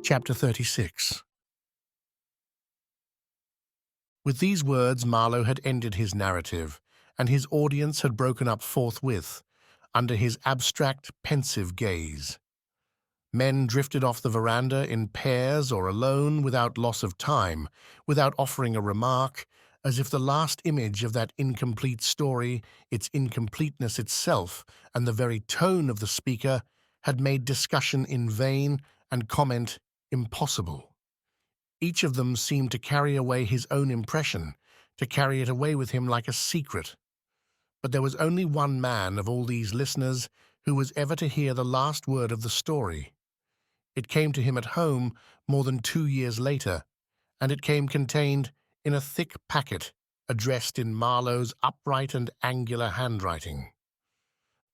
Chapter 36. With these words Marlowe had ended his narrative, and his audience had broken up forthwith, under his abstract, pensive gaze. Men drifted off the veranda in pairs or alone without loss of time, without offering a remark, as if the last image of that incomplete story, its incompleteness itself, and the very tone of the speaker, had made discussion in vain and comment impossible. Each of them seemed to carry away his own impression, to carry it away with him like a secret. But there was only one man of all these listeners who was ever to hear the last word of the story. It came to him at home more than 2 years later, and it came contained in a thick packet addressed in Marlowe's upright and angular handwriting.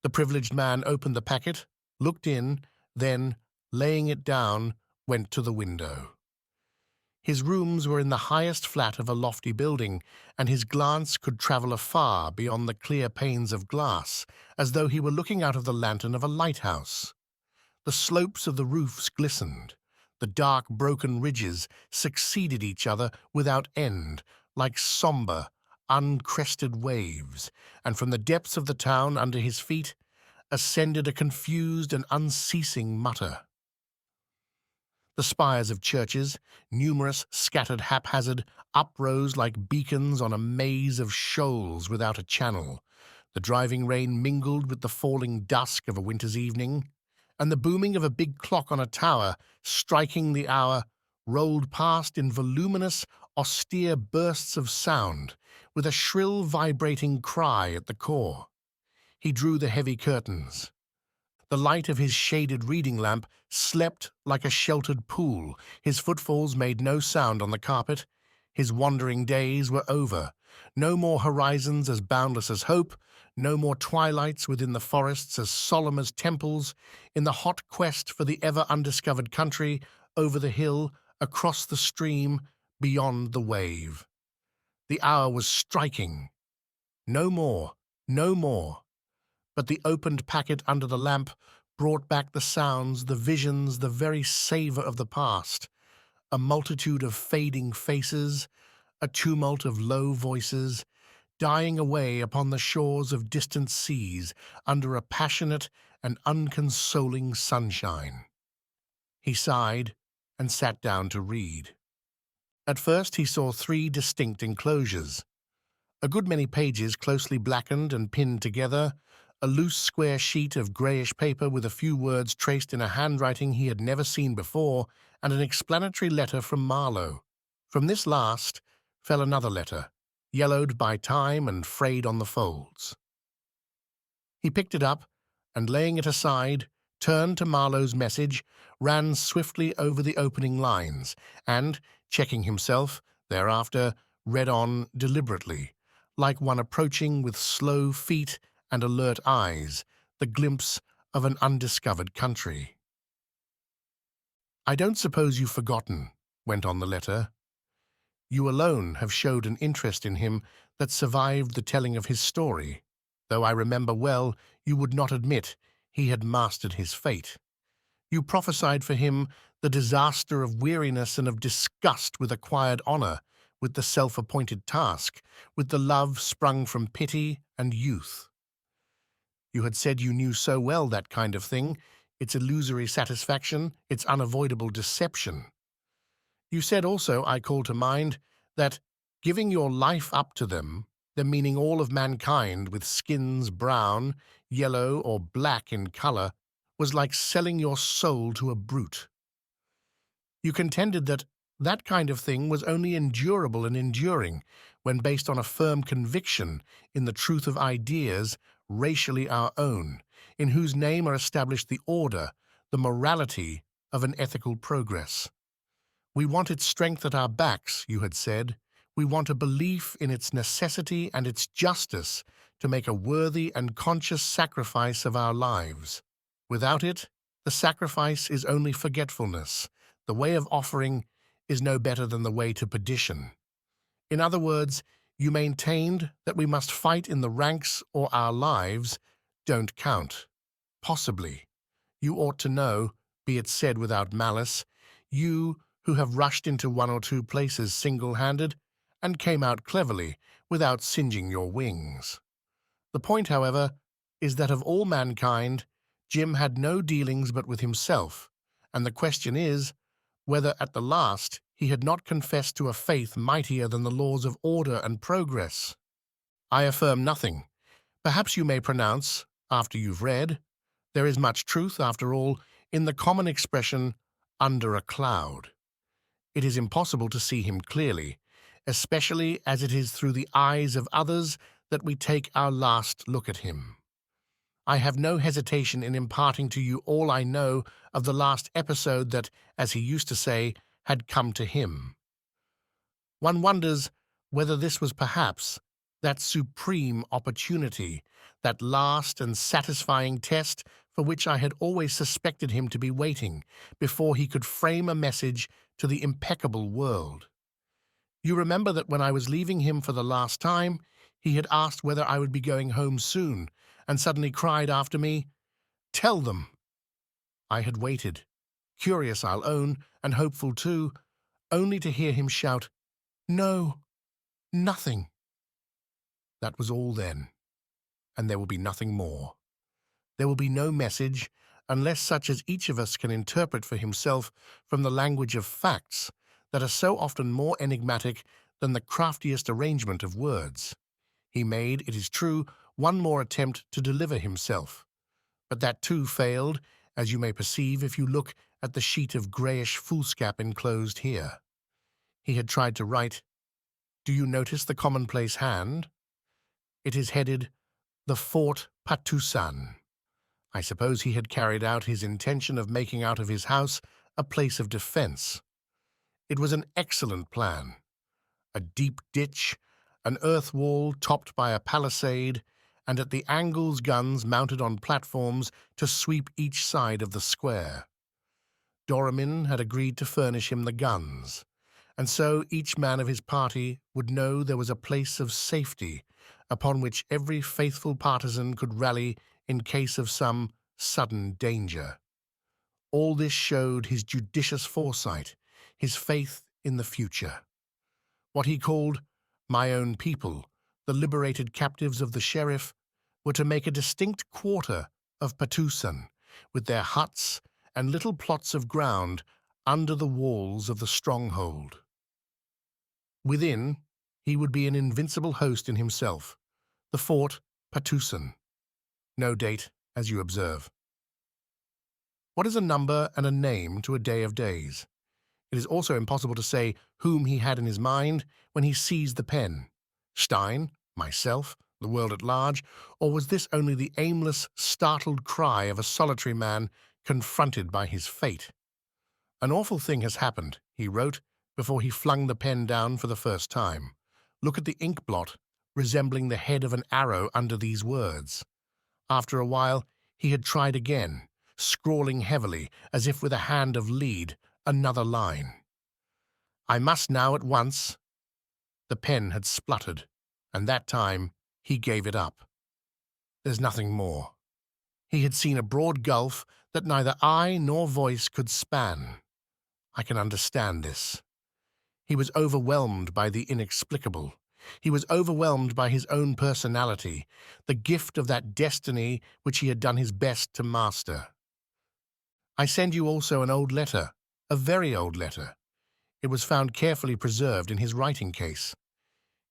The privileged man opened the packet, looked in, then, laying it down, went to the window. His rooms were in the highest flat of a lofty building, and his glance could travel afar beyond the clear panes of glass, as though he were looking out of the lantern of a lighthouse. The slopes of the roofs glistened. The dark, broken ridges succeeded each other without end, like sombre, uncrested waves, and from the depths of the town under his feet ascended a confused and unceasing mutter. The spires of churches, numerous, scattered haphazard, uprose like beacons on a maze of shoals without a channel. The driving rain mingled with the falling dusk of a winter's evening, and the booming of a big clock on a tower, striking the hour, rolled past in voluminous, austere bursts of sound, with a shrill, vibrating cry at the core. He drew the heavy curtains. The light of his shaded reading lamp slept like a sheltered pool. His footfalls made no sound on the carpet. His wandering days were over. No more horizons as boundless as hope, no more twilights within the forests as solemn as temples, in the hot quest for the ever-undiscovered country, over the hill, across the stream, beyond the wave. The hour was striking. No more, no more. But the opened packet under the lamp brought back the sounds, the visions, the very savour of the past. A multitude of fading faces, a tumult of low voices, dying away upon the shores of distant seas under a passionate and unconsoling sunshine. He sighed and sat down to read. At first he saw 3 distinct enclosures. A good many pages closely blackened and pinned together, a loose square sheet of greyish paper with a few words traced in a handwriting he had never seen before, and an explanatory letter from Marlowe. From this last fell another letter, yellowed by time and frayed on the folds. He picked it up, and laying it aside, turned to Marlowe's message, ran swiftly over the opening lines, and, checking himself, thereafter read on deliberately, like one approaching with slow feet and alert eyes, the glimpse of an undiscovered country. "I don't suppose you've forgotten," went on the letter. "You alone have showed an interest in him that survived the telling of his story, though I remember well you would not admit he had mastered his fate. You prophesied for him the disaster of weariness and of disgust with acquired honour, with the self-appointed task, with the love sprung from pity and youth. You had said you knew so well that kind of thing, its illusory satisfaction, its unavoidable deception. You said also, I call to mind, that, giving your life up to them, the meaning all of mankind with skins brown, yellow, or black in colour, was like selling your soul to a brute. You contended that that kind of thing was only endurable and enduring when based on a firm conviction in the truth of ideas racially our own, in whose name are established the order, the morality of an ethical progress. We want its strength at our backs, you had said. We want a belief in its necessity and its justice to make a worthy and conscious sacrifice of our lives. Without it, the sacrifice is only forgetfulness. The way of offering is no better than the way to perdition. In other words, you maintained that we must fight in the ranks or our lives don't count. Possibly. You ought to know Be it said without malice, you who have rushed into one or two places single-handed and came out cleverly without singeing your wings. The point, however, is that of all mankind, Jim had no dealings but with himself, and the question is whether at the last he had not confessed to a faith mightier than the laws of order and progress. I affirm nothing. Perhaps you may pronounce, after you've read, there is much truth, after all, in the common expression, under a cloud. It is impossible to see him clearly, especially as it is through the eyes of others that we take our last look at him. I have no hesitation in imparting to you all I know of the last episode that, as he used to say, had come to him. One wonders whether this was perhaps that supreme opportunity, that last and satisfying test for which I had always suspected him to be waiting before he could frame a message to the impeccable world. You remember that when I was leaving him for the last time, he had asked whether I would be going home soon, and suddenly cried after me, "Tell them!" I had waited, curious I'll own, and hopeful too, only to hear him shout, "No, nothing." That was all then, and there will be nothing more. There will be no message, unless such as each of us can interpret for himself from the language of facts that are so often more enigmatic than the craftiest arrangement of words. He made, it is true, one more attempt to deliver himself, but that too failed, as you may perceive if you look at the sheet of greyish foolscap enclosed here. He had tried to write, do you notice the commonplace hand? It is headed, "The Fort Patusan." I suppose he had carried out his intention of making out of his house a place of defence. It was an excellent plan. A deep ditch, an earth wall topped by a palisade, and at the angles guns mounted on platforms to sweep each side of the square. Doramin had agreed to furnish him the guns, and so each man of his party would know there was a place of safety upon which every faithful partisan could rally in case of some sudden danger. All this showed his judicious foresight, his faith in the future. What he called my own people, the liberated captives of the sheriff, were to make a distinct quarter of Patusan, with their huts and little plots of ground under the walls of the stronghold. Within, he would be an invincible host in himself, the Fort Patusan. No date, as you observe. What is a number and a name to a day of days? It is also impossible to say whom he had in his mind when he seized the pen. Stein, myself, the world at large, or was this only the aimless, startled cry of a solitary man confronted by his fate? An awful thing has happened, he wrote, before he flung the pen down for the first time. Look at the ink blot, resembling the head of an arrow under these words. After a while, he had tried again, scrawling heavily, as if with a hand of lead, another line. I must now at once. The pen had spluttered, and that time he gave it up. There's nothing more. He had seen a broad gulf that neither eye nor voice could span. I can understand this. He was overwhelmed by the inexplicable. He was overwhelmed by his own personality, the gift of that destiny which he had done his best to master. I send you also an old letter, a very old letter. It was found carefully preserved in his writing case.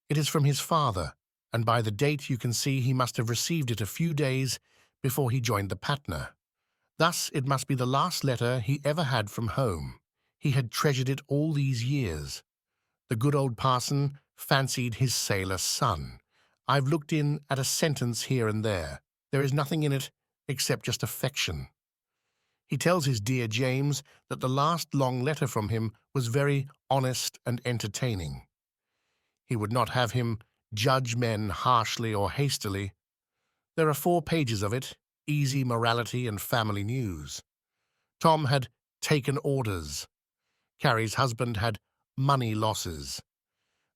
It is from his father, and by the date you can see he must have received it a few days before he joined the Patna. Thus it must be the last letter he ever had from home. He had treasured it all these years. The good old parson fancied his sailor son. I've looked in at a sentence here and there. There is nothing in it except just affection. He tells his dear James that the last long letter from him was very honest and entertaining. He would not have him judge men harshly or hastily. There are 4 pages of it, easy morality and family news. Tom had taken orders. Carrie's husband had money losses.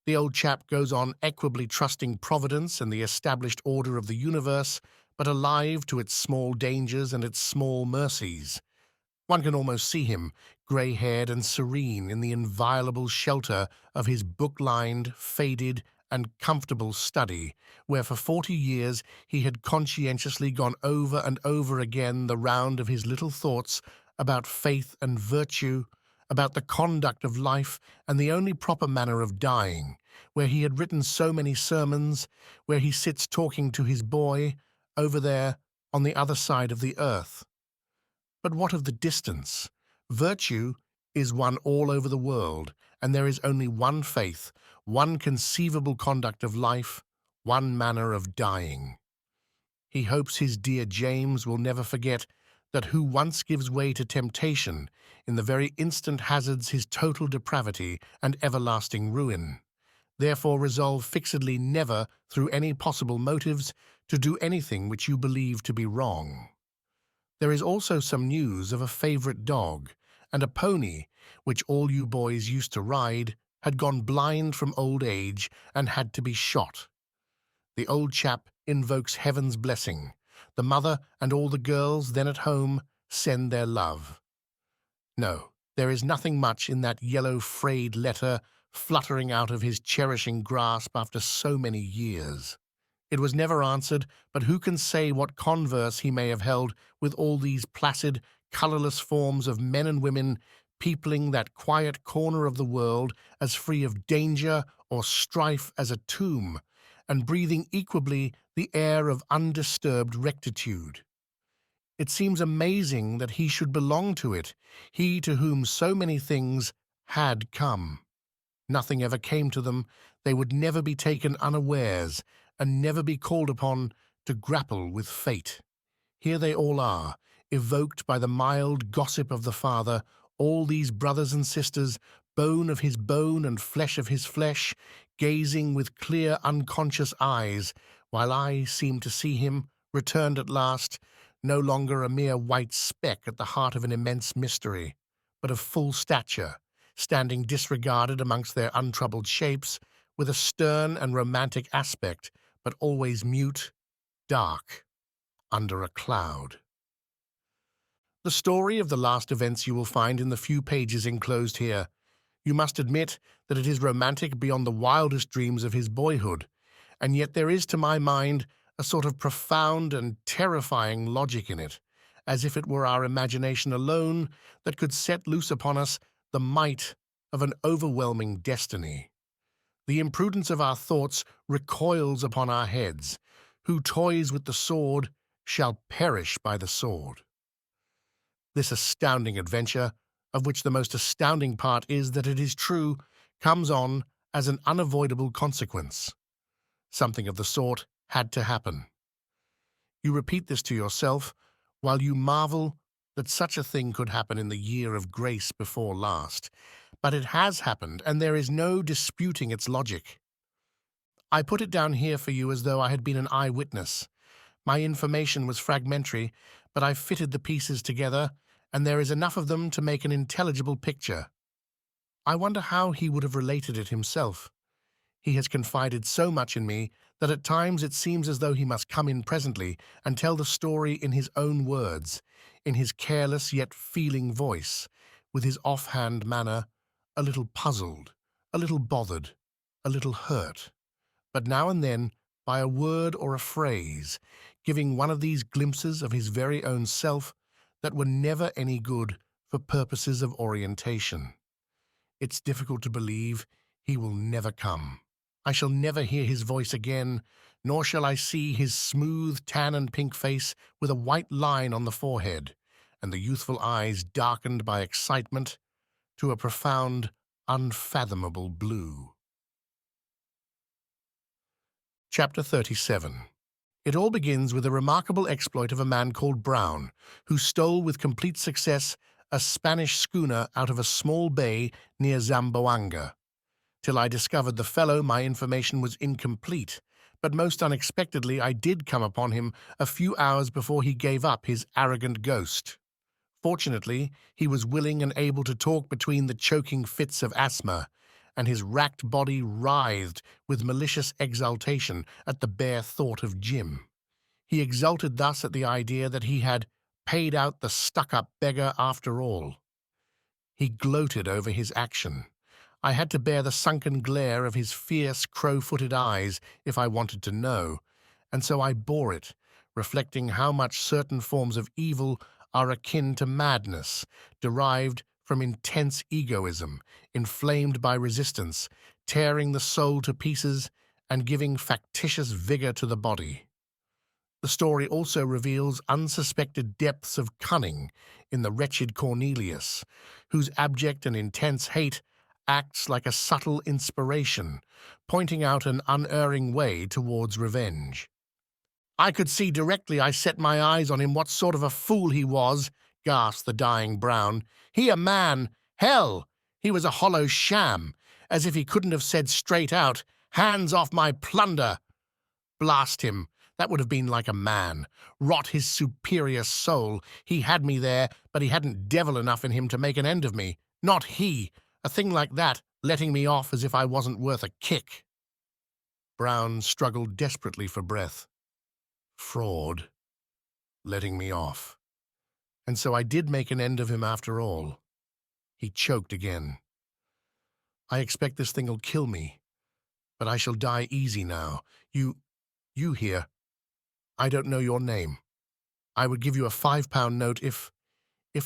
The old chap goes on equably trusting Providence and the established order of the universe, but alive to its small dangers and its small mercies. One can almost see him, grey-haired and serene, in the inviolable shelter of his book-lined, faded, and comfortable study, where for 40 years he had conscientiously gone over and over again the round of his little thoughts about faith and virtue, about the conduct of life and the only proper manner of dying, where he had written so many sermons, where he sits talking to his boy, over there on the other side of the earth. But what of the distance? Virtue is one all over the world, and there is only one faith, one conceivable conduct of life, one manner of dying. He hopes his dear James will never forget that who once gives way to temptation, in the very instant hazards his total depravity and everlasting ruin. Therefore resolve fixedly never, through any possible motives, to do anything which you believe to be wrong. There is also some news of a favourite dog, and a pony, which all you boys used to ride, had gone blind from old age and had to be shot. The old chap invokes heaven's blessing. The mother and all the girls then at home send their love. No, there is nothing much in that yellow frayed letter fluttering out of his cherishing grasp after so many years. It was never answered, but who can say what converse he may have held with all these placid, colourless forms of men and women peopling that quiet corner of the world as free of danger or strife as a tomb, and breathing equably the air of undisturbed rectitude. It seems amazing that he should belong to it, he to whom so many things had come. Nothing ever came to them, they would never be taken unawares, and never be called upon to grapple with fate. Here they all are, evoked by the mild gossip of the father, all these brothers and sisters, bone of his bone and flesh of his flesh, gazing with clear, unconscious eyes, while I seem to see him, returned at last, no longer a mere white speck at the heart of an immense mystery, but of full stature, standing disregarded amongst their untroubled shapes, with a stern and romantic aspect, but always mute, dark, under a cloud. The story of the last events you will find in the few pages enclosed here. You must admit that it is romantic beyond the wildest dreams of his boyhood, and yet there is, to my mind, a sort of profound and terrifying logic in it, as if it were our imagination alone that could set loose upon us the might of an overwhelming destiny. The imprudence of our thoughts recoils upon our heads. Who toys with the sword shall perish by the sword. This astounding adventure, of which the most astounding part is that it is true, comes on as an unavoidable consequence. Something of the sort had to happen. You repeat this to yourself while you marvel that such a thing could happen in the year of grace before last. But it has happened, and there is no disputing its logic. I put it down here for you as though I had been an eyewitness. My information was fragmentary, but I fitted the pieces together, and there is enough of them to make an intelligible picture. I wonder how he would have related it himself. He has confided so much in me that at times it seems as though he must come in presently and tell the story in his own words, in his careless yet feeling voice, with his offhand manner, a little puzzled, a little bothered, a little hurt, but now and then, by a word or a phrase, giving one of these glimpses of his very own self that were never any good for purposes of orientation. It's difficult to believe he will never come. I shall never hear his voice again, nor shall I see his smooth tan and pink face with a white line on the forehead, and the youthful eyes darkened by excitement to a profound, unfathomable blue. Chapter 37. It all begins with a remarkable exploit of a man called Brown, who stole with complete success a Spanish schooner out of a small bay near Zamboanga. Till I discovered the fellow, my information was incomplete, but most unexpectedly I did come upon him a few hours before he gave up his arrogant ghost. Fortunately, he was willing and able to talk between the choking fits of asthma, and his racked body writhed with malicious exultation at the bare thought of Jim. He exulted thus at the idea that he had paid out the stuck-up beggar after all. He gloated over his action. I had to bear the sunken glare of his fierce, crow-footed eyes if I wanted to know, and so I bore it, reflecting how much certain forms of evil are akin to madness, derived from intense egoism, inflamed by resistance, tearing the soul to pieces and giving factitious vigor to the body. The story also reveals unsuspected depths of cunning in the wretched Cornelius, whose abject and intense hate acts like a subtle inspiration, pointing out an unerring way towards revenge. "I could see directly I set my eyes on him what sort of a fool he was," gasped the dying Brown. "He a man! Hell! He was a hollow sham, as if he couldn't have said straight out, 'Hands off my plunder!' Blast him! That would have been like a man. Rot his superior soul. He had me there, but he hadn't devil enough in him to make an end of me. Not he! A thing like that, letting me off as if I wasn't worth a kick." Brown struggled desperately for breath. Fraud. Letting me off. And so I did make an end of him after all. He choked again. "I expect this thing'll kill me, but I shall die easy now. You here. I don't know your name. I would give you a £5 note if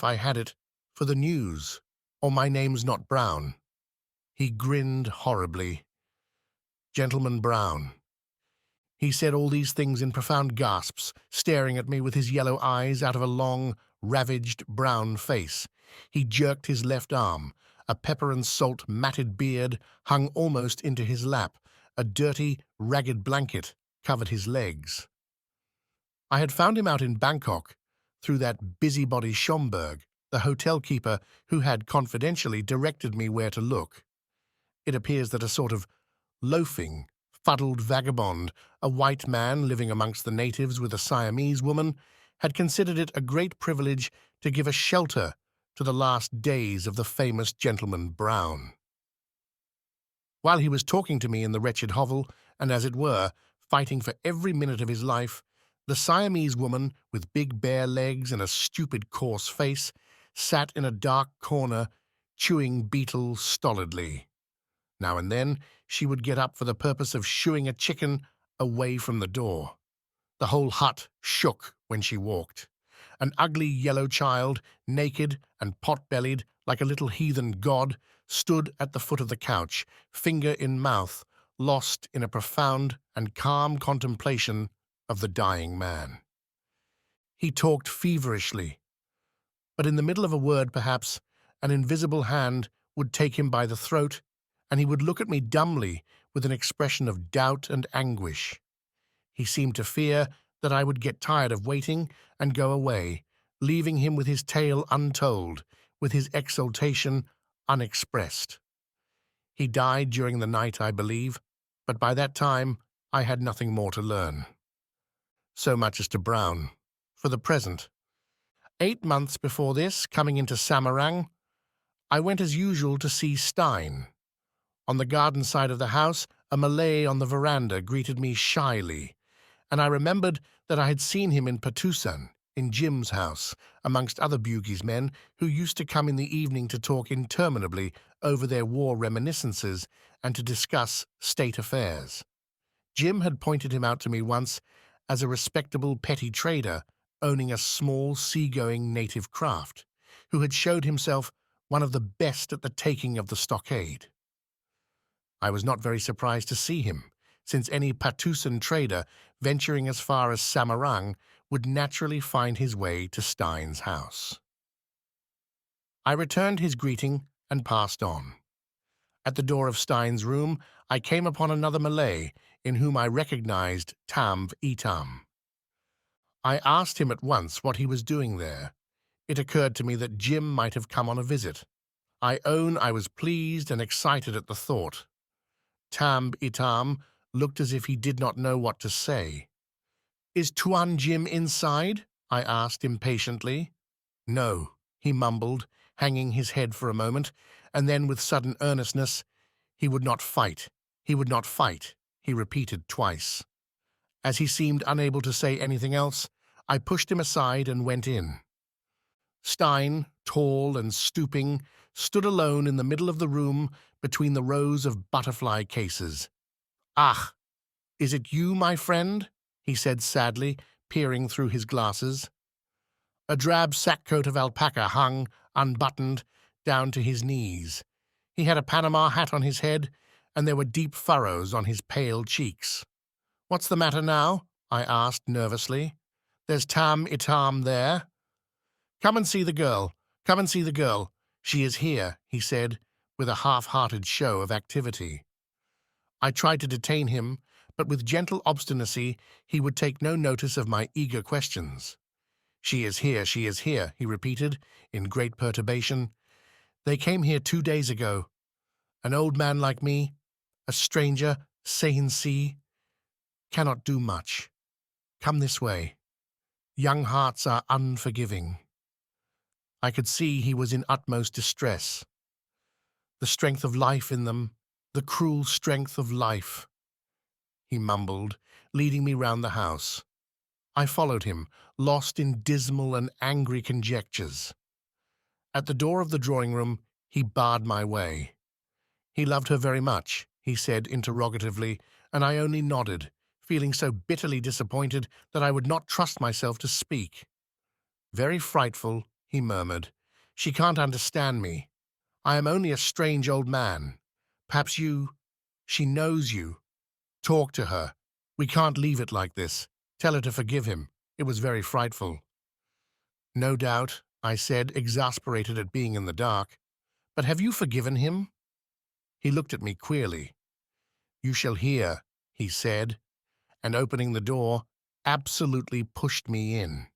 I had it, for the news, or my name's not Brown." He grinned horribly. "Gentleman Brown." He said all these things in profound gasps, staring at me with his yellow eyes out of a long, ravaged brown face. He jerked his left arm. A pepper-and-salt matted beard hung almost into his lap. A dirty, ragged blanket covered his legs. I had found him out in Bangkok through that busybody Schomburg, the hotel keeper who had confidentially directed me where to look. It appears that a sort of loafing, fuddled vagabond, a white man living amongst the natives with a Siamese woman, had considered it a great privilege to give a shelter to the last days of the famous gentleman Brown. While he was talking to me in the wretched hovel, and as it were, fighting for every minute of his life, the Siamese woman, with big bare legs and a stupid coarse face, sat in a dark corner, chewing betel stolidly. Now and then she would get up for the purpose of shooing a chicken away from the door. The whole hut shook when she walked. An ugly yellow child, naked and pot-bellied like a little heathen god, stood at the foot of the couch, finger in mouth, lost in a profound and calm contemplation of the dying man. He talked feverishly, but in the middle of a word perhaps, an invisible hand would take him by the throat, and he would look at me dumbly with an expression of doubt and anguish. He seemed to fear that I would get tired of waiting and go away, leaving him with his tale untold, with his exultation unexpressed. He died during the night, I believe, but by that time I had nothing more to learn. So much as to Brown, for the present. 8 months before this, coming into Samarang, I went as usual to see Stein. On the garden side of the house, a Malay on the veranda greeted me shyly, and I remembered that I had seen him in Patusan, in Jim's house, amongst other Bugis men who used to come in the evening to talk interminably over their war reminiscences and to discuss state affairs. Jim had pointed him out to me once as a respectable petty trader owning a small seagoing native craft, who had showed himself one of the best at the taking of the stockade. I was not very surprised to see him, since any Patusan trader venturing as far as Samarang would naturally find his way to Stein's house. I returned his greeting and passed on. At the door of Stein's room, I came upon another Malay, in whom I recognized Tamv Itam. I asked him at once what he was doing there. It occurred to me that Jim might have come on a visit. I own I was pleased and excited at the thought. Tamv Itam looked as if he did not know what to say. "Is Tuan Jim inside?" I asked impatiently. "No," he mumbled, hanging his head for a moment, and then with sudden earnestness, "He would not fight. He would not fight," he repeated twice. As he seemed unable to say anything else, I pushed him aside and went in. Stein, tall and stooping, stood alone in the middle of the room between the rows of butterfly cases. "Ah, is it you, my friend?" he said sadly, peering through his glasses. A drab sackcoat of alpaca hung, unbuttoned, down to his knees. He had a Panama hat on his head, and there were deep furrows on his pale cheeks. "What's the matter now?" I asked nervously. "There's Tam Itam there." "Come and see the girl. Come and see the girl. She is here," he said, with a half-hearted show of activity. I tried to detain him, but with gentle obstinacy he would take no notice of my eager questions. She is here," he repeated, in great perturbation. "They came here 2 days ago. An old man like me, a stranger, see, cannot do much. Come this way. Young hearts are unforgiving." I could see he was in utmost distress. "The strength of life in them, the cruel strength of life," he mumbled, leading me round the house. I followed him, lost in dismal and angry conjectures. At the door of the drawing-room, he barred my way. "He loved her very much," he said interrogatively, and I only nodded, feeling so bitterly disappointed that I would not trust myself to speak. "Very frightful," he murmured. "She can't understand me. I am only a strange old man. Perhaps she knows you. Talk to her. We can't leave it like this. Tell her to forgive him. It was very frightful." "No doubt," I said, exasperated at being in the dark. "But have you forgiven him?" He looked at me queerly. "You shall hear," he said, and opening the door, absolutely pushed me in.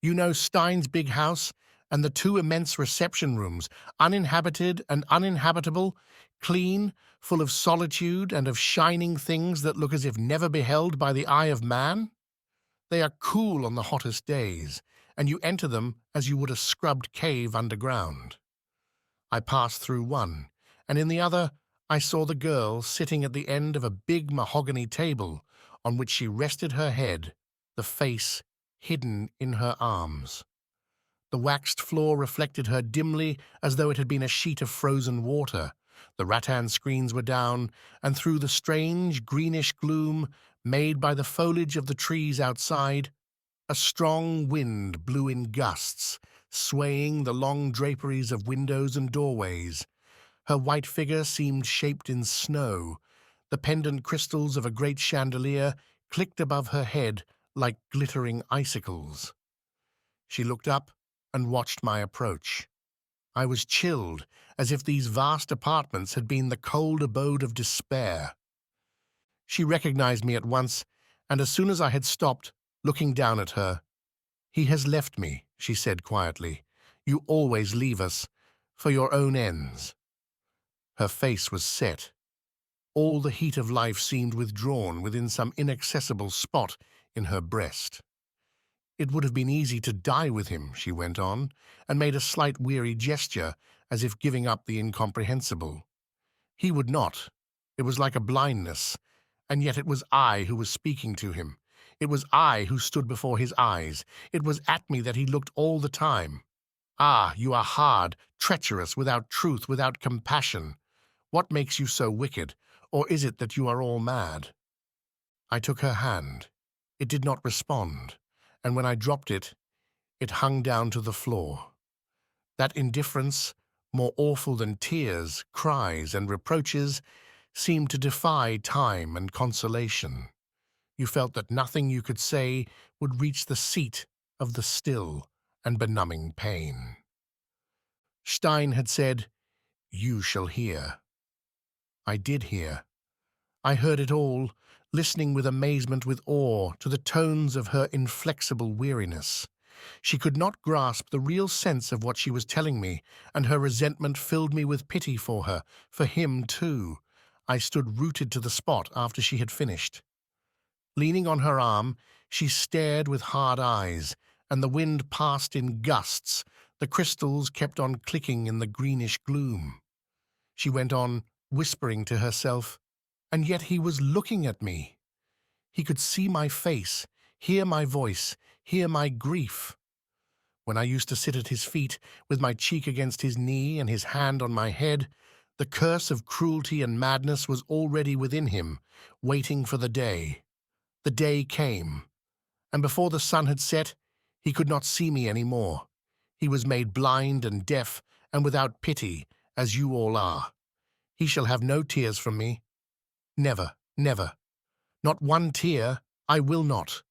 "You know Stein's big house and the 2 immense reception rooms, uninhabited and uninhabitable, clean, full of solitude and of shining things that look as if never beheld by the eye of man? They are cool on the hottest days, and you enter them as you would a scrubbed cave underground." I passed through one, and in the other I saw the girl sitting at the end of a big mahogany table on which she rested her head, the face hidden in her arms. The waxed floor reflected her dimly as though it had been a sheet of frozen water. The rattan screens were down, and through the strange greenish gloom made by the foliage of the trees outside, a strong wind blew in gusts, swaying the long draperies of windows and doorways. Her white figure seemed shaped in snow. The pendant crystals of a great chandelier clicked above her head like glittering icicles. She looked up and watched my approach. I was chilled, as if these vast apartments had been the cold abode of despair. She recognized me at once, and as soon as I had stopped, looking down at her, "He has left me," she said quietly. "You always leave us, for your own ends." Her face was set. All the heat of life seemed withdrawn within some inaccessible spot in her breast. "It would have been easy to die with him," she went on, and made a slight weary gesture as if giving up the incomprehensible. "He would not. It was like a blindness, and yet it was I who was speaking to him. It was I who stood before his eyes. It was at me that he looked all the time. Ah, you are hard, treacherous, without truth, without compassion. What makes you so wicked? Or is it that you are all mad?" I took her hand. It did not respond, and when I dropped it, it hung down to the floor. That indifference, more awful than tears, cries, and reproaches, seemed to defy time and consolation. You felt that nothing you could say would reach the seat of the still and benumbing pain. Stein had said, "You shall hear." I did hear. I heard it all, listening with amazement, with awe, to the tones of her inflexible weariness. She could not grasp the real sense of what she was telling me, and her resentment filled me with pity for her, for him too. I stood rooted to the spot after she had finished. Leaning on her arm, she stared with hard eyes, and the wind passed in gusts. The crystals kept on clicking in the greenish gloom. She went on, whispering to herself, "And yet he was looking at me. He could see my face, hear my voice, hear my grief. When I used to sit at his feet, with my cheek against his knee and his hand on my head, the curse of cruelty and madness was already within him, waiting for the day. The day came, and before the sun had set, he could not see me any more. He was made blind and deaf and without pity, as you all are. He shall have no tears from me. Never, never. Not one tear. I will not.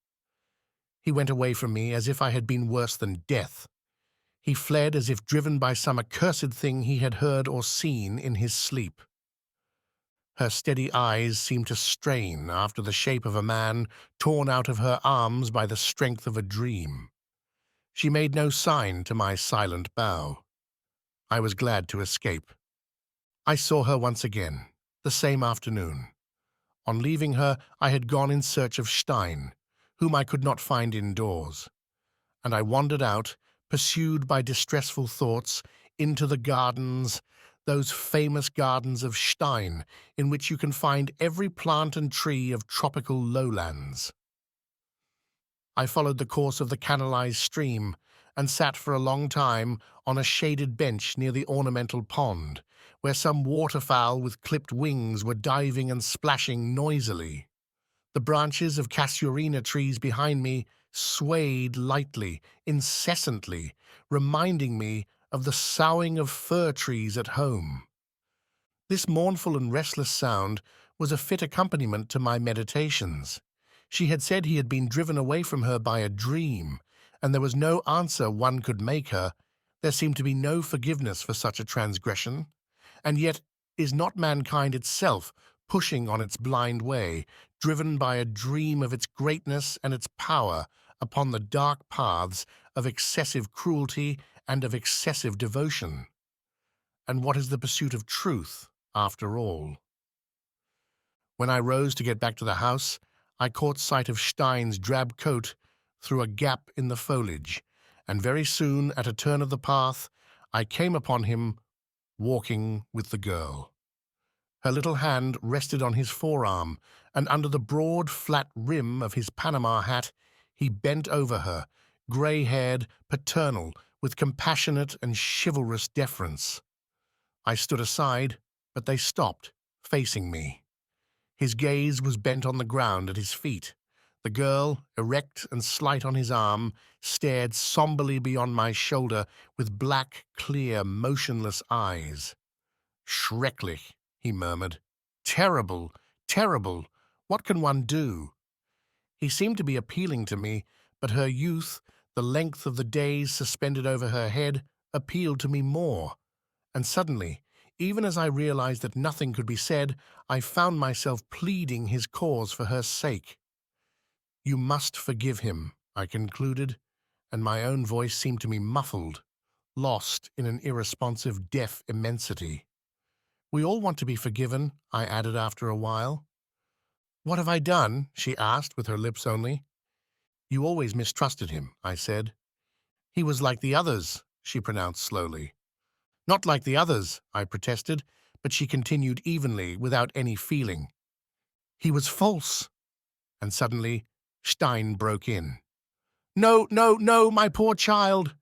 He went away from me as if I had been worse than death. He fled as if driven by some accursed thing he had heard or seen in his sleep. Her steady eyes seemed to strain after the shape of a man torn out of her arms by the strength of a dream. She made no sign to my silent bow. I was glad to escape. I saw her once again, the same afternoon. On leaving her, I had gone in search of Stein, whom I could not find indoors, and I wandered out, pursued by distressful thoughts, into the gardens, those famous gardens of Stein, in which you can find every plant and tree of tropical lowlands. I followed the course of the canalized stream, and sat for a long time on a shaded bench near the ornamental pond, where some waterfowl with clipped wings were diving and splashing noisily. The branches of casuarina trees behind me swayed lightly, incessantly, reminding me of the soughing of fir trees at home. This mournful and restless sound was a fit accompaniment to my meditations. She had said he had been driven away from her by a dream, and there was no answer one could make her. There seemed to be no forgiveness for such a transgression. And yet is not mankind itself pushing on its blind way, driven by a dream of its greatness and its power upon the dark paths of excessive cruelty and of excessive devotion? And what is the pursuit of truth, after all? When I rose to get back to the house, I caught sight of Stein's drab coat through a gap in the foliage, and very soon, at a turn of the path, I came upon him walking with the girl. Her little hand rested on his forearm, and under the broad, flat rim of his Panama hat, he bent over her, grey-haired, paternal, with compassionate and chivalrous deference. I stood aside, but they stopped, facing me. His gaze was bent on the ground at his feet. The girl, erect and slight on his arm, stared somberly beyond my shoulder with black, clear, motionless eyes. "Schrecklich," he murmured. "Terrible, terrible. What can one do?" He seemed to be appealing to me, but her youth, the length of the days suspended over her head, appealed to me more. And suddenly, even as I realized that nothing could be said, I found myself pleading his cause for her sake. "You must forgive him," I concluded, and my own voice seemed to me muffled, lost in an irresponsive, deaf immensity. "We all want to be forgiven," I added after a while. "What have I done?" she asked, with her lips only. "You always mistrusted him," I said. "He was like the others," she pronounced slowly. "Not like the others," I protested, but she continued evenly, without any feeling. "He was false." And suddenly Stein broke in. "No, no, no, my poor child."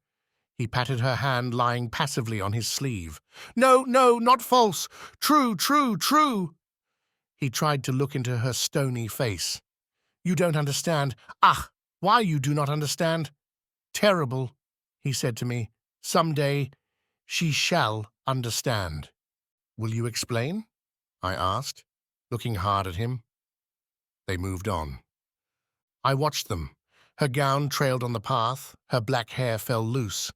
He patted her hand lying passively on his sleeve. "No, no, not false. True, true, true." He tried to look into her stony face. "You don't understand. Ah, why you do not understand? Terrible," he said to me. "Some day she shall understand." "Will you explain?" I asked, looking hard at him. They moved on. I watched them. Her gown trailed on the path, her black hair fell loose.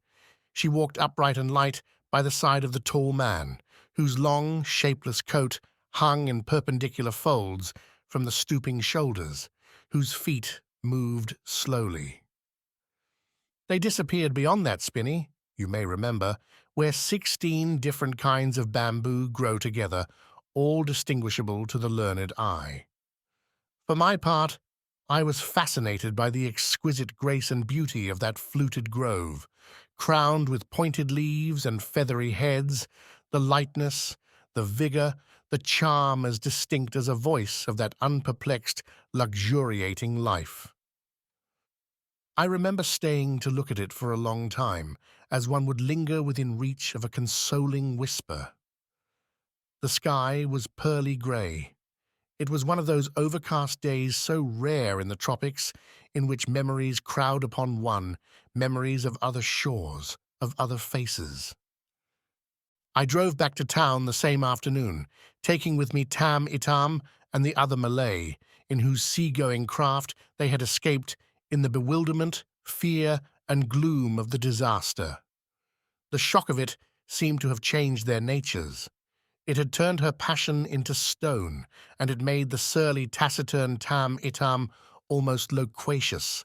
She walked upright and light by the side of the tall man, whose long, shapeless coat hung in perpendicular folds from the stooping shoulders, whose feet moved slowly. They disappeared beyond that spinney, you may remember, where 16 different kinds of bamboo grow together, all distinguishable to the learned eye. For my part, I was fascinated by the exquisite grace and beauty of that fluted grove, crowned with pointed leaves and feathery heads, the lightness, the vigor, the charm as distinct as a voice of that unperplexed, luxuriating life. I remember staying to look at it for a long time, as one would linger within reach of a consoling whisper. The sky was pearly grey. It was one of those overcast days so rare in the tropics, in which memories crowd upon one, memories of other shores, of other faces. I drove back to town the same afternoon, taking with me Tam Itam and the other Malay, in whose seagoing craft they had escaped in the bewilderment, fear, and gloom of the disaster. The shock of it seemed to have changed their natures. It had turned her passion into stone, and it made the surly, taciturn Tam Itam almost loquacious.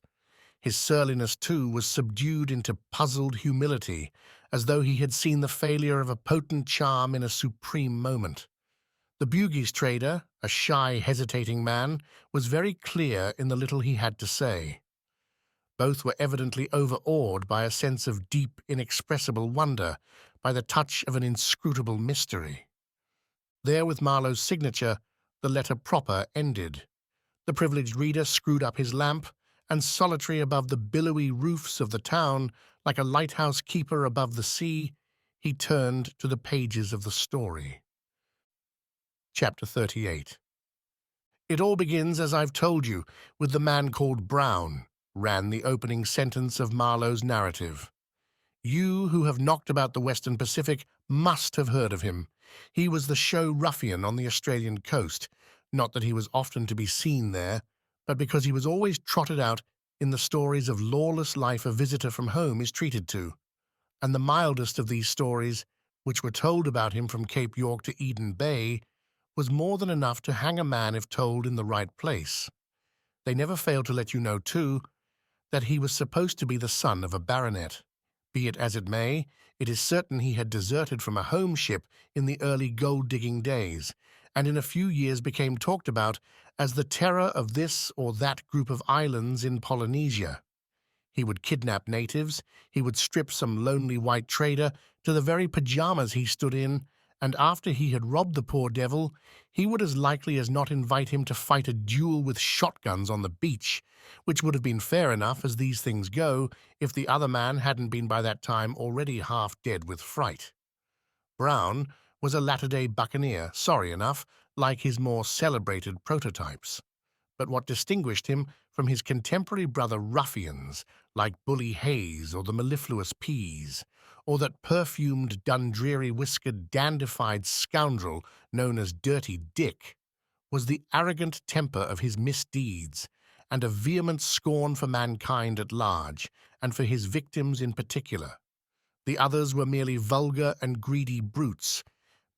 His surliness, too, was subdued into puzzled humility, as though he had seen the failure of a potent charm in a supreme moment. The Bugis trader, a shy, hesitating man, was very clear in the little he had to say. Both were evidently overawed by a sense of deep, inexpressible wonder, by the touch of an inscrutable mystery. There, with Marlowe's signature, the letter proper ended. The privileged reader screwed up his lamp, and solitary above the billowy roofs of the town, like a lighthouse keeper above the sea, he turned to the pages of the story. Chapter 38. "It all begins, as I've told you, with the man called Brown," ran the opening sentence of Marlowe's narrative. "You who have knocked about the Western Pacific must have heard of him. He was the show ruffian on the Australian coast, not that he was often to be seen there, but because he was always trotted out in the stories of lawless life a visitor from home is treated to. And the mildest of these stories, which were told about him from Cape York to Eden Bay, was more than enough to hang a man if told in the right place. They never failed to let you know, too, that he was supposed to be the son of a baronet. Be it as it may, it is certain he had deserted from a home ship in the early gold-digging days, and in a few years became talked about as the terror of this or that group of islands in Polynesia. He would kidnap natives, he would strip some lonely white trader to the very pajamas he stood in, and after he had robbed the poor devil, he would as likely as not invite him to fight a duel with shotguns on the beach, which would have been fair enough as these things go, if the other man hadn't been by that time already half dead with fright. Brown was a latter-day buccaneer, sorry enough, like his more celebrated prototypes. But what distinguished him from his contemporary brother ruffians, like Bully Hayes or the mellifluous Pease, or that perfumed, Dundreary-whiskered, dandified scoundrel known as Dirty Dick, was the arrogant temper of his misdeeds, and a vehement scorn for mankind at large, and for his victims in particular. The others were merely vulgar and greedy brutes,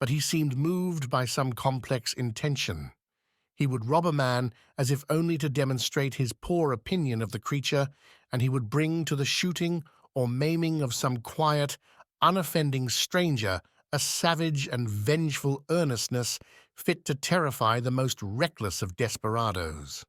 but he seemed moved by some complex intention. He would rob a man as if only to demonstrate his poor opinion of the creature, and he would bring to the shooting or maiming of some quiet, unoffending stranger a savage and vengeful earnestness fit to terrify the most reckless of desperadoes.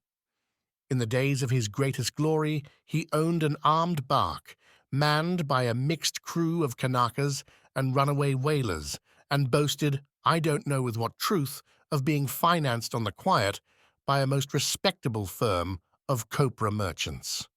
In the days of his greatest glory, he owned an armed bark, manned by a mixed crew of Kanakas and runaway whalers, and boasted, I don't know with what truth, of being financed on the quiet by a most respectable firm of copra merchants.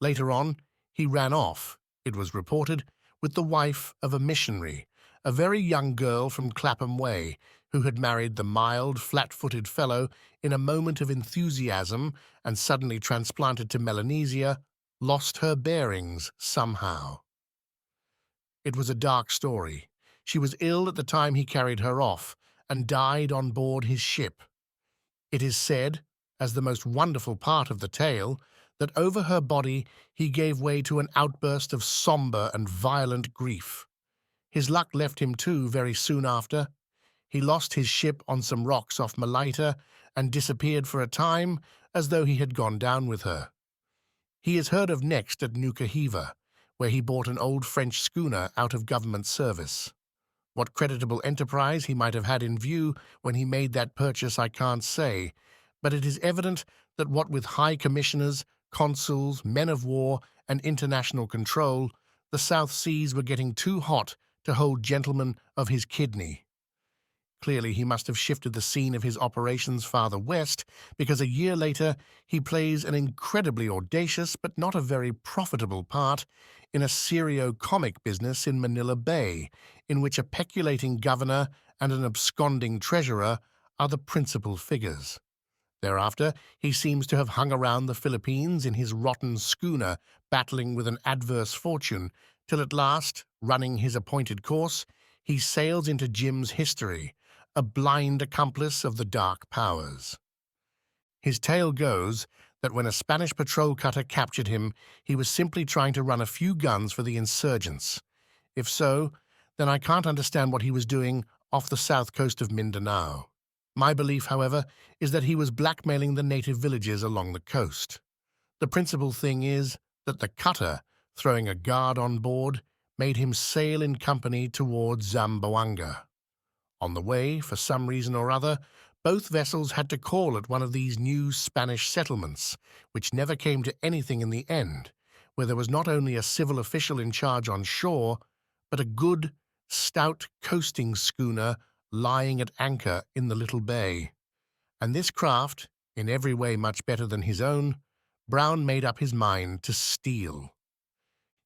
Later on, he ran off, it was reported, with the wife of a missionary, a very young girl from Clapham Way, who had married the mild, flat-footed fellow in a moment of enthusiasm and suddenly transplanted to Melanesia, lost her bearings somehow. It was a dark story. She was ill at the time he carried her off, and died on board his ship. It is said, as the most wonderful part of the tale, that over her body he gave way to an outburst of sombre and violent grief. His luck left him too very soon after. He lost his ship on some rocks off Malaita and disappeared for a time as though he had gone down with her. He is heard of next at Nukuhiva, where he bought an old French schooner out of government service. What creditable enterprise he might have had in view when he made that purchase I can't say, but it is evident that what with high commissioners, consuls, men of war, and international control, the South Seas were getting too hot to hold gentlemen of his kidney. Clearly, he must have shifted the scene of his operations farther west, because a year later he plays an incredibly audacious but not a very profitable part in a serio-comic business in Manila Bay, in which a peculating governor and an absconding treasurer are the principal figures. Thereafter, he seems to have hung around the Philippines in his rotten schooner, battling with an adverse fortune, till at last, running his appointed course, he sails into Jim's history, a blind accomplice of the dark powers. His tale goes that when a Spanish patrol cutter captured him, he was simply trying to run a few guns for the insurgents. If so, then I can't understand what he was doing off the south coast of Mindanao. My belief, however, is that he was blackmailing the native villages along the coast. The principal thing is that the cutter, throwing a guard on board, made him sail in company towards Zamboanga. On the way, for some reason or other, both vessels had to call at one of these new Spanish settlements, which never came to anything in the end, where there was not only a civil official in charge on shore, but a good, stout coasting schooner lying at anchor in the little bay. And this craft, in every way much better than his own, Brown made up his mind to steal.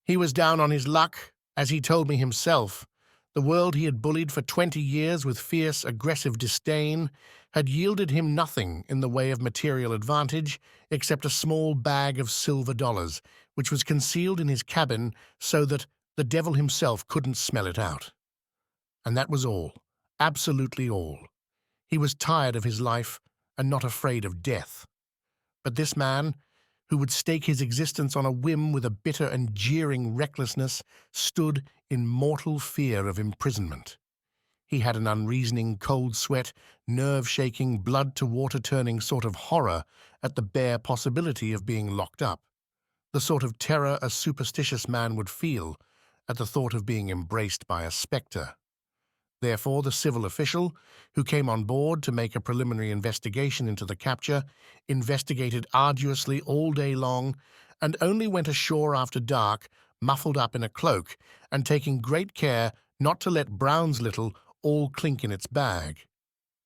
He was down on his luck, as he told me himself. The world he had bullied for 20 years with fierce, aggressive disdain had yielded him nothing in the way of material advantage except a small bag of silver dollars, which was concealed in his cabin so that the devil himself couldn't smell it out. And that was all, absolutely all. He was tired of his life and not afraid of death. But this man, who would stake his existence on a whim with a bitter and jeering recklessness, stood in mortal fear of imprisonment. He had an unreasoning, cold-sweat, nerve-shaking, blood-to-water-turning sort of horror at the bare possibility of being locked up, the sort of terror a superstitious man would feel at the thought of being embraced by a spectre. Therefore, the civil official, who came on board to make a preliminary investigation into the capture, investigated arduously all day long, and only went ashore after dark, muffled up in a cloak, and taking great care not to let Brown's little all clink in its bag.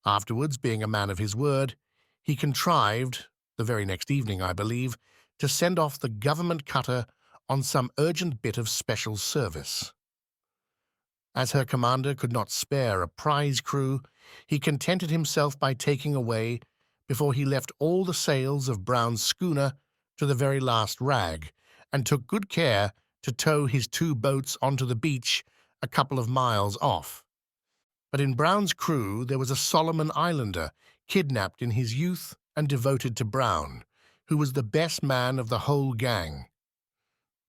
Afterwards, being a man of his word, he contrived, the very next evening, I believe, to send off the government cutter on some urgent bit of special service. As her commander could not spare a prize crew, he contented himself by taking away, before he left all the sails of Brown's schooner to the very last rag, and took good care to tow his 2 boats onto the beach a couple of miles off. But in Brown's crew there was a Solomon Islander, kidnapped in his youth and devoted to Brown, who was the best man of the whole gang.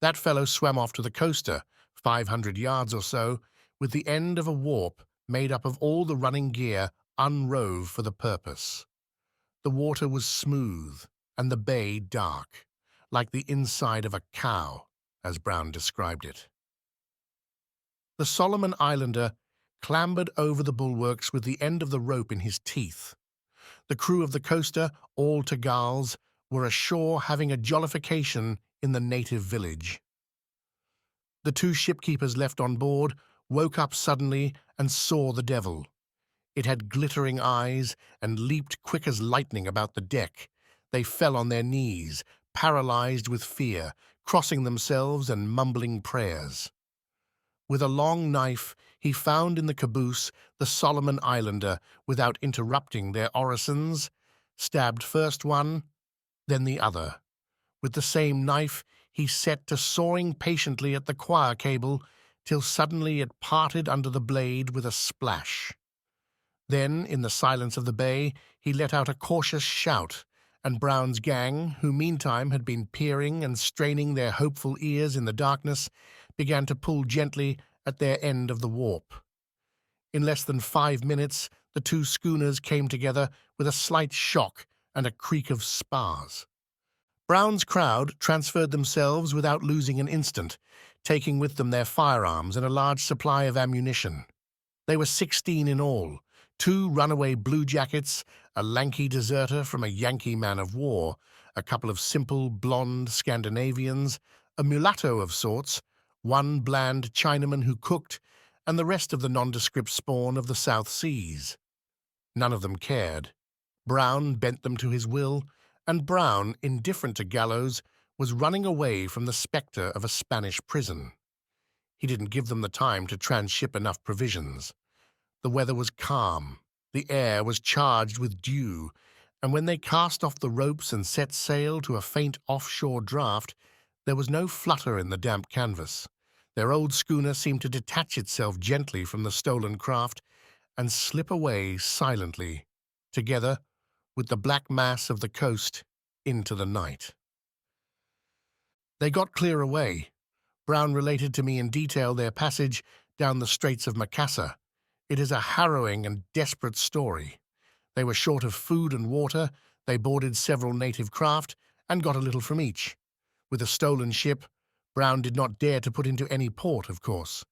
That fellow swam off to the coaster, 500 yards or so, with the end of a warp made up of all the running gear unrove for the purpose. The water was smooth and the bay dark, like the inside of a cow, as Brown described it. The Solomon Islander clambered over the bulwarks with the end of the rope in his teeth. The crew of the coaster, all Tagals, were ashore having a jollification in the native village. The 2 shipkeepers left on board woke up suddenly and saw the devil. It had glittering eyes and leaped quick as lightning about the deck. They fell on their knees, paralyzed with fear, crossing themselves and mumbling prayers. With a long knife, he found in the caboose the Solomon Islander without interrupting their orisons, stabbed first one, then the other. With the same knife, he set to sawing patiently at the choir cable till suddenly it parted under the blade with a splash. Then, in the silence of the bay, he let out a cautious shout, and Brown's gang, who meantime had been peering and straining their hopeful ears in the darkness, began to pull gently at their end of the warp. In less than 5 minutes, the 2 schooners came together with a slight shock and a creak of spars. Brown's crowd transferred themselves without losing an instant, taking with them their firearms and a large supply of ammunition. They were 16 in all, 2 runaway bluejackets, a lanky deserter from a Yankee man-of-war, a couple of simple, blonde Scandinavians, a mulatto of sorts, 1 bland Chinaman who cooked, and the rest of the nondescript spawn of the South Seas. None of them cared. Brown bent them to his will, and Brown, indifferent to gallows, was running away from the spectre of a Spanish prison. He didn't give them the time to transship enough provisions. The weather was calm, the air was charged with dew, and when they cast off the ropes and set sail to a faint offshore draught, there was no flutter in the damp canvas. Their old schooner seemed to detach itself gently from the stolen craft and slip away silently, together with the black mass of the coast, into the night. They got clear away. Brown related to me in detail their passage down the Straits of Macassar. It is a harrowing and desperate story. They were short of food and water, they boarded several native craft, and got a little from each. With a stolen ship, Brown did not dare to put into any port, of course.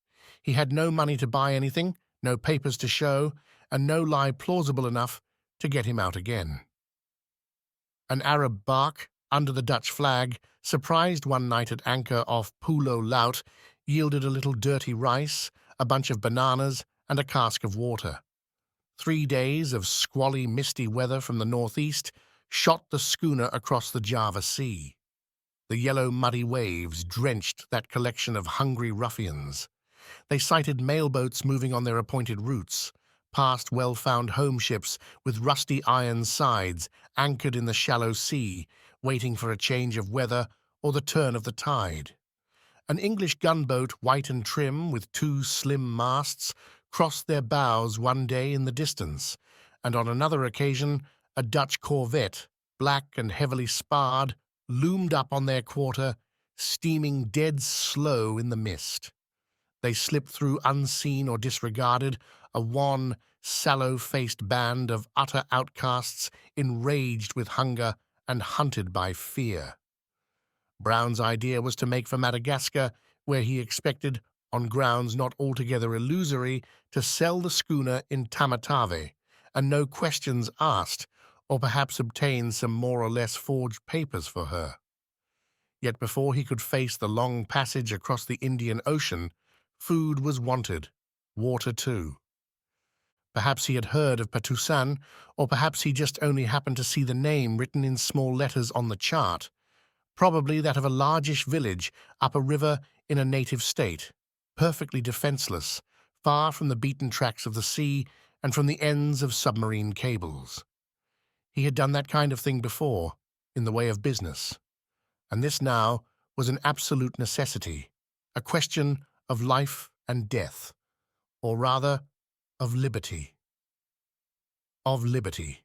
He had no money to buy anything, no papers to show, and no lie plausible enough to get him out again. An Arab bark, under the Dutch flag, surprised one night at anchor off Pulo Laut, yielded a little dirty rice, a bunch of bananas, and a cask of water. 3 days of squally, misty weather from the northeast shot the schooner across the Java Sea. The yellow, muddy waves drenched that collection of hungry ruffians. They sighted mailboats moving on their appointed routes, past well-found home ships with rusty iron sides anchored in the shallow sea, waiting for a change of weather or the turn of the tide. An English gunboat, white and trim, with 2 slim masts, crossed their bows one day in the distance, and on another occasion a Dutch corvette, black and heavily sparred, loomed up on their quarter, steaming dead slow in the mist. They slipped through unseen or disregarded, a wan, sallow-faced band of utter outcasts enraged with hunger and hunted by fear. Brown's idea was to make for Madagascar, where he expected, on grounds not altogether illusory, to sell the schooner in Tamatave, and no questions asked, or perhaps obtain some more or less forged papers for her. Yet before he could face the long passage across the Indian Ocean, food was wanted, water too. Perhaps he had heard of Patusan, or perhaps he just only happened to see the name written in small letters on the chart, probably that of a largish village up a river in a native state, perfectly defenseless, far from the beaten tracks of the sea and from the ends of submarine cables. He had done that kind of thing before, in the way of business, and this now was an absolute necessity, a question of life and death, or rather, of liberty. Of liberty.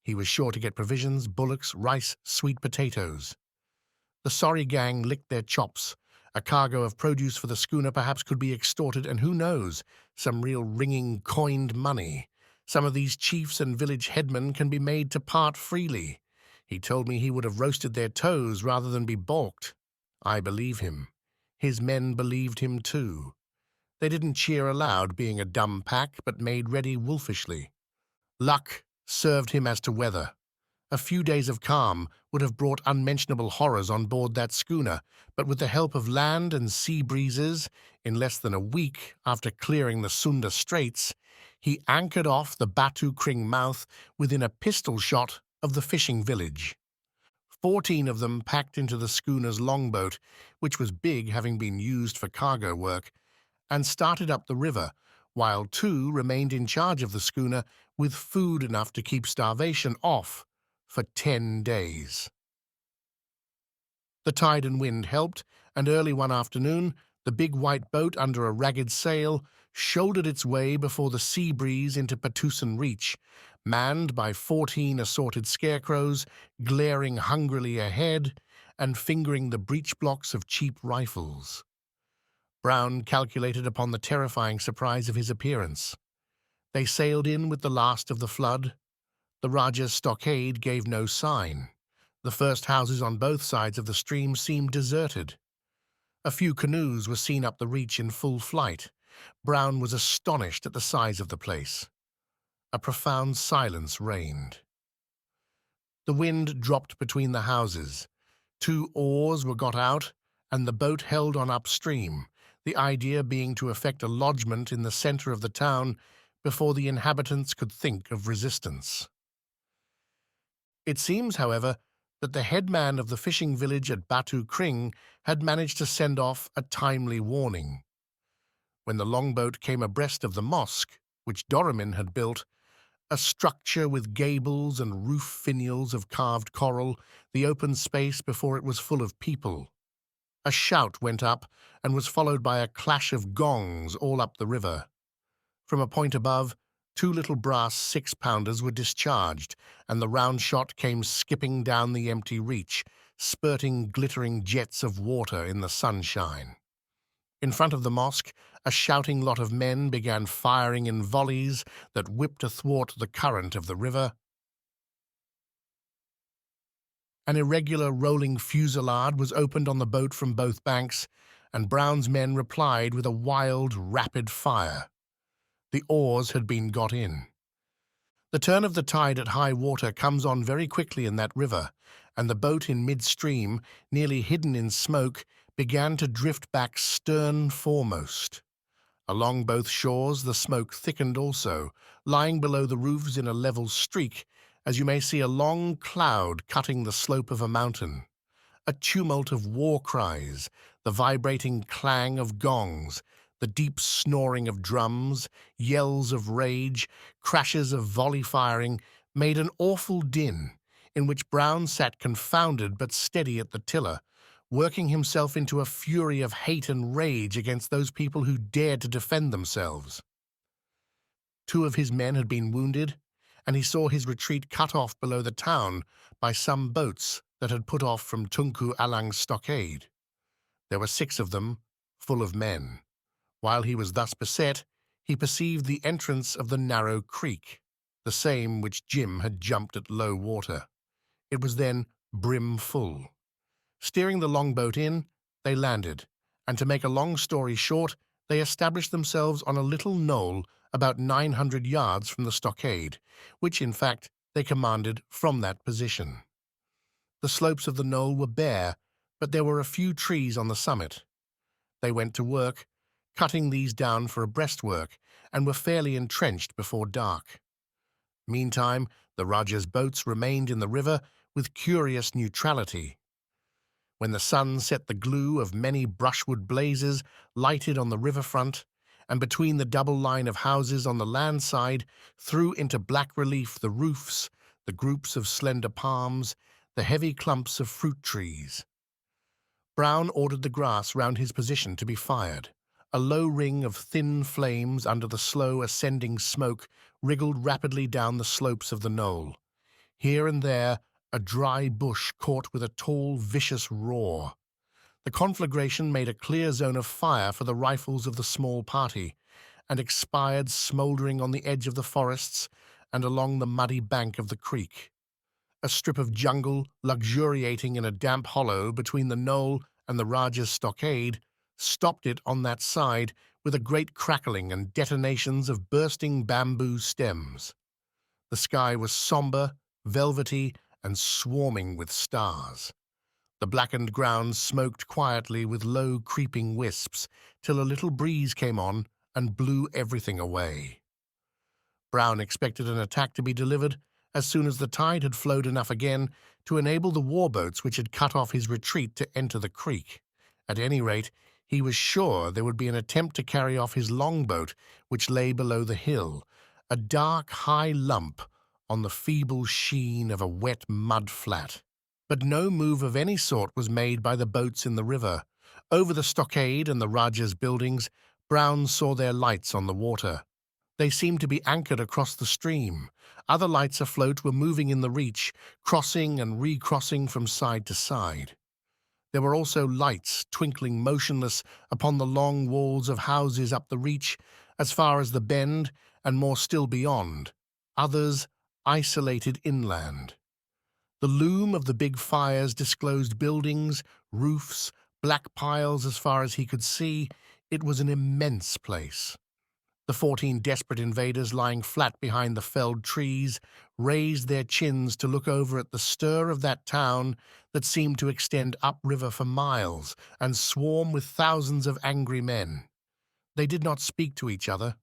He was sure to get provisions, bullocks, rice, sweet potatoes. The sorry gang licked their chops. A cargo of produce for the schooner perhaps could be extorted, and who knows, some real ringing coined money. Some of these chiefs and village headmen can be made to part freely. He told me he would have roasted their toes rather than be balked. I believe him. His men believed him too. They didn't cheer aloud, being a dumb pack, but made ready wolfishly. Luck served him as to weather. A few days of calm would have brought unmentionable horrors on board that schooner, but with the help of land and sea breezes, in less than a week after clearing the Sunda Straits, he anchored off the Batu Kring mouth within a pistol shot of the fishing village. 14 of them packed into the schooner's longboat, which was big having been used for cargo work, and started up the river, while 2 remained in charge of the schooner with food enough to keep starvation off for 10 days. The tide and wind helped, and early one afternoon, the big white boat under a ragged sail shouldered its way before the sea breeze into Patusan Reach, manned by 14 assorted scarecrows, glaring hungrily ahead and fingering the breech blocks of cheap rifles. Brown calculated upon the terrifying surprise of his appearance. They sailed in with the last of the flood. The Rajah's stockade gave no sign. The first houses on both sides of the stream seemed deserted. A few canoes were seen up the reach in full flight. Brown was astonished at the size of the place. A profound silence reigned. The wind dropped between the houses. 2 oars were got out, and the boat held on upstream, the idea being to effect a lodgment in the center of the town before the inhabitants could think of resistance. It seems, however, that the headman of the fishing village at Batu Kring had managed to send off a timely warning. When the longboat came abreast of the mosque, which Doramin had built, a structure with gables and roof finials of carved coral, the open space before it was full of people. A shout went up and was followed by a clash of gongs all up the river. From a point above, two little brass six-pounders were discharged, and the round shot came skipping down the empty reach, spurting glittering jets of water in the sunshine. In front of the mosque, a shouting lot of men began firing in volleys that whipped athwart the current of the river. An irregular rolling fusillade was opened on the boat from both banks, and Brown's men replied with a wild, rapid fire. The oars had been got in. The turn of the tide at high water comes on very quickly in that river, and the boat in midstream, nearly hidden in smoke, began to drift back stern foremost. Along both shores the smoke thickened also, lying below the roofs in a level streak, as you may see a long cloud cutting the slope of a mountain. A tumult of war cries, the vibrating clang of gongs, the deep snoring of drums, yells of rage, crashes of volley firing, made an awful din, in which Brown sat confounded but steady at the tiller, working himself into a fury of hate and rage against those people who dared to defend themselves. Two of his men had been wounded, and he saw his retreat cut off below the town by some boats that had put off from Tunku Alang's stockade. There were 6 of them, full of men. While he was thus beset, he perceived the entrance of the narrow creek, the same which Jim had jumped at low water. It was then brim full. Steering the longboat in, they landed, and to make a long story short, they established themselves on a little knoll about 900 yards from the stockade, which, in fact, they commanded from that position. The slopes of the knoll were bare, but there were a few trees on the summit. They went to work, cutting these down for a breastwork, and were fairly entrenched before dark. Meantime, the Rajah's boats remained in the river with curious neutrality. When the sun set the glue of many brushwood blazes lighted on the riverfront, and between the double line of houses on the land side threw into black relief the roofs, the groups of slender palms, the heavy clumps of fruit trees. Brown ordered the grass round his position to be fired. A low ring of thin flames under the slow ascending smoke wriggled rapidly down the slopes of the knoll. Here and there, a dry bush caught with a tall, vicious roar. The conflagration made a clear zone of fire for the rifles of the small party, and expired smouldering on the edge of the forests and along the muddy bank of the creek. A strip of jungle, luxuriating in a damp hollow between the knoll and the Rajah's stockade, stopped it on that side with a great crackling and detonations of bursting bamboo stems. The sky was sombre, velvety, and swarming with stars. The blackened ground smoked quietly with low creeping wisps till a little breeze came on and blew everything away. Brown expected an attack to be delivered as soon as the tide had flowed enough again to enable the warboats which had cut off his retreat to enter the creek. At any rate, he was sure there would be an attempt to carry off his longboat, which lay below the hill, a dark, high lump on the feeble sheen of a wet mud flat. But no move of any sort was made by the boats in the river. Over the stockade and the Rajah's buildings, Brown saw their lights on the water. They seemed to be anchored across the stream. Other lights afloat were moving in the reach, crossing and recrossing from side to side. There were also lights twinkling motionless upon the long walls of houses up the reach, as far as the bend, and more still beyond. Others isolated inland. The loom of the big fires disclosed buildings, roofs, black piles as far as he could see. It was an immense place. The 14 desperate invaders lying flat behind the felled trees raised their chins to look over at the stir of that town that seemed to extend upriver for miles and swarm with thousands of angry men. They did not speak to each other.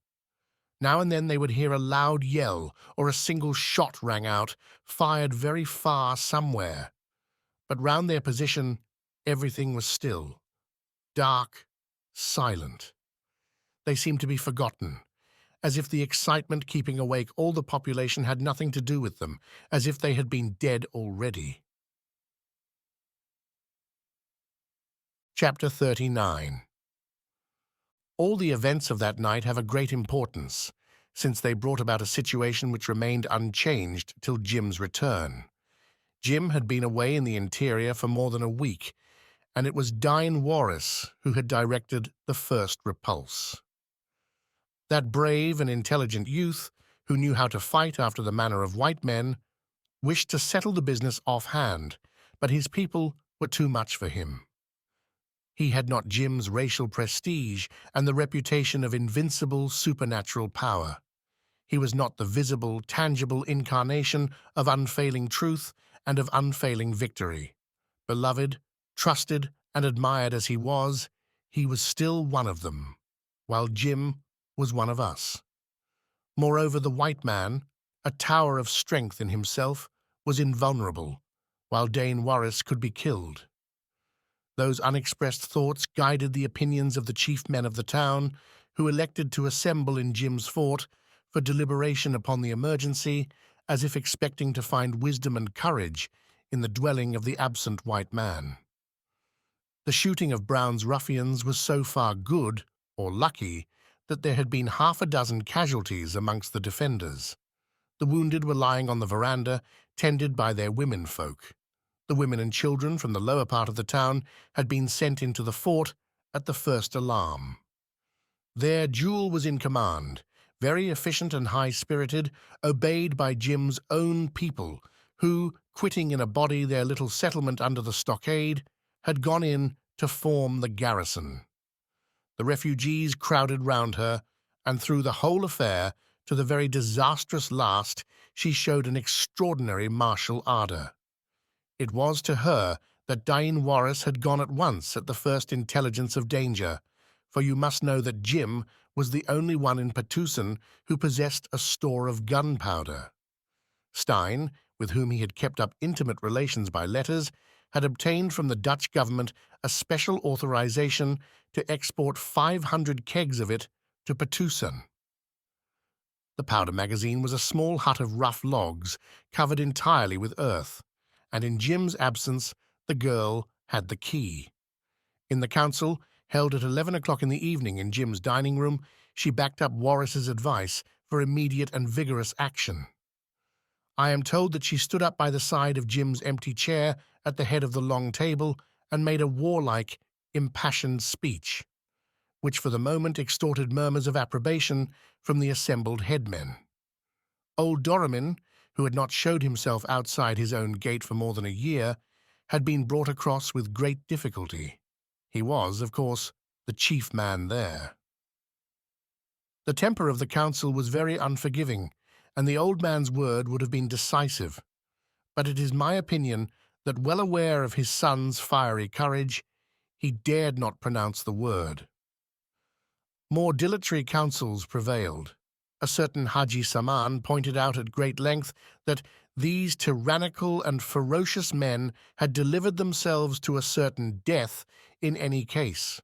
Now and then they would hear a loud yell or a single shot rang out, fired very far somewhere. But round their position, everything was still, dark, silent. They seemed to be forgotten, as if the excitement keeping awake all the population had nothing to do with them, as if they had been dead already. Chapter 39. All the events of that night have a great importance, since they brought about a situation which remained unchanged till Jim's return. Jim had been away in the interior for more than a week, and it was Dian Warris who had directed the first repulse. That brave and intelligent youth, who knew how to fight after the manner of white men, wished to settle the business offhand, but his people were too much for him. He had not Jim's racial prestige and the reputation of invincible supernatural power. He was not the visible, tangible incarnation of unfailing truth and of unfailing victory. Beloved, trusted, and admired as he was still one of them, while Jim was one of us. Moreover, the white man, a tower of strength in himself, was invulnerable, while Dian Warris could be killed. Those unexpressed thoughts guided the opinions of the chief men of the town, who elected to assemble in Jim's fort for deliberation upon the emergency, as if expecting to find wisdom and courage in the dwelling of the absent white man. The shooting of Brown's ruffians was so far good, or lucky, that there had been half a dozen casualties amongst the defenders. The wounded were lying on the veranda, tended by their womenfolk. The women and children from the lower part of the town had been sent into the fort at the first alarm. There Jewel was in command, very efficient and high-spirited, obeyed by Jim's own people, who, quitting in a body their little settlement under the stockade, had gone in to form the garrison. The refugees crowded round her, and through the whole affair, to the very disastrous last, she showed an extraordinary martial ardour. It was to her that Dian Warris had gone at once at the first intelligence of danger, for you must know that Jim was the only one in Patusan who possessed a store of gunpowder. Stein, with whom he had kept up intimate relations by letters, had obtained from the Dutch government a special authorization to export 500 kegs of it to Patusan. The powder magazine was a small hut of rough logs covered entirely with earth, and in Jim's absence the girl had the key. In the council, held at 11 o'clock in the evening in Jim's dining room, she backed up Warris's advice for immediate and vigorous action. I am told that she stood up by the side of Jim's empty chair at the head of the long table and made a warlike, impassioned speech, which for the moment extorted murmurs of approbation from the assembled headmen. Old Doramin, who had not showed himself outside his own gate for more than a year, had been brought across with great difficulty. He was, of course, the chief man there. The temper of the council was very unforgiving, and the old man's word would have been decisive. But it is my opinion that, well aware of his son's fiery courage, he dared not pronounce the word. More dilatory counsels prevailed. A certain Haji Saman pointed out at great length that these tyrannical and ferocious men had delivered themselves to a certain death in any case.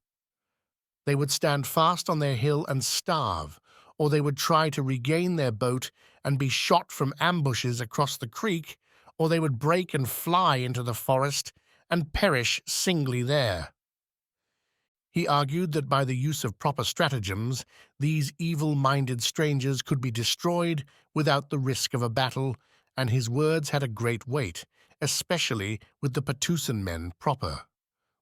They would stand fast on their hill and starve, or they would try to regain their boat and be shot from ambushes across the creek, or they would break and fly into the forest and perish singly there. He argued that by the use of proper stratagems, these evil-minded strangers could be destroyed without the risk of a battle, and his words had a great weight, especially with the Patusan men proper.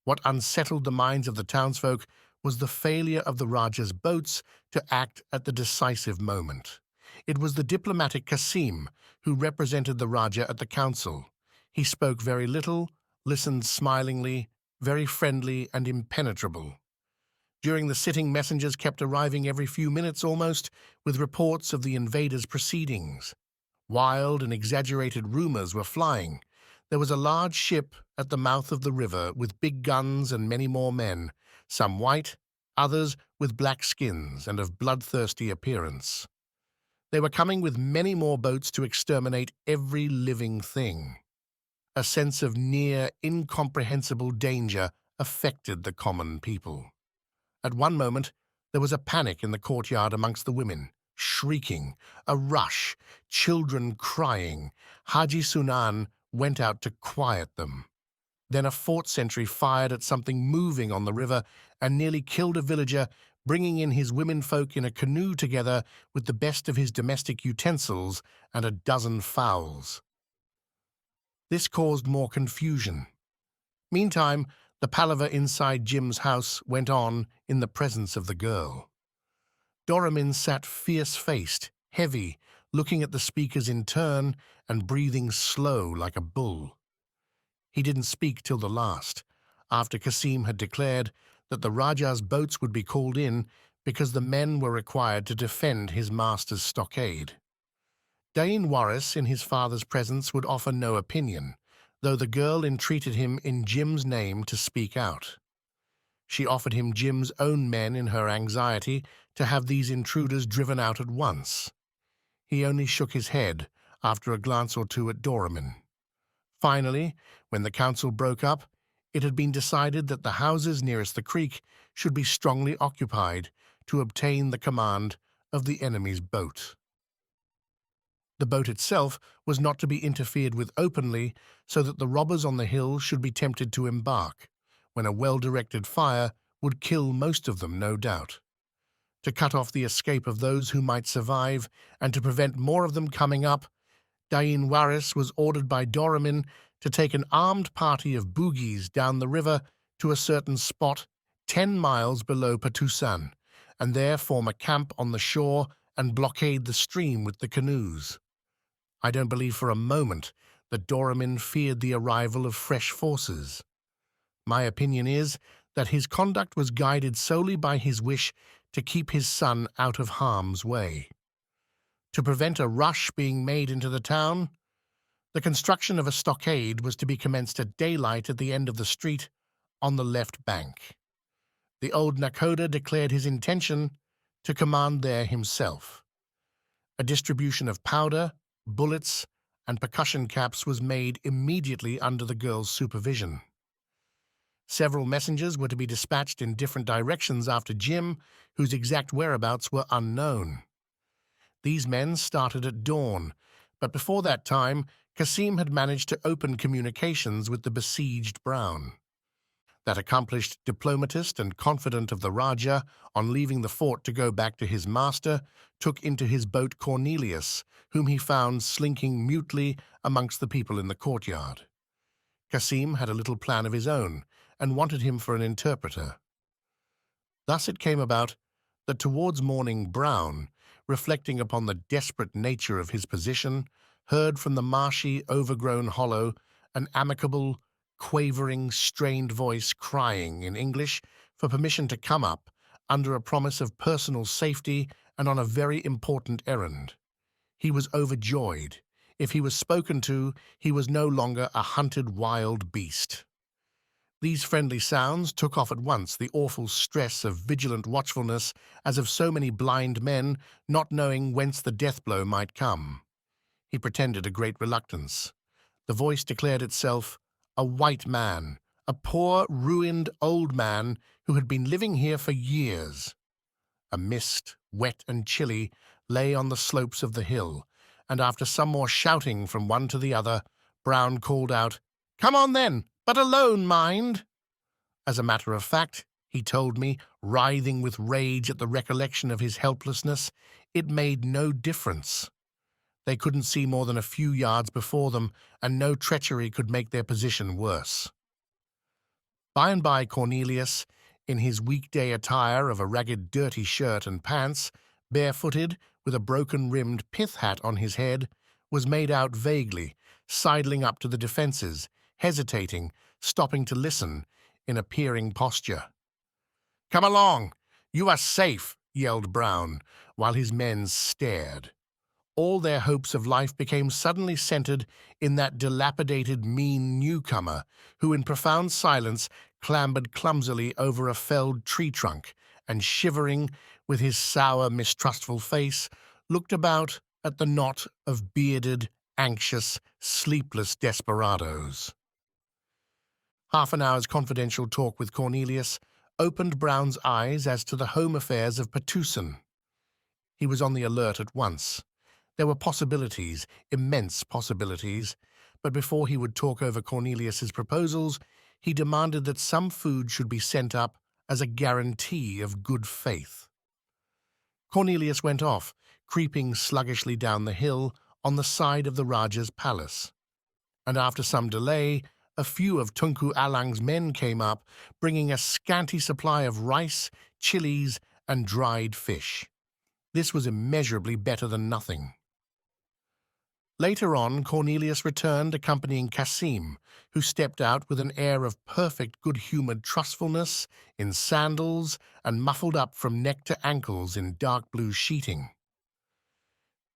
What unsettled the minds of the townsfolk was the failure of the Rajah's boats to act at the decisive moment. It was the diplomatic Kasim who represented the Rajah at the council. He spoke very little, listened smilingly, very friendly and impenetrable. During the sitting, messengers kept arriving every few minutes almost, with reports of the invaders' proceedings. Wild and exaggerated rumors were flying. There was a large ship at the mouth of the river with big guns and many more men, some white, others with black skins and of bloodthirsty appearance. They were coming with many more boats to exterminate every living thing. A sense of near incomprehensible danger affected the common people. At one moment, there was a panic in the courtyard amongst the women, shrieking, a rush, children crying. Haji Sunan went out to quiet them. Then a fort sentry fired at something moving on the river and nearly killed a villager, bringing in his womenfolk in a canoe together with the best of his domestic utensils and a dozen fowls. This caused more confusion. Meantime, the palaver inside Jim's house went on in the presence of the girl. Doramin sat fierce-faced, heavy, looking at the speakers in turn and breathing slow like a bull. He didn't speak till the last, after Kasim had declared that the Raja's boats would be called in because the men were required to defend his master's stockade. Dain Waris, in his father's presence, would offer no opinion, though the girl entreated him in Jim's name to speak out. She offered him Jim's own men in her anxiety to have these intruders driven out at once. He only shook his head after a glance or two at Doramin. Finally, when the council broke up, it had been decided that the houses nearest the creek should be strongly occupied to obtain the command of the enemy's boat. The boat itself was not to be interfered with openly, so that the robbers on the hill should be tempted to embark, when a well-directed fire would kill most of them, no doubt. To cut off the escape of those who might survive and to prevent more of them coming up, Dain Waris was ordered by Doramin to take an armed party of Bugis down the river to a certain spot 10 miles below Patusan, and there form a camp on the shore and blockade the stream with the canoes. I don't believe for a moment that Doramin feared the arrival of fresh forces. My opinion is that his conduct was guided solely by his wish to keep his son out of harm's way. To prevent a rush being made into the town, the construction of a stockade was to be commenced at daylight at the end of the street on the left bank. The old Nakhoda declared his intention to command there himself. A distribution of powder, bullets, and percussion caps was made immediately under the girl's supervision. Several messengers were to be dispatched in different directions after Jim, whose exact whereabouts were unknown. These men started at dawn, but before that time, Kasim had managed to open communications with the besieged Brown. That accomplished diplomatist and confidant of the Rajah, on leaving the fort to go back to his master, took into his boat Cornelius, whom he found slinking mutely amongst the people in the courtyard. Kasim had a little plan of his own, and wanted him for an interpreter. Thus it came about that towards morning Brown, reflecting upon the desperate nature of his position, heard from the marshy, overgrown hollow an amicable, quavering, strained voice crying in English for permission to come up under a promise of personal safety and on a very important errand. He was overjoyed. If he was spoken to, he was no longer a hunted wild beast. These friendly sounds took off at once the awful stress of vigilant watchfulness as of so many blind men not knowing whence the death blow might come. He pretended a great reluctance. The voice declared itself a white man, a poor, ruined old man who had been living here for years. A mist, wet and chilly, lay on the slopes of the hill, and after some more shouting from one to the other, Brown called out, "Come on then, but alone, mind!" As a matter of fact, he told me, writhing with rage at the recollection of his helplessness, it made no difference. They couldn't see more than a few yards before them, and no treachery could make their position worse. By and by Cornelius, in his weekday attire of a ragged dirty shirt and pants, barefooted, with a broken-rimmed pith hat on his head, was made out vaguely, sidling up to the defences, hesitating, stopping to listen, in a peering posture. "Come along! You are safe!" yelled Brown, while his men stared. All their hopes of life became suddenly centered in that dilapidated, mean newcomer who, in profound silence, clambered clumsily over a felled tree trunk and, shivering, with his sour, mistrustful face, looked about at the knot of bearded, anxious, sleepless desperadoes. Half an hour's confidential talk with Cornelius opened Brown's eyes as to the home affairs of Petusan. He was on the alert at once. There were possibilities, immense possibilities, but before he would talk over Cornelius's proposals, he demanded that some food should be sent up as a guarantee of good faith. Cornelius went off, creeping sluggishly down the hill on the side of the Rajah's palace. And after some delay, a few of Tunku Alang's men came up, bringing a scanty supply of rice, chilies, and dried fish. This was immeasurably better than nothing. Later on, Cornelius returned accompanying Cassim, who stepped out with an air of perfect good-humoured trustfulness, in sandals and muffled up from neck to ankles in dark blue sheeting.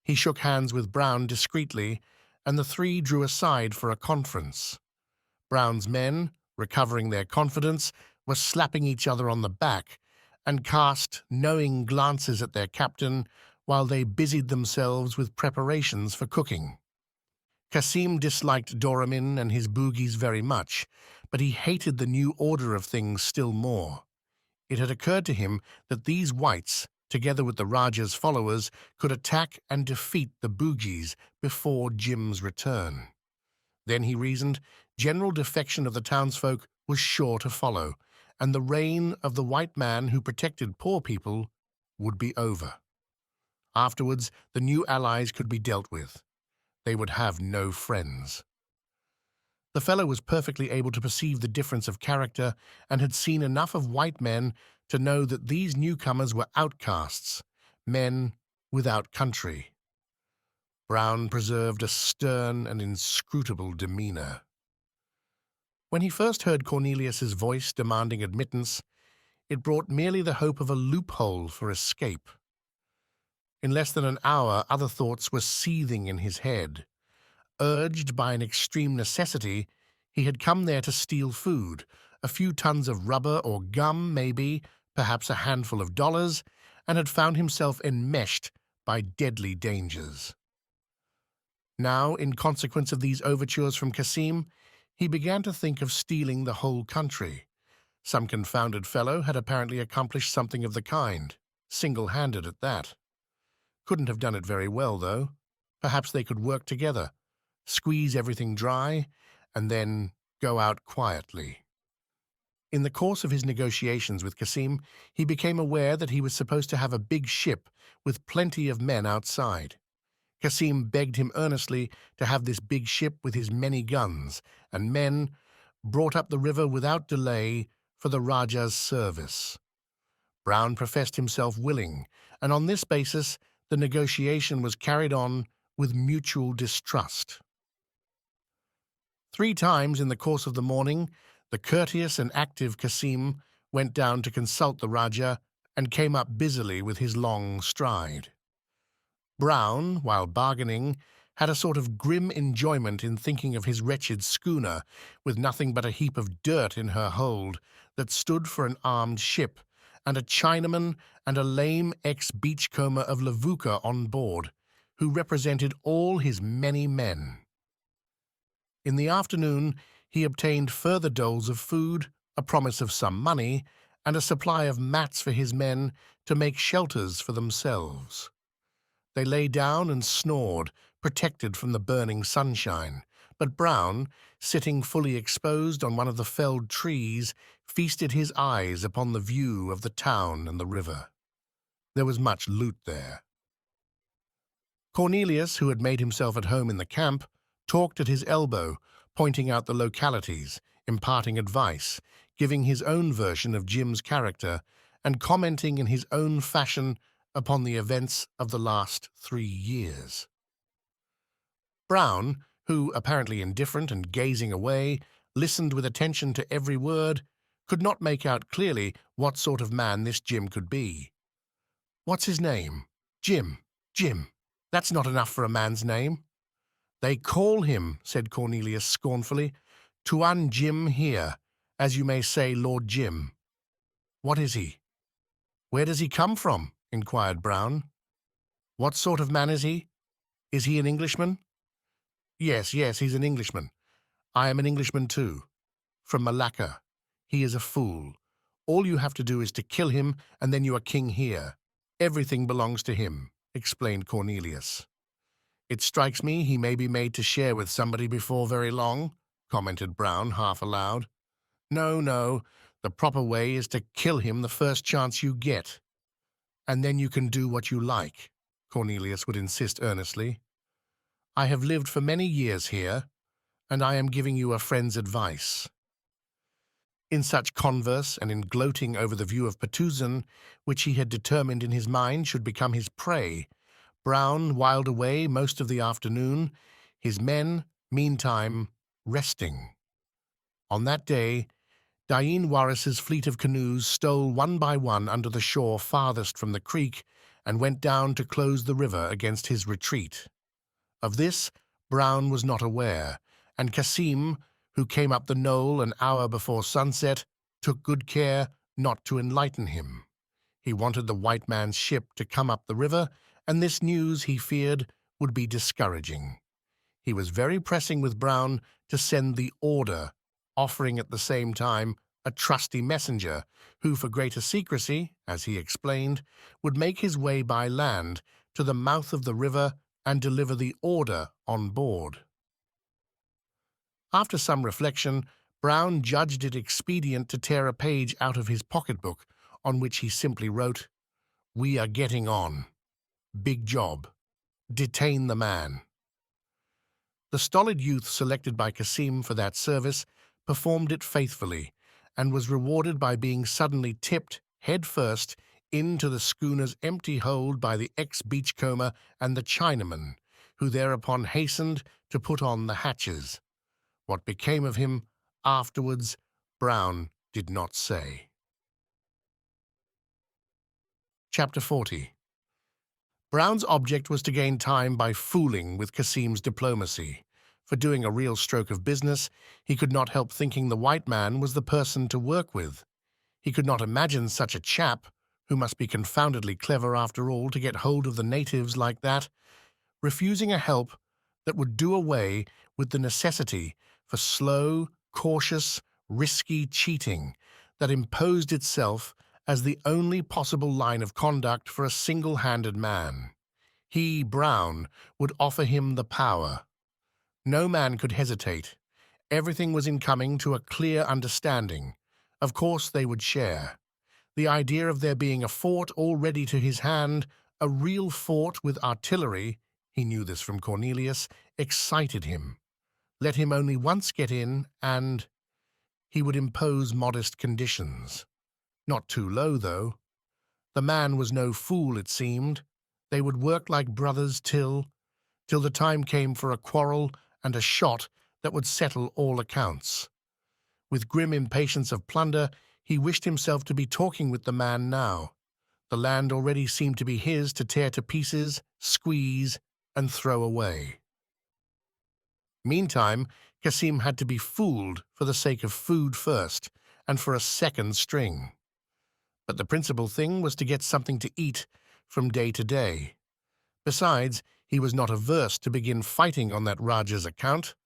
He shook hands with Brown discreetly, and the three drew aside for a conference. Brown's men, recovering their confidence, were slapping each other on the back and cast knowing glances at their captain while they busied themselves with preparations for cooking. Cassim disliked Doramin and his bogies very much, but he hated the new order of things still more. It had occurred to him that these whites, together with the Rajah's followers, could attack and defeat the bogies before Jim's return. Then, he reasoned, general defection of the townsfolk was sure to follow, and the reign of the white man who protected poor people would be over. Afterwards, the new allies could be dealt with. They would have no friends. The fellow was perfectly able to perceive the difference of character and had seen enough of white men to know that these newcomers were outcasts, men without country. Brown preserved a stern and inscrutable demeanor. When he first heard Cornelius's voice demanding admittance, it brought merely the hope of a loophole for escape. In less than an hour, other thoughts were seething in his head. Urged by an extreme necessity, he had come there to steal food, a few tons of rubber or gum, maybe, perhaps a handful of dollars, and had found himself enmeshed by deadly dangers. Now, in consequence of these overtures from Cassim, he began to think of stealing the whole country. Some confounded fellow had apparently accomplished something of the kind, single-handed at that. Couldn't have done it very well, though. Perhaps they could work together, squeeze everything dry, and then go out quietly. In the course of his negotiations with Cassim, he became aware that he was supposed to have a big ship with plenty of men outside. Cassim begged him earnestly to have this big ship with his many guns and men brought up the river without delay for the Rajah's service. Brown professed himself willing, and on this basis the negotiation was carried on with mutual distrust. 3 times in the course of the morning, the courteous and active Cassim went down to consult the Rajah and came up busily with his long stride. Brown, while bargaining, had a sort of grim enjoyment in thinking of his wretched schooner, with nothing but a heap of dirt in her hold, that stood for an armed ship, and a Chinaman and a lame ex-beachcomber of Levuka on board, who represented all his many men. In the afternoon, he obtained further doles of food, a promise of some money, and a supply of mats for his men to make shelters for themselves. They lay down and snored, protected from the burning sunshine, but Brown, sitting fully exposed on one of the felled trees, feasted his eyes upon the view of the town and the river. There was much loot there. Cornelius, who had made himself at home in the camp, talked at his elbow, pointing out the localities, imparting advice, giving his own version of Jim's character, and commenting in his own fashion upon the events of the last 3 years. Brown, who, apparently indifferent and gazing away, listened with attention to every word, could not make out clearly what sort of man this Jim could be. "What's his name?" "Jim. Jim. That's not enough for a man's name." "They call him," said Cornelius scornfully, "Tuan Jim here, as you may say Lord Jim." "What is he? Where does he come from?" inquired Brown. What sort of man is he? Is he an Englishman? Yes, yes, he's an Englishman. I am an Englishman too. From Malacca. He is a fool. All you have to do is to kill him, and then you are king here. Everything belongs to him, explained Cornelius. It strikes me he may be made to share with somebody before very long, commented Brown half aloud. No, no, the proper way is to kill him the first chance you get. And then you can do what you like, Cornelius would insist earnestly. I have lived for many years here, and I am giving you a friend's advice. In such converse and in gloating over the view of Petuzan, which he had determined in his mind should become his prey, Brown whiled away most of the afternoon, his men, meantime, resting. On that day, Dain Waris's fleet of canoes stole one by one under the shore farthest from the creek and went down to close the river against his retreat. Of this, Brown was not aware, and Cassim, who came up the knoll an hour before sunset, took good care not to enlighten him. He wanted the white man's ship to come up the river, and this news, he feared, would be discouraging. He was very pressing with Brown to send the order, offering at the same time a trusty messenger who, for greater secrecy, as he explained, would make his way by land to the mouth of the river and deliver the order on board. After some reflection, Brown judged it expedient to tear a page out of his pocketbook, on which he simply wrote, "We are getting on. Big job. Detain the man." The stolid youth selected by Cassim for that service performed it faithfully, and was rewarded by being suddenly tipped, head first, into the schooner's empty hold by the ex-beachcomber and the Chinaman, who thereupon hastened to put on the hatches. What became of him afterwards, Brown did not say. Chapter 40. Brown's object was to gain time by fooling with Cassim's diplomacy. For doing a real stroke of business, he could not help thinking the white man was the person to work with. He could not imagine such a chap, who must be confoundedly clever after all, to get hold of the natives like that, refusing a help that would do away with the necessity for slow, cautious, risky cheating that imposed itself as the only possible line of conduct for a single-handed man. He, Brown, would offer him the power. No man could hesitate. Everything was in coming to a clear understanding. Of course they would share. The idea of there being a fort all ready to his hand, a real fort with artillery, he knew this from Cornelius, excited him. Let him only once get in, and he would impose modest conditions. Not too low, though. The man was no fool, it seemed. They would work like brothers till the time came for a quarrel and a shot that would settle all accounts. With grim impatience of plunder, he wished himself to be talking with the man now. The land already seemed to be his to tear to pieces, squeeze, and throw away. Meantime, Cassim had to be fooled for the sake of food first, and for a second string. But the principal thing was to get something to eat from day to day. Besides, he was not averse to begin fighting on that Rajah's account,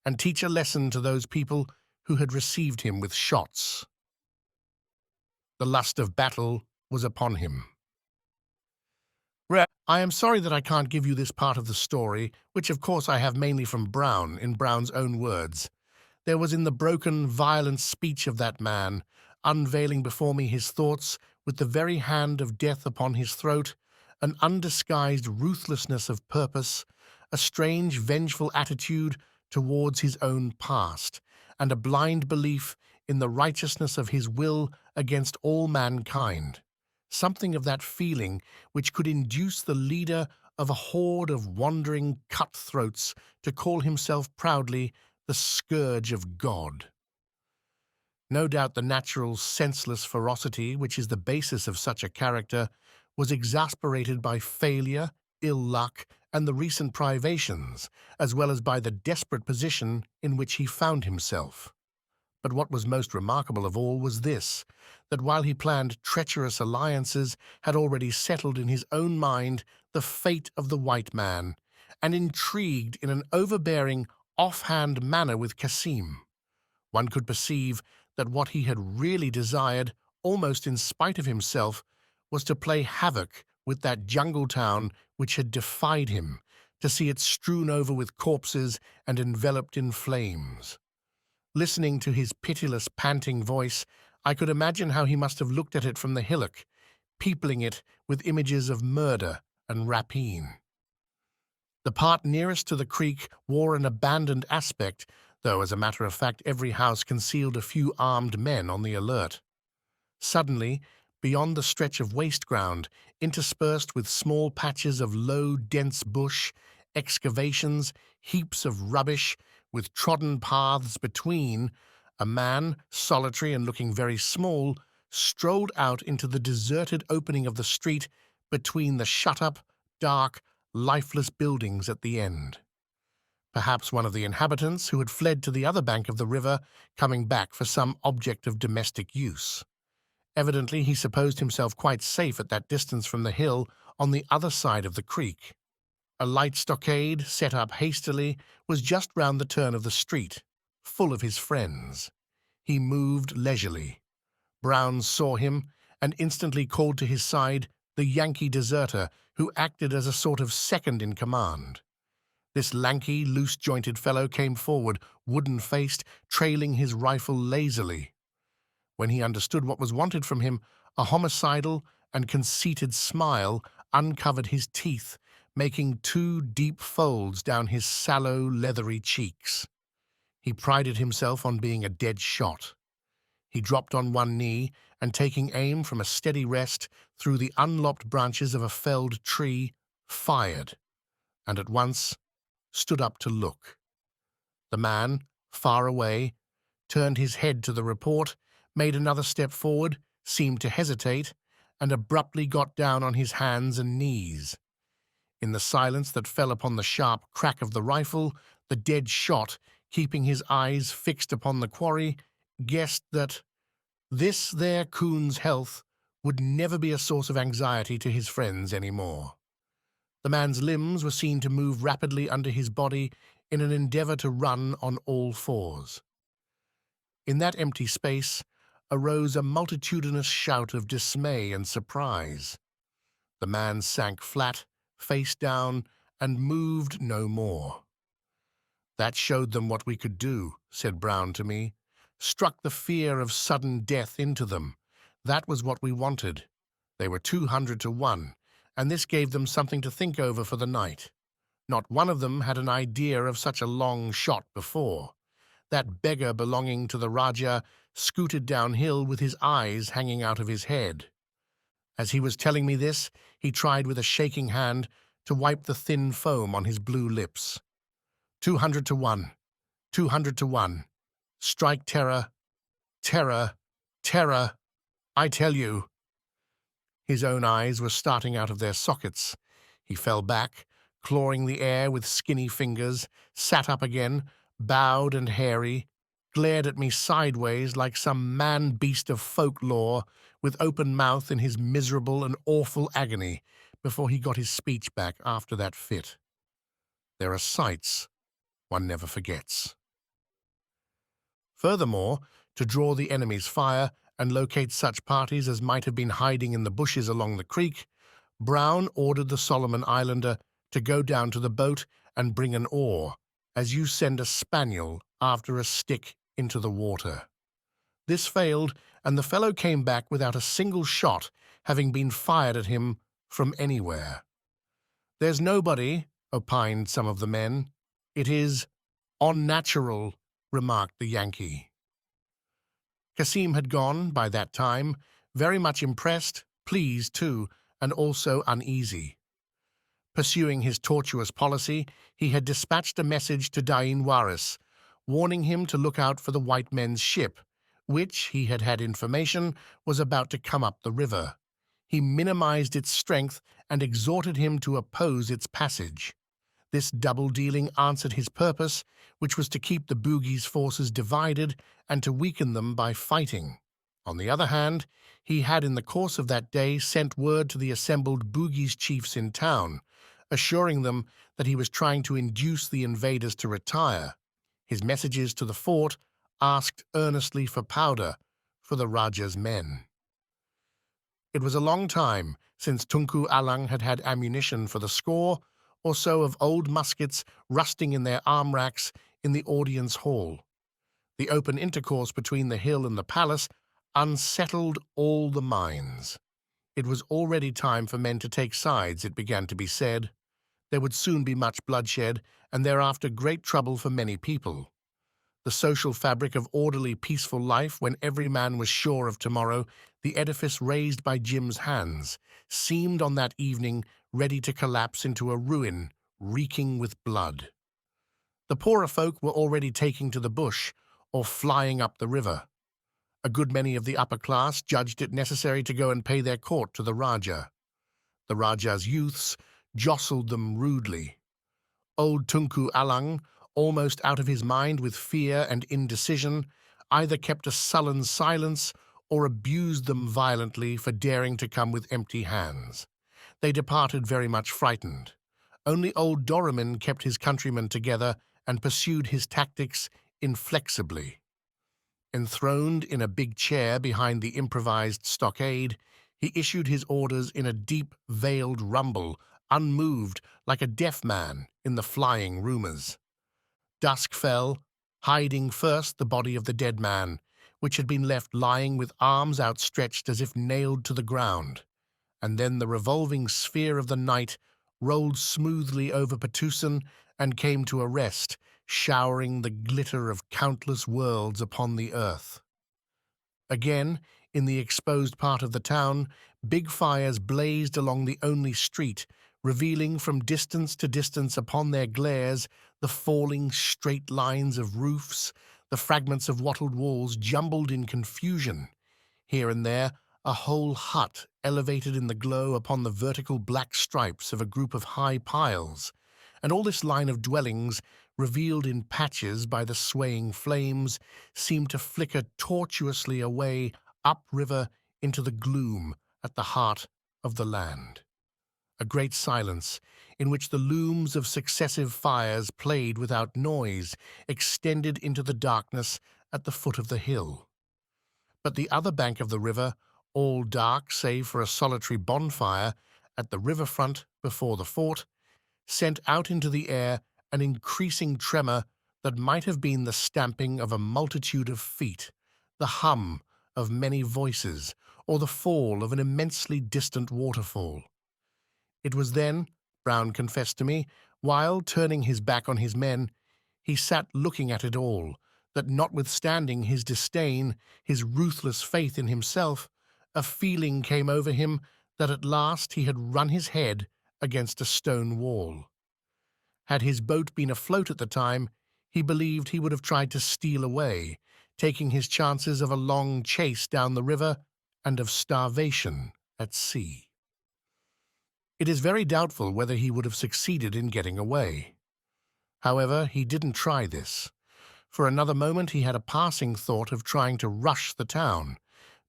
and teach a lesson to those people who had received him with shots. The lust of battle was upon him. I am sorry that I can't give you this part of the story, which of course I have mainly from Brown, in Brown's own words. There was in the broken, violent speech of that man, unveiling before me his thoughts with the very hand of death upon his throat, an undisguised ruthlessness of purpose, a strange, vengeful attitude towards his own past, and a blind belief in the righteousness of his will against all mankind. Something of that feeling which could induce the leader of a horde of wandering cutthroats to call himself proudly the scourge of God. No doubt the natural, senseless ferocity which is the basis of such a character was exasperated by failure, ill luck, and the recent privations, as well as by the desperate position in which he found himself. But what was most remarkable of all was this, that while he planned treacherous alliances, had already settled in his own mind the fate of the white man, and intrigued in an overbearing, offhand manner with Cassim. One could perceive that what he had really desired, almost in spite of himself, was to play havoc with that jungle town which had defied him, to see it strewn over with corpses and enveloped in flames. Listening to his pitiless, panting voice, I could imagine how he must have looked at it from the hillock, peopling it with images of murder and rapine. The part nearest to the creek wore an abandoned aspect, though, as a matter of fact, every house concealed a few armed men on the alert. Suddenly, beyond the stretch of waste ground, interspersed with small patches of low, dense bush, excavations, heaps of rubbish, with trodden paths between, a man, solitary and looking very small, strolled out into the deserted opening of the street between the shut-up, dark, lifeless buildings at the end. Perhaps one of the inhabitants who had fled to the other bank of the river, coming back for some object of domestic use. Evidently, he supposed himself quite safe at that distance from the hill on the other side of the creek. A light stockade, set up hastily, was just round the turn of the street, full of his friends. He moved leisurely. Brown saw him and instantly called to his side the Yankee deserter, who acted as a sort of second in command. This lanky, loose-jointed fellow came forward, wooden-faced, trailing his rifle lazily. When he understood what was wanted from him, a homicidal and conceited smile uncovered his teeth, making two deep folds down his sallow, leathery cheeks. He prided himself on being a dead shot. He dropped on one knee and, taking aim from a steady rest through the unlopped branches of a felled tree, fired, and at once stood up to look. The man, far away, turned his head to the report, made another step forward, seemed to hesitate, and abruptly got down on his hands and knees. In the silence that fell upon the sharp crack of the rifle, the dead shot, keeping his eyes fixed upon the quarry, guessed that this there coon's health would never be a source of anxiety to his friends any more. The man's limbs were seen to move rapidly under his body in an endeavor to run on all fours. In that empty space arose a multitudinous shout of dismay and surprise. The man sank flat, face down, and moved no more. "That showed them what we could do," said Brown to me. "Struck the fear of sudden death into them. That was what we wanted. They were 200 to 1, and this gave them something to think over for the night. Not one of them had an idea of such a long shot before. That beggar belonging to the Rajah scooted downhill with his eyes hanging out of his head." As he was telling me this, he tried with a shaking hand to wipe the thin foam on his blue lips. 200 to 1, 200 to 1. Strike terror, terror, terror, I tell you." His own eyes were starting out of their sockets. He fell back, clawing the air with skinny fingers, sat up again, bowed and hairy, glared at me sideways like some man-beast of folklore, with open mouth in his miserable and awful agony, before he got his speech back after that fit. There are sights one never forgets. Furthermore, to draw the enemy's fire and locate such parties as might have been hiding in the bushes along the creek, Brown ordered the Solomon Islander to go down to the boat and bring an oar, as you send a spaniel after a stick into the water. This failed, and the fellow came back without a single shot having been fired at him from anywhere. "There's nobody," opined some of the men. "It is unnatural," remarked the Yankee. Cassim had gone, by that time, very much impressed, pleased too, and also uneasy. Pursuing his tortuous policy, he had dispatched a message to Dain Waris, warning him to look out for the white men's ship, which, he had had information, was about to come up the river. He minimized its strength and exhorted him to oppose its passage. This double-dealing answered his purpose, which was to keep the Bugis' forces divided and to weaken them by fighting. On the other hand, he had in the course of that day sent word to the assembled Bugis chiefs in town, assuring them that he was trying to induce the invaders to retire. His messages to the fort asked earnestly for powder for the Raja's men. It was a long time since Tunku Alang had had ammunition for the score or so of old muskets rusting in their arm racks in the audience hall. The open intercourse between the hill and the palace unsettled all the minds. It was already time for men to take sides, it began to be said. There would soon be much bloodshed, and thereafter great trouble for many people. The social fabric of orderly, peaceful life, when every man was sure of tomorrow, the edifice raised by Jim's hands, seemed on that evening ready to collapse into a ruin reeking with blood. The poorer folk were already taking to the bush or flying up the river. A good many of the upper class judged it necessary to go and pay their court to the Rajah. The Rajah's youths jostled them rudely. Old Tunku Alang, almost out of his mind with fear and indecision, either kept a sullen silence or abused them violently for daring to come with empty hands. They departed very much frightened. Only old Doramin kept his countrymen together and pursued his tactics inflexibly. Enthroned in a big chair behind the improvised stockade, he issued his orders in a deep, veiled rumble, unmoved like a deaf man in the flying rumors. Dusk fell, hiding first the body of the dead man, which had been left lying with arms outstretched as if nailed to the ground, and then the revolving sphere of the night rolled smoothly over Patusan and came to a rest, showering the glitter of countless worlds upon the earth. Again, in the exposed part of the town, big fires blazed along the only street, revealing from distance to distance upon their glares the falling straight lines of roofs, the fragments of wattled walls jumbled in confusion. Here and there, a whole hut elevated in the glow upon the vertical black stripes of a group of high piles, and all this line of dwellings, revealed in patches by the swaying flames, seemed to flicker tortuously away upriver into the gloom at the heart of the land. A great silence, in which the looms of successive fires played without noise, extended into the darkness at the foot of the hill. But the other bank of the river, all dark save for a solitary bonfire at the riverfront before the fort, sent out into the air an increasing tremor that might have been the stamping of a multitude of feet, the hum of many voices, or the fall of an immensely distant waterfall. It was then, Brown confessed to me, while, turning his back on his men, he sat looking at it all, that notwithstanding his disdain, his ruthless faith in himself, a feeling came over him that at last he had run his head against a stone wall. Had his boat been afloat at the time, he believed he would have tried to steal away, taking his chances of a long chase down the river and of starvation at sea. It is very doubtful whether he would have succeeded in getting away. However, he didn't try this. For another moment he had a passing thought of trying to rush the town,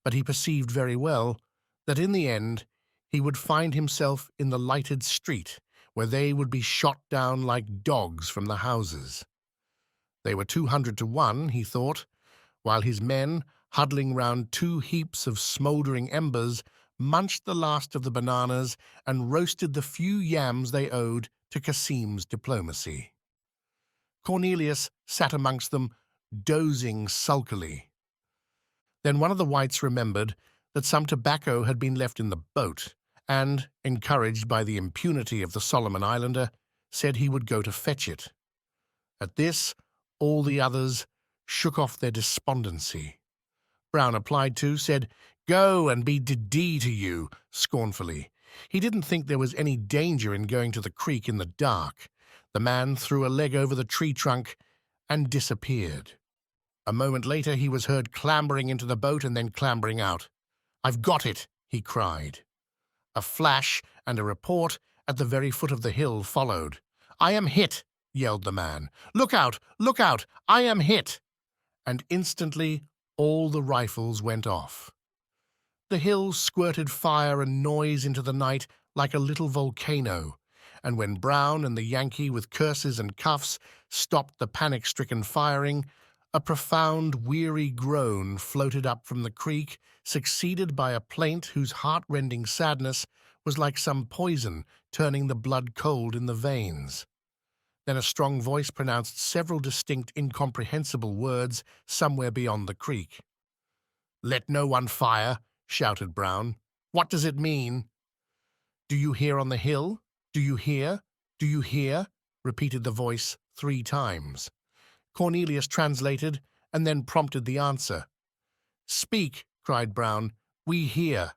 but he perceived very well that in the end he would find himself in the lighted street, where they would be shot down like dogs from the houses. They were 200 to 1, he thought, while his men, huddling round two heaps of smouldering embers, munched the last of the bananas and roasted the few yams they owed to Kasim's diplomacy. Cornelius sat amongst them, dozing sulkily. Then one of the whites remembered that some tobacco had been left in the boat, and, encouraged by the impunity of the Solomon Islander, said he would go to fetch it. At this, all the others shook off their despondency. Brown applied to, said, "Go and be d to you," scornfully. He didn't think there was any danger in going to the creek in the dark. The man threw a leg over the tree trunk and disappeared. A moment later he was heard clambering into the boat and then clambering out. "I've got it," he cried. A flash and a report at the very foot of the hill followed. I am hit, yelled the man. Look out! Look out! I am hit! And instantly all the rifles went off. The hill squirted fire and noise into the night like a little volcano, and when Brown and the Yankee, with curses and cuffs, stopped the panic-stricken firing, a profound, weary groan floated up from the creek, succeeded by a plaint whose heart-rending sadness was like some poison turning the blood cold in the veins. Then a strong voice pronounced several distinct, incomprehensible words somewhere beyond the creek. "Let no one fire," shouted Brown. "What does it mean?" "Do you hear on the hill? Do you hear? Do you hear?" repeated the voice 3 times. Cornelius translated and then prompted the answer. "Speak," cried Brown. "We hear."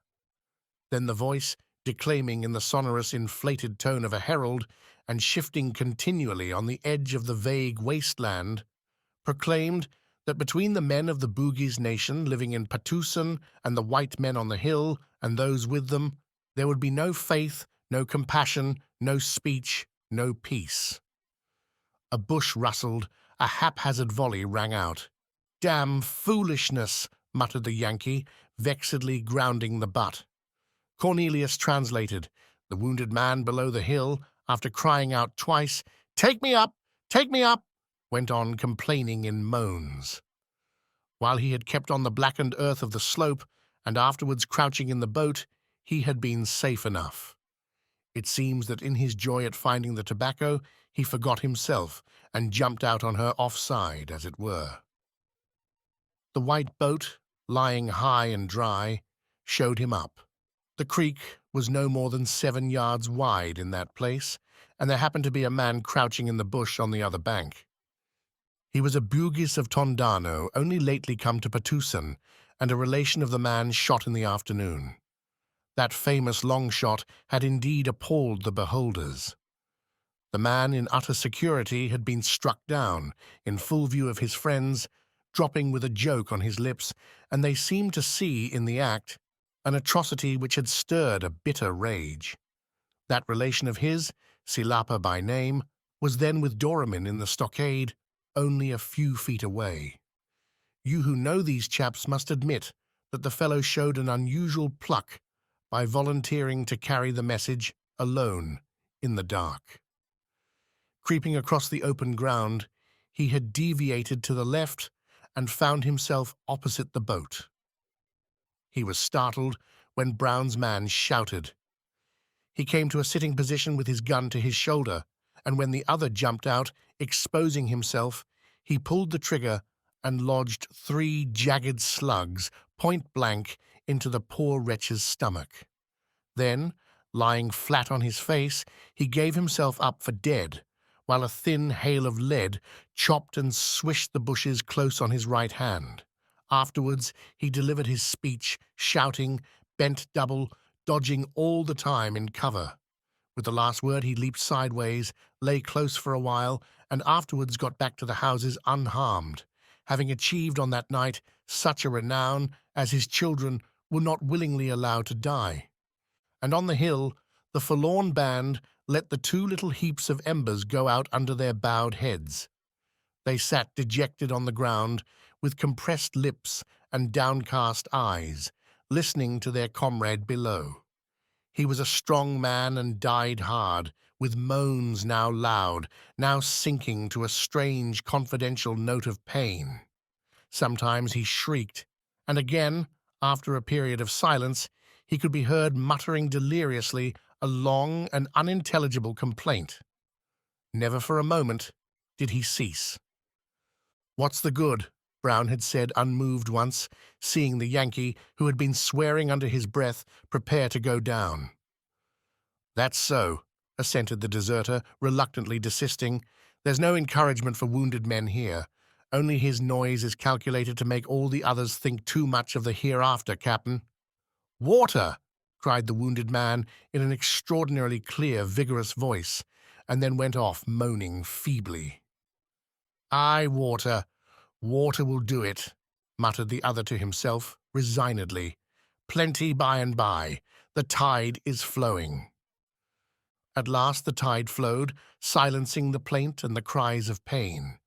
Then the voice, declaiming in the sonorous, inflated tone of a herald, and shifting continually on the edge of the vague wasteland, proclaimed that between the men of the Bugis nation living in Patusan and the white men on the hill and those with them, there would be no faith, no compassion, no speech, no peace. A bush rustled, a haphazard volley rang out. "Damn foolishness," muttered the Yankee, vexedly grounding the butt. Cornelius translated. The wounded man below the hill, after crying out twice, "Take me up! Take me up!" went on complaining in moans. While he had kept on the blackened earth of the slope, and afterwards crouching in the boat, he had been safe enough. It seems that in his joy at finding the tobacco, he forgot himself, and jumped out on her offside, as it were. The white boat, lying high and dry, showed him up. The creek was no more than 7 yards wide in that place, and there happened to be a man crouching in the bush on the other bank. He was a Bugis of Tondano, only lately come to Patusan, and a relation of the man shot in the afternoon. That famous long shot had indeed appalled the beholders. The man in utter security had been struck down, in full view of his friends, dropping with a joke on his lips, and they seemed to see in the act an atrocity which had stirred a bitter rage. That relation of his, Silapa by name, was then with Doramin in the stockade, only a few feet away. You who know these chaps must admit that the fellow showed an unusual pluck by volunteering to carry the message alone in the dark. Creeping across the open ground, he had deviated to the left and found himself opposite the boat. He was startled when Brown's man shouted. He came to a sitting position with his gun to his shoulder, and when the other jumped out, exposing himself, he pulled the trigger and lodged 3 jagged slugs, point-blank, into the poor wretch's stomach. Then, lying flat on his face, he gave himself up for dead, while a thin hail of lead chopped and swished the bushes close on his right hand. Afterwards, he delivered his speech, shouting, bent double, dodging all the time in cover. With the last word he leaped sideways, lay close for a while, and afterwards got back to the houses unharmed, having achieved on that night such a renown as his children were not willingly allowed to die. And on the hill, the forlorn band let the 2 little heaps of embers go out under their bowed heads. They sat dejected on the ground, with compressed lips and downcast eyes, listening to their comrade below. He was a strong man and died hard, with moans now loud, now sinking to a strange, confidential note of pain. Sometimes he shrieked, and again, after a period of silence, he could be heard muttering deliriously a long and unintelligible complaint. Never for a moment did he cease. "What's the good?" Brown had said unmoved once, seeing the Yankee, who had been swearing under his breath, prepare to go down. "That's so," assented the deserter, reluctantly desisting. "There's no encouragement for wounded men here. Only his noise is calculated to make all the others think too much of the hereafter, Captain." "Water!" cried the wounded man in an extraordinarily clear, vigorous voice, and then went off moaning feebly. "Aye, water. Water will do it," muttered the other to himself, resignedly. "Plenty by and by. The tide is flowing." At last the tide flowed, silencing the plaint and the cries of pain,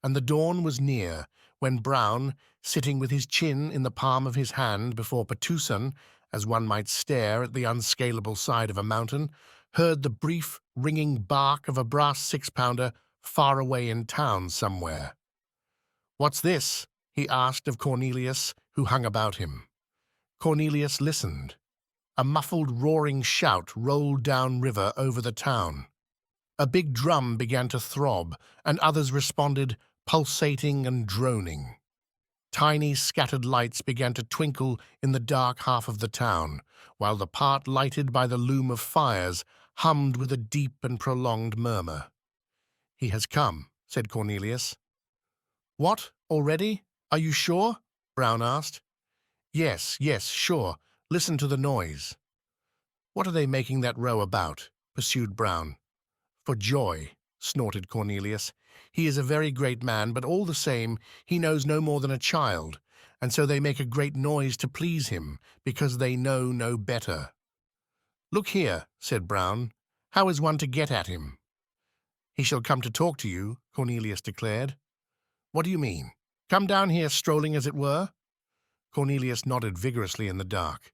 and the dawn was near when Brown, sitting with his chin in the palm of his hand before Patusan, as one might stare at the unscalable side of a mountain, heard the brief, ringing bark of a brass six-pounder far away in town somewhere. "What's this?" he asked of Cornelius, who hung about him. Cornelius listened. A muffled roaring shout rolled down river over the town. A big drum began to throb, and others responded, pulsating and droning. Tiny scattered lights began to twinkle in the dark half of the town, while the part lighted by the loom of fires hummed with a deep and prolonged murmur. "He has come," said Cornelius. "What, already? Are you sure?" Brown asked. Yes, sure. Listen to the noise." "What are they making that row about?" pursued Brown. "For joy," snorted Cornelius. "He is a very great man, but all the same he knows no more than a child, and so they make a great noise to please him, because they know no better." "Look here," said Brown. "How is one to get at him?" "He shall come to talk to you," Cornelius declared. "What do you mean? Come down here strolling, as it were?" Cornelius nodded vigorously in the dark.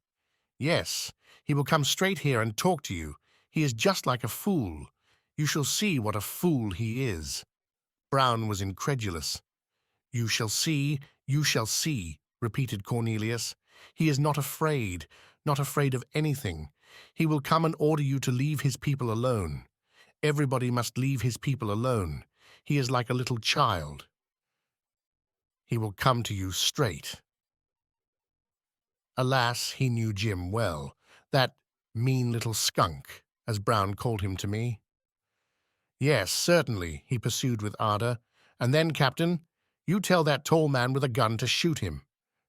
"Yes, he will come straight here and talk to you. He is just like a fool. You shall see what a fool he is." Brown was incredulous. You shall see," repeated Cornelius. "He is not afraid of anything. He will come and order you to leave his people alone. Everybody must leave his people alone. He is like a little child. He will come to you straight." Alas, he knew Jim well, that mean little skunk, as Brown called him to me. "Yes, certainly," he pursued with ardor. "And then, Captain, you tell that tall man with a gun to shoot him.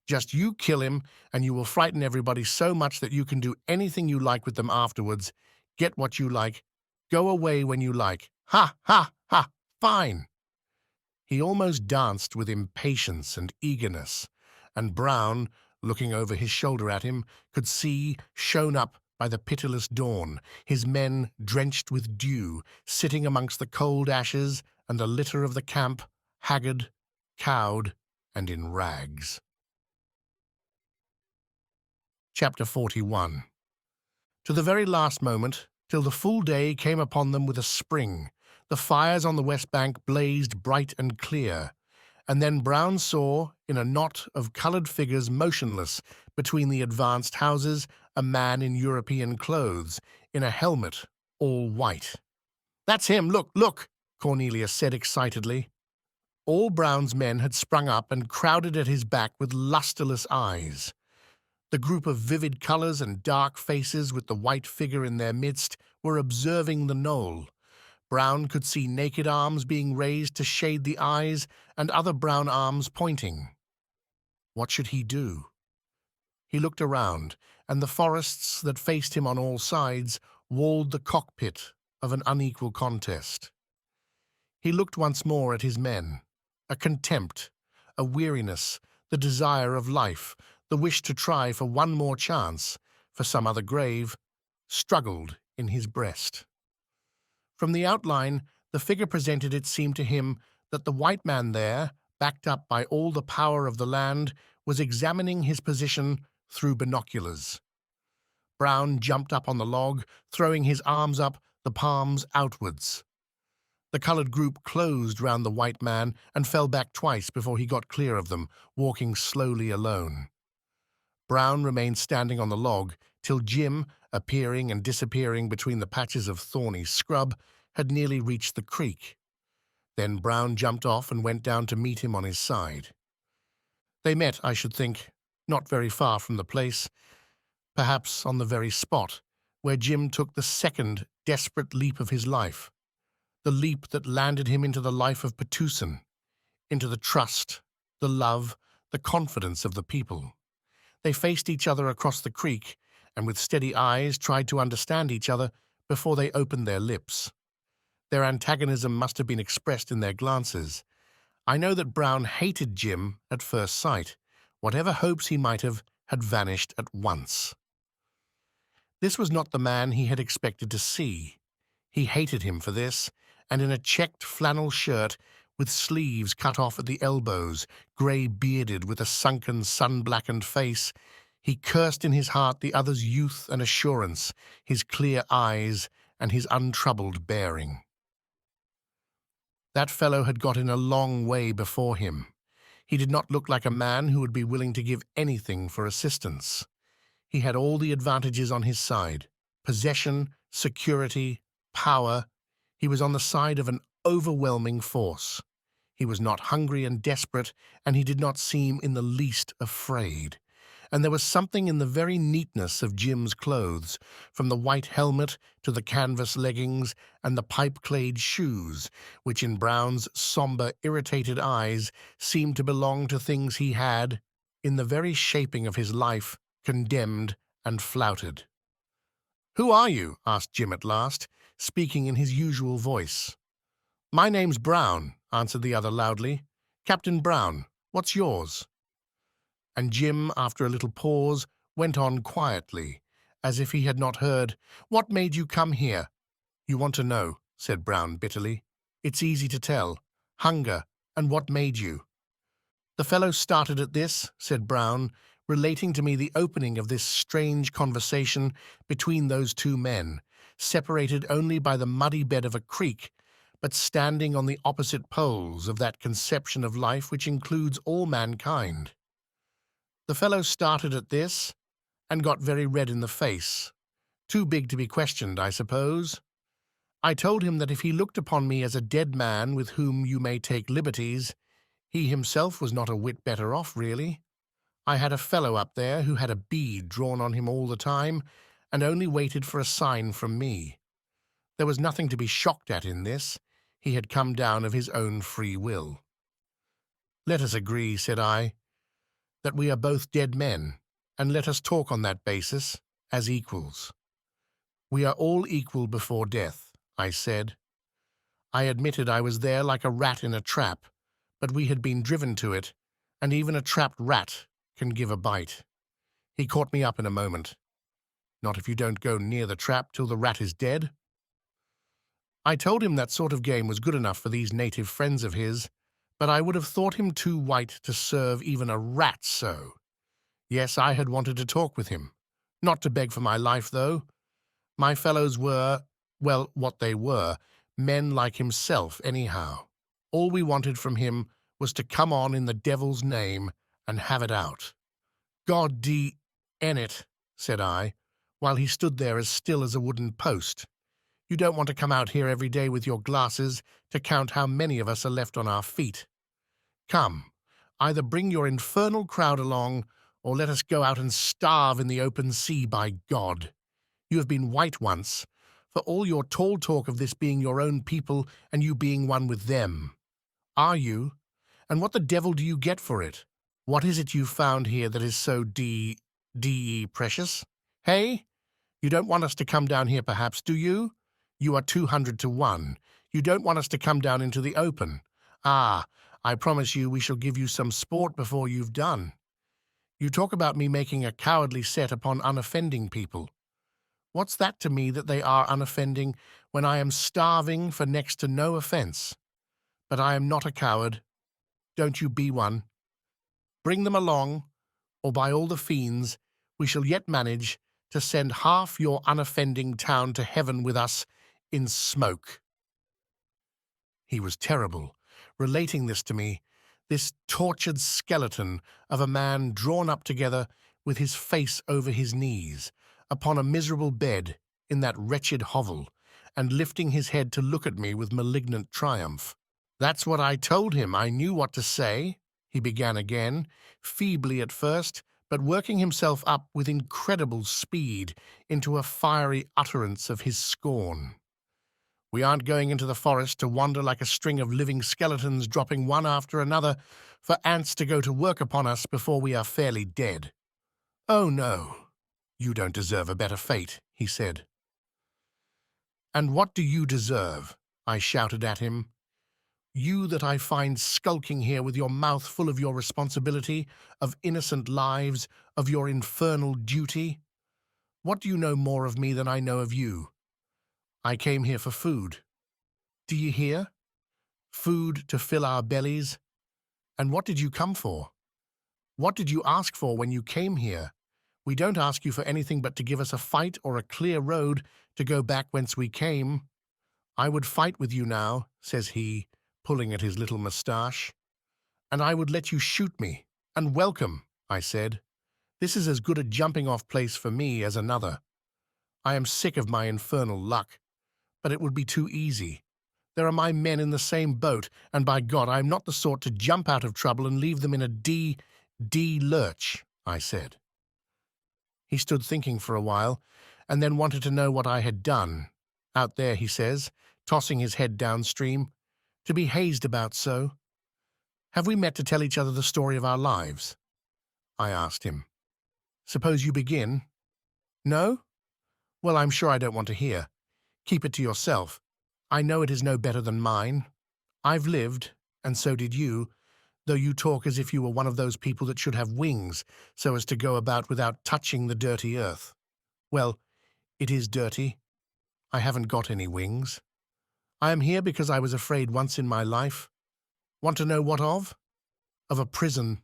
Just you kill him, and you will frighten everybody so much that you can do anything you like with them afterwards, get what you like, go away when you like. Ha, ha, ha! Fine!" He almost danced with impatience and eagerness, and Brown, looking over his shoulder at him, could see, shown up by the pitiless dawn, his men drenched with dew, sitting amongst the cold ashes and the litter of the camp, haggard, cowed, and in rags. Chapter 41. To the very last moment, till the full day came upon them with a spring, the fires on the west bank blazed bright and clear, and then Brown saw, in a knot of coloured figures motionless between the advanced houses, a man in European clothes, in a helmet, all white. "That's him, look, look!" Cornelius said excitedly. All Brown's men had sprung up and crowded at his back with lustreless eyes. The group of vivid colours and dark faces with the white figure in their midst were observing the knoll. Brown could see naked arms being raised to shade the eyes and other brown arms pointing. What should he do? He looked around, and the forests that faced him on all sides walled the cockpit of an unequal contest. He looked once more at his men. A contempt, a weariness, the desire of life, the wish to try for one more chance, for some other grave, struggled in his breast. From the outline, the figure presented, it seemed to him that the white man there, backed up by all the power of the land, was examining his position through binoculars. Brown jumped up on the log, throwing his arms up, the palms outwards. The coloured group closed round the white man and fell back twice before he got clear of them, walking slowly alone. Brown remained standing on the log till Jim, appearing and disappearing between the patches of thorny scrub, had nearly reached the creek. Then Brown jumped off and went down to meet him on his side. They met, I should think, not very far from the place, perhaps on the very spot where Jim took the second desperate leap of his life, the leap that landed him into the life of Patusan, into the trust, the love, the confidence of the people. They faced each other across the creek, and with steady eyes tried to understand each other before they opened their lips. Their antagonism must have been expressed in their glances. I know that Brown hated Jim at first sight. Whatever hopes he might have had vanished at once. This was not the man he had expected to see. He hated him for this, and in a checked flannel shirt with sleeves cut off at the elbows, grey-bearded with a sunken, sun-blackened face, he cursed in his heart the other's youth and assurance, his clear eyes, and his untroubled bearing. That fellow had got in a long way before him. He did not look like a man who would be willing to give anything for assistance. He had all the advantages on his side: possession, security, power. He was on the side of an overwhelming force. He was not hungry and desperate, and he did not seem in the least afraid. And there was something in the very neatness of Jim's clothes, from the white helmet to the canvas leggings and the pipe-clayed shoes, which in Brown's somber, irritated eyes seemed to belong to things he had, in the very shaping of his life, condemned and flouted. "Who are you?" asked Jim at last, speaking in his usual voice. "My name's Brown," answered the other loudly. "Captain Brown. What's yours?" And Jim, after a little pause, went on quietly, as if he had not heard. "What made you come here?" "You want to know," said Brown bitterly. "It's easy to tell. Hunger, and what made you." "The fellow started at this," said Brown, relating to me the opening of this strange conversation between those two men, separated only by the muddy bed of a creek, but standing on the opposite poles of that conception of life which includes all mankind. "The fellow started at this, and got very red in the face. Too big to be questioned, I suppose. I told him that if he looked upon me as a dead man with whom you may take liberties, he himself was not a whit better off, really. I had a fellow up there who had a bead drawn on him all the time, and only waited for a sign from me. There was nothing to be shocked at in this. He had come down of his own free will." "Let us agree," said I, "that we are both dead men, and let us talk on that basis, as equals." "We are all equal before death," I said. I admitted I was there like a rat in a trap, but we had been driven to it, and even a trapped rat can give a bite. He caught me up in a moment. "Not if you don't go near the trap till the rat is dead." I told him that sort of game was good enough for these native friends of his, but I would have thought him too white to serve even a rat so. Yes, I had wanted to talk with him. Not to beg for my life, though. My fellows were, well, what they were, men like himself, anyhow. All we wanted from him was to come on in the devil's name and have it out. "God d—n it," said I, while he stood there as still as a wooden post. "You don't want to come out here every day with your glasses to count how many of us are left on our feet. Come, either bring your infernal crowd along, or let us go out and starve in the open sea, by God. You have been white once, for all your tall talk of this being your own people and you being one with them. Are you? And what the devil do you get for it? What is it you've found here that is so precious? Hey? You don't want us to come down here, perhaps, do you? You are 200 to 1. You don't want us to come down into the open. Ah, I promise you we shall give you some sport before you've done. You talk about me making a cowardly set upon unoffending people. What's that to me that they are unoffending when I am starving for next to no offence? But I am not a coward. Don't you be one. Bring them along, or by all the fiends, we shall yet manage to send half your unoffending town to heaven with us in smoke." He was terrible, relating this to me, this tortured skeleton of a man drawn up together with his face over his knees, upon a miserable bed in that wretched hovel, and lifting his head to look at me with malignant triumph. "That's what I told him. I knew what to say," he began again, feebly at first, but working himself up with incredible speed into a fiery utterance of his scorn. "We aren't going into the forest to wander like a string of living skeletons dropping one after another for ants to go to work upon us before we are fairly dead. Oh, no. You don't deserve a better fate," he said. "And what do you deserve?" I shouted at him. "You that I find skulking here with your mouth full of your responsibility, of innocent lives, of your infernal duty? What do you know more of me than I know of you? I came here for food. Do you hear? Food to fill our bellies. And what did you come for? What did you ask for when you came here? We don't ask you for anything but to give us a fight or a clear road to go back whence we came. I would fight with you now, says he, pulling at his little moustache. And I would let you shoot me. And welcome, I said. This is as good a jumping-off place for me as another. I am sick of my infernal luck, but it would be too easy. There are my men in the same boat, and by God, I am not the sort to jump out of trouble and leave them in a lurch, I said. He stood thinking for a while, and then wanted to know what I had done. Out there, he says, tossing his head downstream, to be hazed about so. Have we met to tell each other the story of our lives? I asked him. Suppose you begin? No? Well, I'm sure I don't want to hear. Keep it to yourself. I know it is no better than mine. I've lived, and so did you, though you talk as if you were one of those people that should have wings, so as to go about without touching the dirty earth. Well, it is dirty. I haven't got any wings. I am here because I was afraid once in my life. Want to know what of? Of a prison.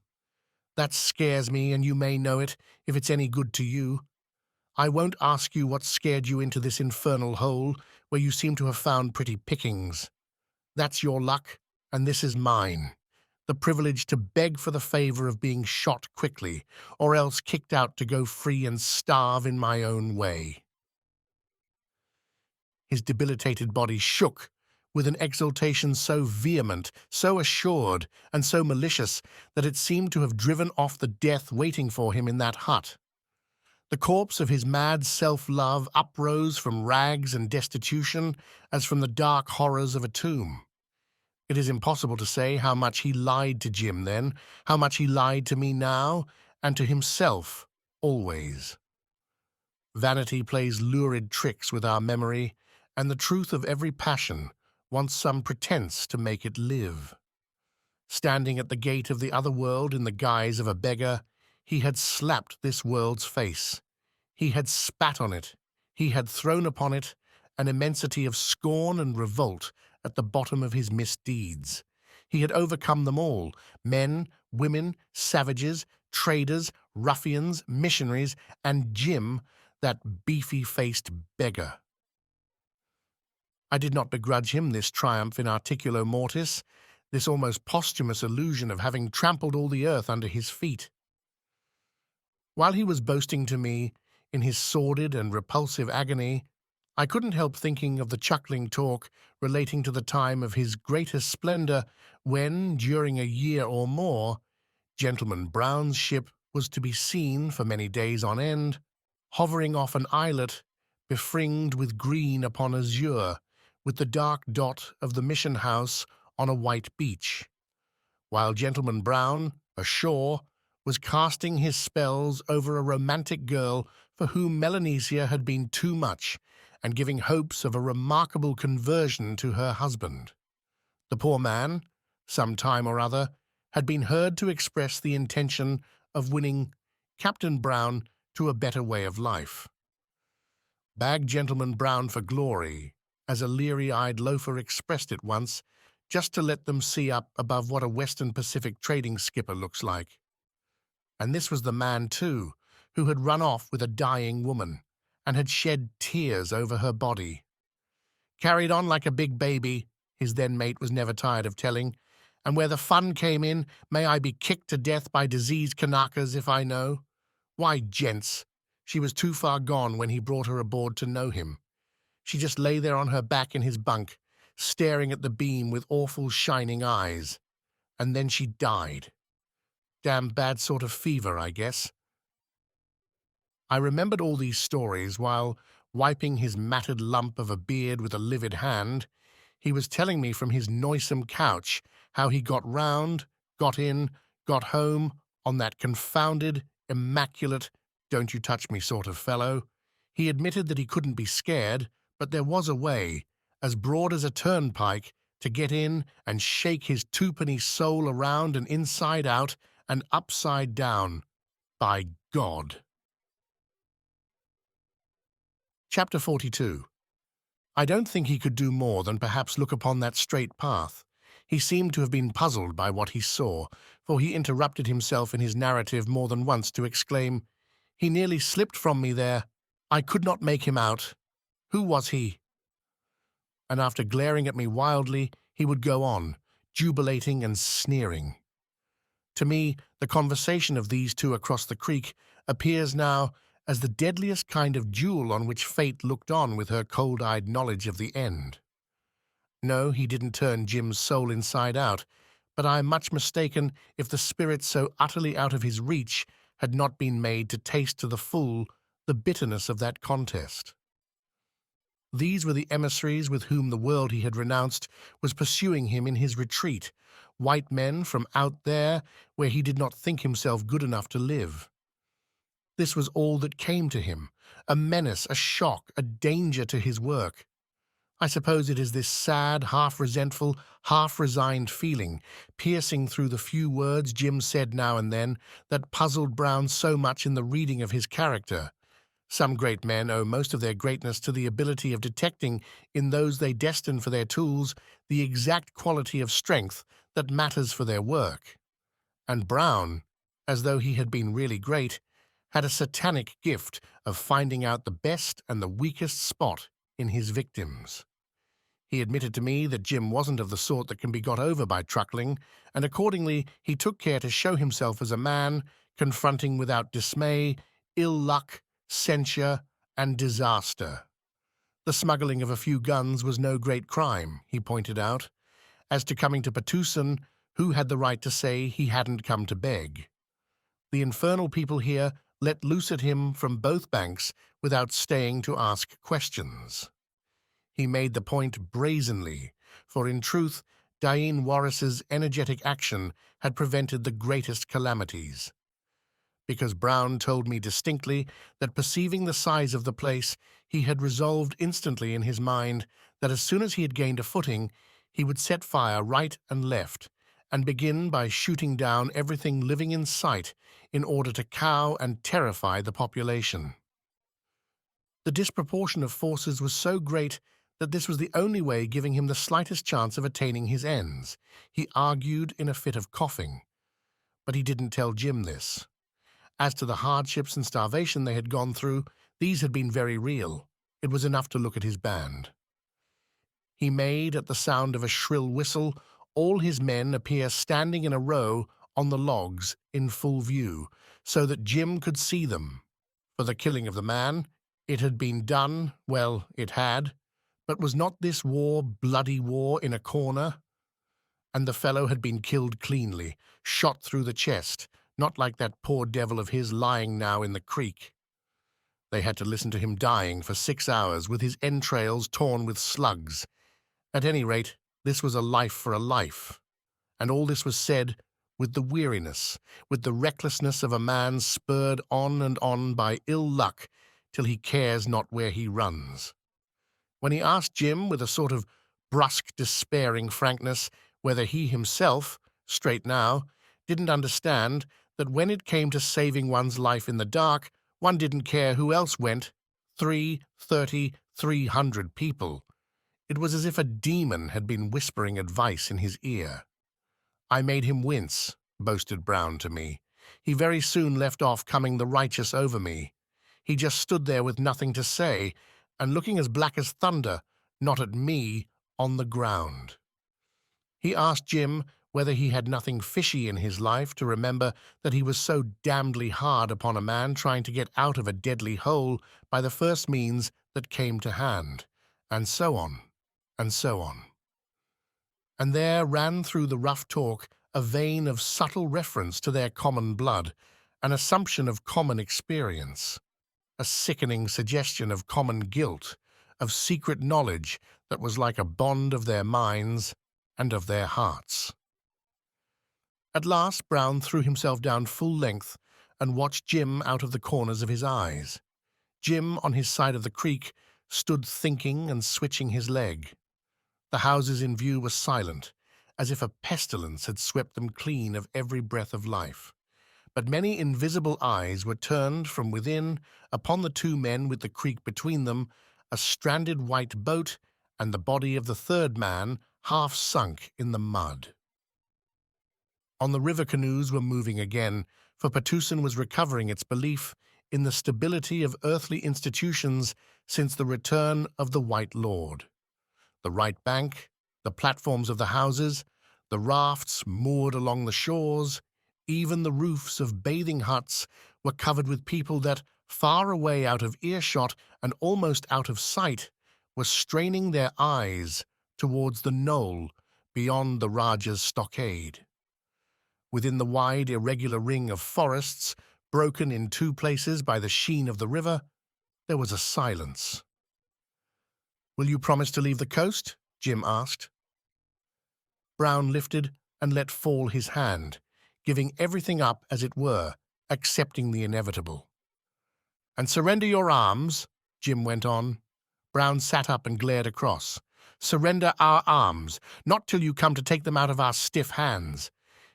That scares me, and you may know it, if it's any good to you. I won't ask you what scared you into this infernal hole, where you seem to have found pretty pickings. That's your luck, and this is mine. The privilege to beg for the favor of being shot quickly, or else kicked out to go free and starve in my own way. His debilitated body shook with an exultation so vehement, so assured, and so malicious that it seemed to have driven off the death waiting for him in that hut. The corpse of his mad self-love uprose from rags and destitution as from the dark horrors of a tomb. It is impossible to say how much he lied to Jim then, how much he lied to me now, and to himself always. Vanity plays lurid tricks with our memory, and the truth of every passion wants some pretense to make it live. Standing at the gate of the other world in the guise of a beggar, he had slapped this world's face. He had spat on it. He had thrown upon it an immensity of scorn and revolt at the bottom of his misdeeds. He had overcome them all, men, women, savages, traders, ruffians, missionaries, and Jim, that beefy-faced beggar. I did not begrudge him this triumph in articulo mortis, this almost posthumous illusion of having trampled all the earth under his feet. While he was boasting to me, in his sordid and repulsive agony, I couldn't help thinking of the chuckling talk relating to the time of his greatest splendor when, during a year or more, Gentleman Brown's ship was to be seen for many days on end, hovering off an islet befringed with green upon azure, with the dark dot of the mission house on a white beach, while Gentleman Brown, ashore, was casting his spells over a romantic girl for whom Melanesia had been too much, and giving hopes of a remarkable conversion to her husband. The poor man, some time or other, had been heard to express the intention of winning Captain Brown to a better way of life. Bag Gentleman Brown for glory, as a leery-eyed loafer expressed it once, just to let them see up above what a Western Pacific trading skipper looks like. And this was the man, too, who had run off with a dying woman, and had shed tears over her body. Carried on like a big baby, his then-mate was never tired of telling, and where the fun came in, may I be kicked to death by diseased Kanakas if I know. Why, gents, she was too far gone when he brought her aboard to know him. She just lay there on her back in his bunk, staring at the beam with awful shining eyes. And then she died. Damn bad sort of fever, I guess. I remembered all these stories while, wiping his matted lump of a beard with a livid hand, he was telling me from his noisome couch how he got round, got in, got home, on that confounded, immaculate, don't-you-touch-me sort of fellow. He admitted that he couldn't be scared, but there was a way, as broad as a turnpike, to get in and shake his twopenny soul around and inside out and upside down. By God. Chapter 42. I don't think he could do more than perhaps look upon that straight path. He seemed to have been puzzled by what he saw, for he interrupted himself in his narrative more than once to exclaim, "He nearly slipped from me there. I could not make him out. Who was he?" And after glaring at me wildly, he would go on, jubilating and sneering. To me, the conversation of these two across the creek appears now as the deadliest kind of duel on which fate looked on with her cold-eyed knowledge of the end. No, he didn't turn Jim's soul inside out, but I am much mistaken if the spirit so utterly out of his reach had not been made to taste to the full the bitterness of that contest. These were the emissaries with whom the world he had renounced was pursuing him in his retreat, white men from out there where he did not think himself good enough to live. This was all that came to him, a menace, a shock, a danger to his work. I suppose it is this sad, half-resentful, half-resigned feeling, piercing through the few words Jim said now and then, that puzzled Brown so much in the reading of his character. Some great men owe most of their greatness to the ability of detecting in those they destine for their tools the exact quality of strength that matters for their work. And Brown, as though he had been really great, had a satanic gift of finding out the best and the weakest spot in his victims. He admitted to me that Jim wasn't of the sort that can be got over by truckling, and accordingly he took care to show himself as a man, confronting without dismay ill luck, censure, and disaster. The smuggling of a few guns was no great crime, he pointed out. As to coming to Patusan, who had the right to say he hadn't come to beg? The infernal people here let loose at him from both banks without staying to ask questions. He made the point brazenly, for in truth, Diane Warris's energetic action had prevented the greatest calamities. Because Brown told me distinctly that, perceiving the size of the place, he had resolved instantly in his mind that as soon as he had gained a footing, he would set fire right and left, and begin by shooting down everything living in sight in order to cow and terrify the population. The disproportion of forces was so great that this was the only way giving him the slightest chance of attaining his ends, he argued in a fit of coughing. But he didn't tell Jim this. As to the hardships and starvation they had gone through, these had been very real. It was enough to look at his band. He made, at the sound of a shrill whistle, all his men appear standing in a row on the logs in full view, so that Jim could see them. For the killing of the man, it had been done, well, it had, but was not this war, bloody war, in a corner? And the fellow had been killed cleanly, shot through the chest, not like that poor devil of his lying now in the creek. They had to listen to him dying for 6 hours with his entrails torn with slugs. At any rate, this was a life for a life. And all this was said with the weariness, with the recklessness of a man spurred on and on by ill luck till he cares not where he runs. When he asked Jim with a sort of brusque, despairing frankness whether he himself, straight now, didn't understand that when it came to saving one's life in the dark, one didn't care who else went, 300 people. It was as if a demon had been whispering advice in his ear. I made him wince, boasted Brown to me. He very soon left off coming the righteous over me. He just stood there with nothing to say, and looking as black as thunder, not at me, on the ground. He asked Jim whether he had nothing fishy in his life to remember that he was so damnedly hard upon a man trying to get out of a deadly hole by the first means that came to hand, and so on, and so on. And there ran through the rough talk a vein of subtle reference to their common blood, an assumption of common experience, a sickening suggestion of common guilt, of secret knowledge that was like a bond of their minds and of their hearts. At last Brown threw himself down full length and watched Jim out of the corners of his eyes. Jim, on his side of the creek, stood thinking and switching his leg. The houses in view were silent, as if a pestilence had swept them clean of every breath of life. But many invisible eyes were turned from within upon the two men with the creek between them, a stranded white boat, and the body of the third man half sunk in the mud. On the river canoes were moving again, for Patusan was recovering its belief in the stability of earthly institutions since the return of the White Lord. The right bank, the platforms of the houses, the rafts moored along the shores, even the roofs of bathing huts were covered with people that, far away out of earshot and almost out of sight, were straining their eyes towards the knoll beyond the Rajah's stockade. Within the wide, irregular ring of forests, broken in two places by the sheen of the river, there was a silence. "Will you promise to leave the coast?" Jim asked. Brown lifted and let fall his hand, giving everything up as it were, accepting the inevitable. "And surrender your arms," Jim went on. Brown sat up and glared across. "Surrender our arms, not till you come to take them out of our stiff hands.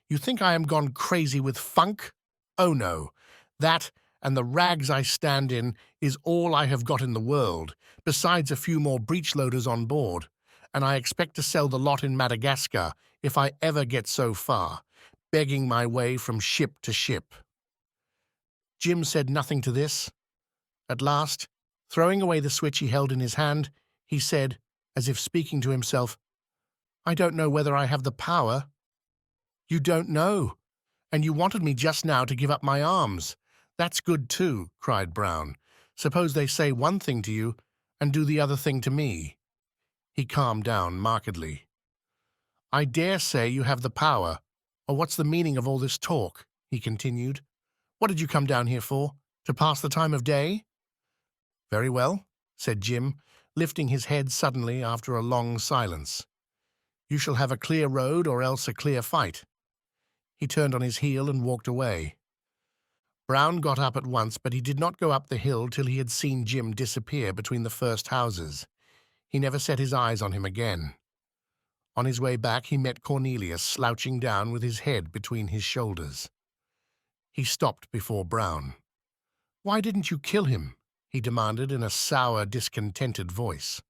You think I am gone crazy with funk? Oh no, that and the rags I stand in is all I have got in the world, besides a few more breech-loaders on board, and I expect to sell the lot in Madagascar if I ever get so far, begging my way from ship to ship." Jim said nothing to this. At last, throwing away the switch he held in his hand, he said, as if speaking to himself, "I don't know whether I have the power." "You don't know, and you wanted me just now to give up my arms. That's good too," cried Brown. "Suppose they say one thing to you and do the other thing to me." He calmed down markedly. "I dare say you have the power, or what's the meaning of all this talk?" he continued. "What did you come down here for? To pass the time of day?" "Very well," said Jim, lifting his head suddenly after a long silence. "You shall have a clear road or else a clear fight." He turned on his heel and walked away. Brown got up at once, but he did not go up the hill till he had seen Jim disappear between the first houses. He never set his eyes on him again. On his way back he met Cornelius slouching down with his head between his shoulders. He stopped before Brown. "Why didn't you kill him?" he demanded in a sour, discontented voice.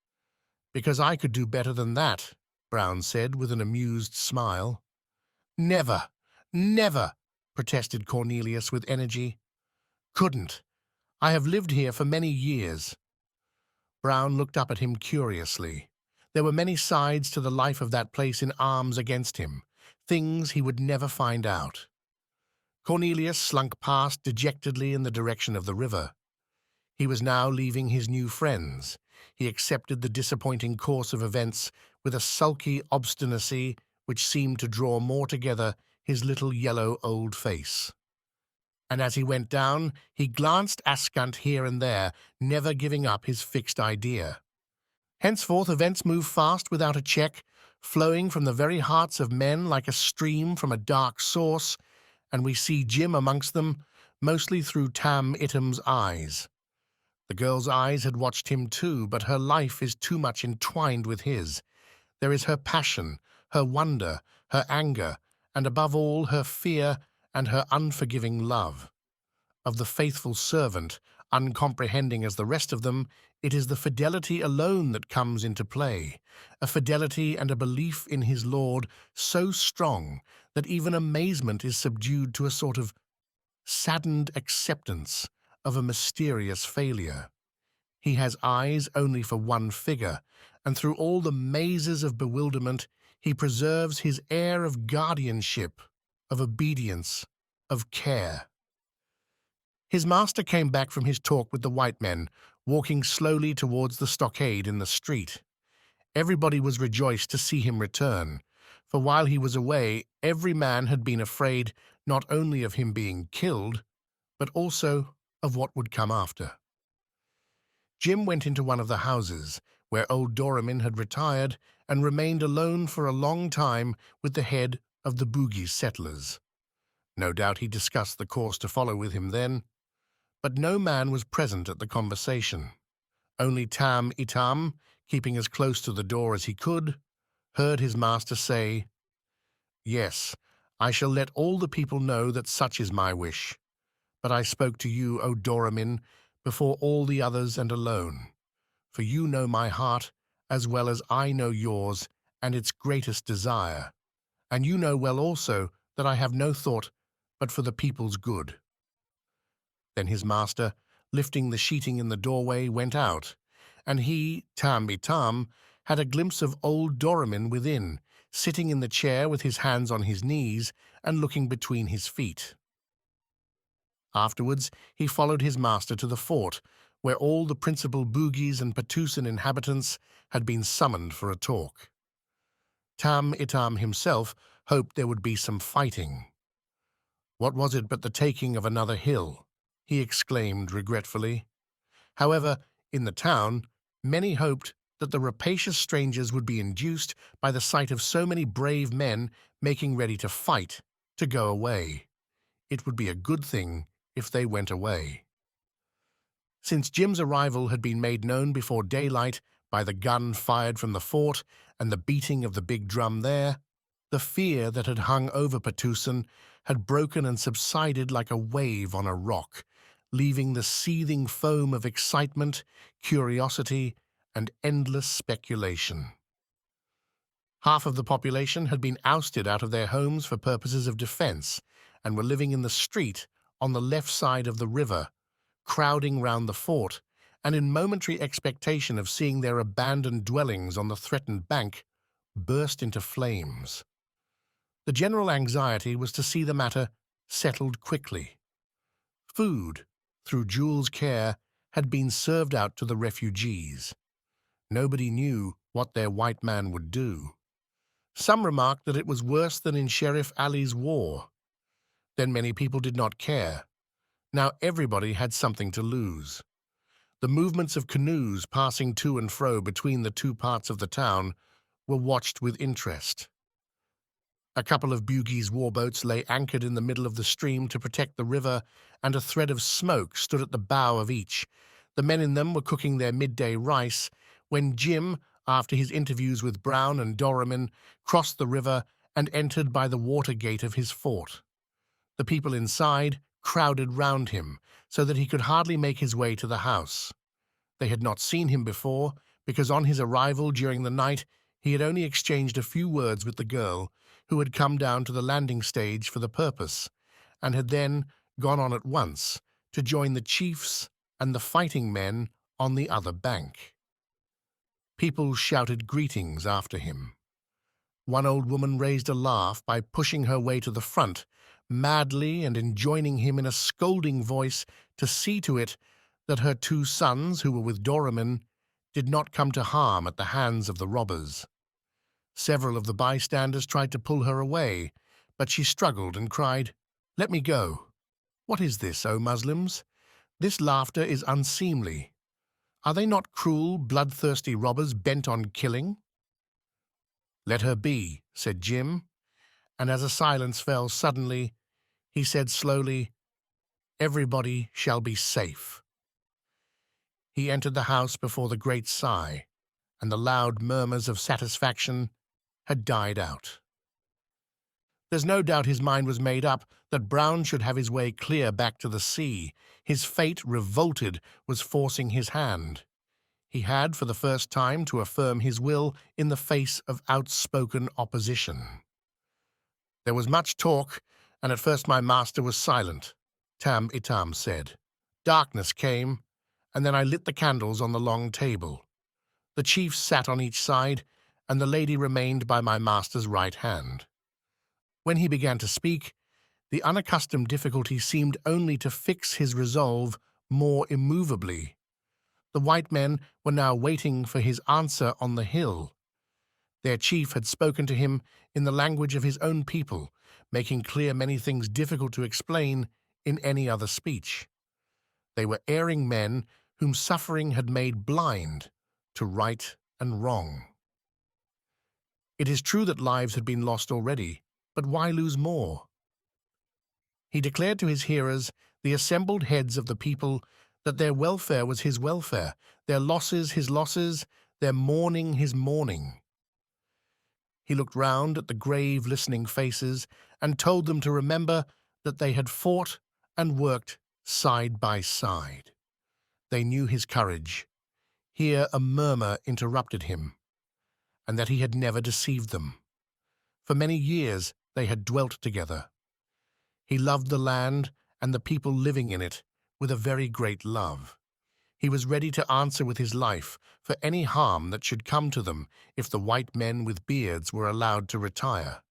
"Because I could do better than that," Brown said with an amused smile. "Never, never," protested Cornelius with energy. "Couldn't. I have lived here for many years." Brown looked up at him curiously. There were many sides to the life of that place in arms against him, things he would never find out. Cornelius slunk past dejectedly in the direction of the river. He was now leaving his new friends. He accepted the disappointing course of events with a sulky obstinacy which seemed to draw more together his little yellow old face. And as he went down, he glanced askant here and there, never giving up his fixed idea. Henceforth events move fast without a check, flowing from the very hearts of men like a stream from a dark source, and we see Jim amongst them, mostly through Tam Itam's eyes. The girl's eyes had watched him too, but her life is too much entwined with his. There is her passion, her wonder, her anger, and above all her fear and her unforgiving love. Of the faithful servant, uncomprehending as the rest of them, it is the fidelity alone that comes into play, a fidelity and a belief in his Lord so strong that even amazement is subdued to a sort of saddened acceptance of a mysterious failure. He has eyes only for one figure, and through all the mazes of bewilderment he preserves his air of guardianship, of obedience, of care. His master came back from his talk with the white men, walking slowly towards the stockade in the street. Everybody was rejoiced to see him return, for while he was away every man had been afraid not only of him being killed, but also of what would come after. Jim went into one of the houses, where old Doramin had retired, and remained alone for a long time with the head of the Bugis settlers. No doubt he discussed the course to follow with him then, but no man was present at the conversation. Only Tam Itam, keeping as close to the door as he could, heard his master say, "Yes, I shall let all the people know that such is my wish. But I spoke to you, O Doramin, before all the others and alone. for you know my heart as well as I know yours and its greatest desire, and you know well also that I have no thought but for the people's good." Then his master, lifting the sheeting in the doorway, went out, and he, Tam, had a glimpse of old Doramin within, sitting in the chair with his hands on his knees and looking between his feet. Afterwards, he followed his master to the fort, where all the principal Bugis and Patusan inhabitants had been summoned for a talk. Tam himself hoped there would be some fighting. What was it but the taking of another hill? He exclaimed regretfully. However, in the town, many hoped that the rapacious strangers would be induced by the sight of so many brave men making ready to fight, to go away. It would be a good thing if they went away. Since Jim's arrival had been made known before daylight by the gun fired from the fort and the beating of the big drum there, the fear that had hung over Patusan had broken and subsided like a wave on a rock, leaving the seething foam of excitement, curiosity, and endless speculation. Half of the population had been ousted out of their homes for purposes of defense and were living in the street on the left side of the river, crowding round the fort and in momentary expectation of seeing their abandoned dwellings on the threatened bank burst into flames. The general anxiety was to see the matter settled quickly. Food, through Jules' care, had been served out to the refugees. Nobody knew what their white man would do. Some remarked that it was worse than in Sheriff Ali's war. Then many people did not care. Now everybody had something to lose. The movements of canoes passing to and fro between the two parts of the town were watched with interest. A couple of Bugis warboats lay anchored in the middle of the stream to protect the river, and a thread of smoke stood at the bow of each. The men in them were cooking their midday rice when Jim, after his interviews with Brown and Doramin, crossed the river and entered by the water gate of his fort. The people inside crowded round him, so that he could hardly make his way to the house. They had not seen him before, because on his arrival during the night he had only exchanged a few words with the girl, who had come down to the landing stage for the purpose, and had then gone on at once to join the chiefs and the fighting men on the other bank. People shouted greetings after him. One old woman raised a laugh by pushing her way to the front, madly and enjoining him in a scolding voice to see to it that her two sons, who were with Doramin, did not come to harm at the hands of the robbers. Several of the bystanders tried to pull her away, but she struggled and cried, "Let me go. What is this, O Muslims? This laughter is unseemly. Are they not cruel, bloodthirsty robbers bent on killing?" "Let her be," said Jim, and as a silence fell suddenly, he said slowly, "Everybody shall be safe." He entered the house before the great sigh, and the loud murmurs of satisfaction had died out. There's no doubt his mind was made up that Brown should have his way clear back to the sea. His fate, revolted, was forcing his hand. He had, for the first time, to affirm his will in the face of outspoken opposition. There was much talk, and at first my master was silent, Tam said. Darkness came, and then I lit the candles on the long table. The chiefs sat on each side, and the lady remained by my master's right hand. When he began to speak, the unaccustomed difficulty seemed only to fix his resolve more immovably. The white men were now waiting for his answer on the hill. Their chief had spoken to him in the language of his own people, making clear many things difficult to explain in any other speech. They were erring men whom suffering had made blind to right and wrong. It is true that lives had been lost already, but why lose more? He declared to his hearers, the assembled heads of the people, that their welfare was his welfare, their losses his losses, their mourning his mourning. He looked round at the grave, listening faces and told them to remember that they had fought and worked side by side. They knew his courage. Here a murmur interrupted him, and that he had never deceived them. For many years they had dwelt together. He loved the land and the people living in it with a very great love. He was ready to answer with his life for any harm that should come to them if the white men with beards were allowed to retire.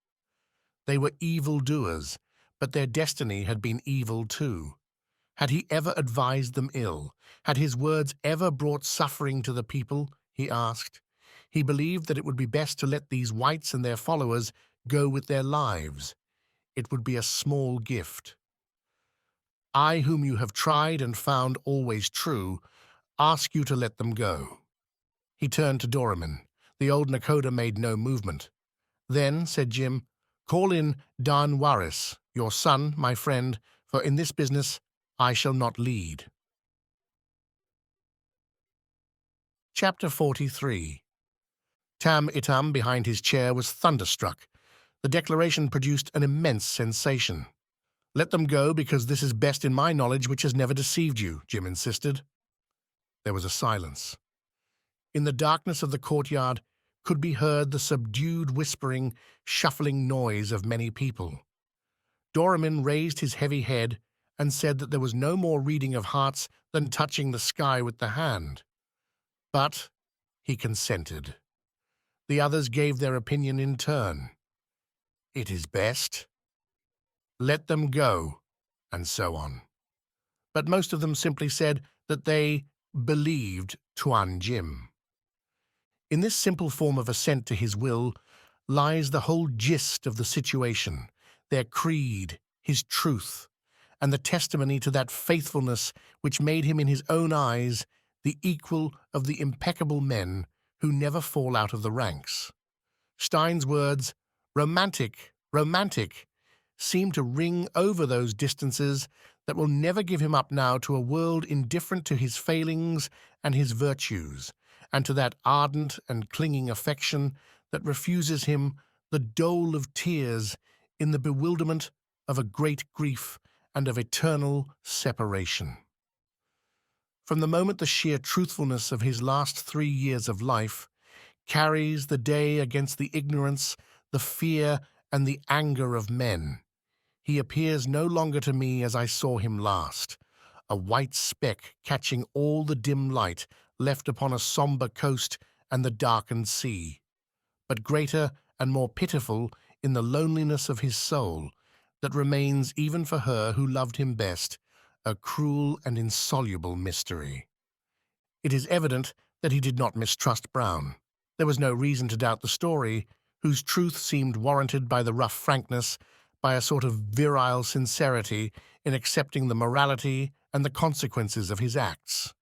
They were evil-doers, but their destiny had been evil too. Had he ever advised them ill? Had his words ever brought suffering to the people? He asked. He believed that it would be best to let these whites and their followers go with their lives. It would be a small gift. I, whom you have tried and found always true, ask you to let them go. He turned to Doramin. The old Nakoda made no movement. Then, said Jim, call in Dan Waris, your son, my friend, for in this business I shall not lead. Chapter 43. Tam Itam behind his chair was thunderstruck. The declaration produced an immense sensation. Let them go because this is best in my knowledge which has never deceived you, Jim insisted. There was a silence. In the darkness of the courtyard could be heard the subdued whispering, shuffling noise of many people. Doramin raised his heavy head and said that there was no more reading of hearts than touching the sky with the hand. But he consented. The others gave their opinion in turn. It is best. Let them go, and so on. But most of them simply said that they believed Tuan Jim. In this simple form of assent to his will lies the whole gist of the situation, their creed, his truth, and the testimony to that faithfulness which made him in his own eyes the equal of the impeccable men who never fall out of the ranks. Stein's words, romantic, romantic, seem to ring over those distances that will never give him up now to a world indifferent to his failings and his virtues, and to that ardent and clinging affection that refuses him the dole of tears in the bewilderment of a great grief and of eternal separation. From the moment the sheer truthfulness of his last 3 years of life carries the day against the ignorance, the fear, and the anger of men, he appears no longer to me as I saw him last, a white speck catching all the dim light left upon a somber coast and the darkened sea, but greater and more pitiful in the loneliness of his soul that remains even for her who loved him best, a cruel and insoluble mystery. It is evident that he did not mistrust Brown. There was no reason to doubt the story, whose truth seemed warranted by the rough frankness, by a sort of virile sincerity in accepting the morality and the consequences of his acts.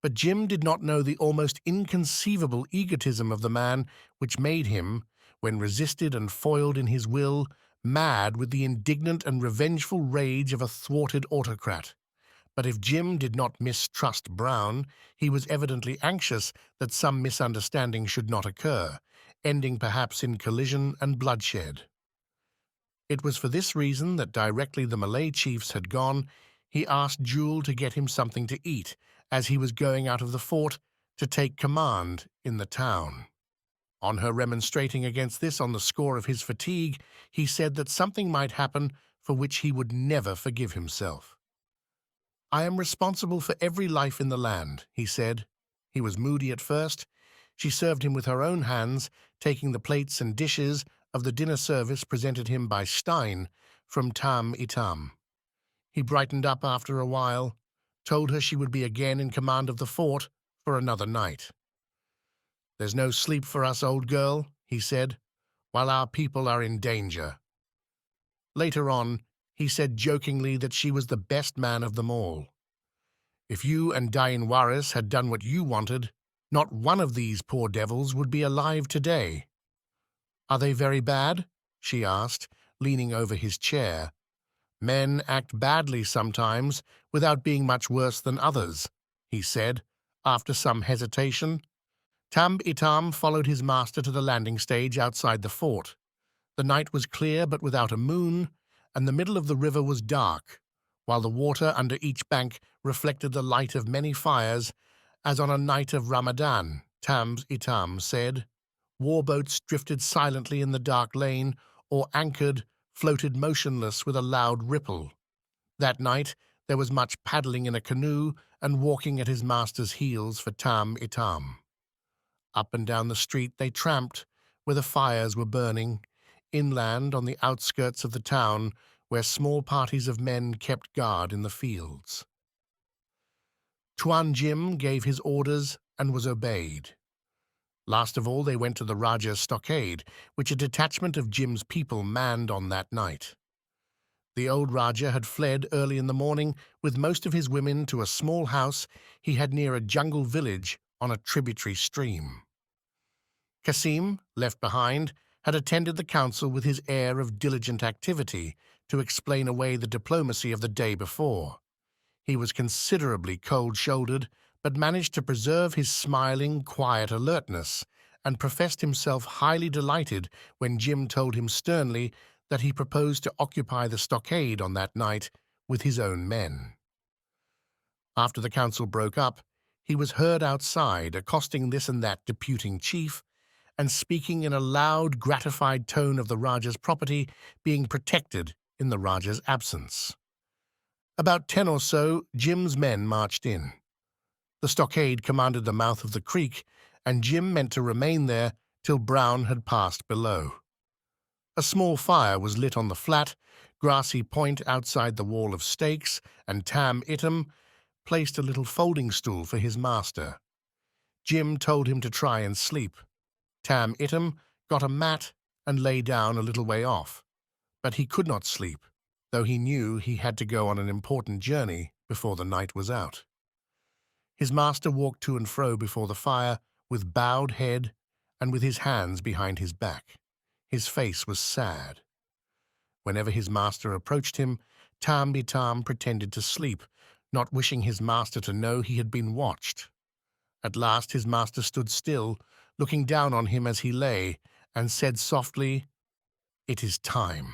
But Jim did not know the almost inconceivable egotism of the man which made him, when resisted and foiled in his will, mad with the indignant and revengeful rage of a thwarted autocrat. But if Jim did not mistrust Brown, he was evidently anxious that some misunderstanding should not occur, ending perhaps in collision and bloodshed. It was for this reason that directly the Malay chiefs had gone, he asked Jewel to get him something to eat, as he was going out of the fort to take command in the town. On her remonstrating against this on the score of his fatigue, he said that something might happen for which he would never forgive himself. I am responsible for every life in the land, he said. He was moody at first. She served him with her own hands, taking the plates and dishes of the dinner service presented him by Stein from Tam Itam. He brightened up after a while, told her she would be again in command of the fort for another night. There's no sleep for us, old girl, he said, while our people are in danger. Later on, he said jokingly that she was the best man of them all. If you and Dain Waris had done what you wanted, not one of these poor devils would be alive today. Are they very bad? She asked, leaning over his chair. Men act badly sometimes, without being much worse than others, he said, after some hesitation. Tam Itam followed his master to the landing stage outside the fort. The night was clear but without a moon, and the middle of the river was dark, while the water under each bank reflected the light of many fires As on a night of Ramadan, Tam-itam said, warboats drifted silently in the dark lane, or anchored, floated motionless with a loud ripple. That night there was much paddling in a canoe and walking at his master's heels for Tam-itam. Up and down the street they tramped, where the fires were burning, inland on the outskirts of the town, where small parties of men kept guard in the fields. Tuan Jim gave his orders and was obeyed. Last of all they went to the Rajah's stockade, which a detachment of Jim's people manned on that night. The old Rajah had fled early in the morning with most of his women to a small house he had near a jungle village on a tributary stream. Kasim, left behind, had attended the council with his air of diligent activity to explain away the diplomacy of the day before. He was considerably cold-shouldered, but managed to preserve his smiling, quiet alertness, and professed himself highly delighted when Jim told him sternly that he proposed to occupy the stockade on that night with his own men. After the council broke up, he was heard outside accosting this and that deputing chief, and speaking in a loud, gratified tone of the Rajah's property being protected in the Rajah's absence. About 10 or so, Jim's men marched in. The stockade commanded the mouth of the creek, and Jim meant to remain there till Brown had passed below. A small fire was lit on the flat, grassy point outside the wall of stakes, and Tam-itam placed a little folding stool for his master. Jim told him to try and sleep. Tam-itam got a mat and lay down a little way off, but he could not sleep, though he knew he had to go on an important journey before the night was out. His master walked to and fro before the fire with bowed head and with his hands behind his back. His face was sad. Whenever his master approached him, Tam-itam pretended to sleep, not wishing his master to know he had been watched. At last his master stood still, looking down on him as he lay, and said softly, "It is time."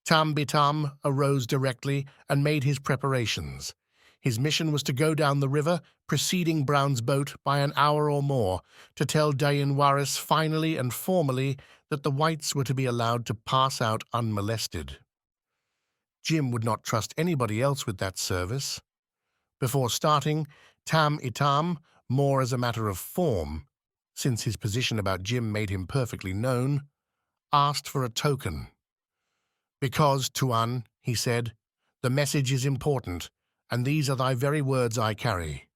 Tam-itam arose directly and made his preparations. His mission was to go down the river, preceding Brown's boat by an hour or more, to tell Dayanwaris finally and formally that the whites were to be allowed to pass out unmolested. Jim would not trust anybody else with that service. Before starting, Tam-itam, more as a matter of form, since his position about Jim made him perfectly known, asked for a token. "Because, Tuan," he said, "the message is important, and these are thy very words I carry."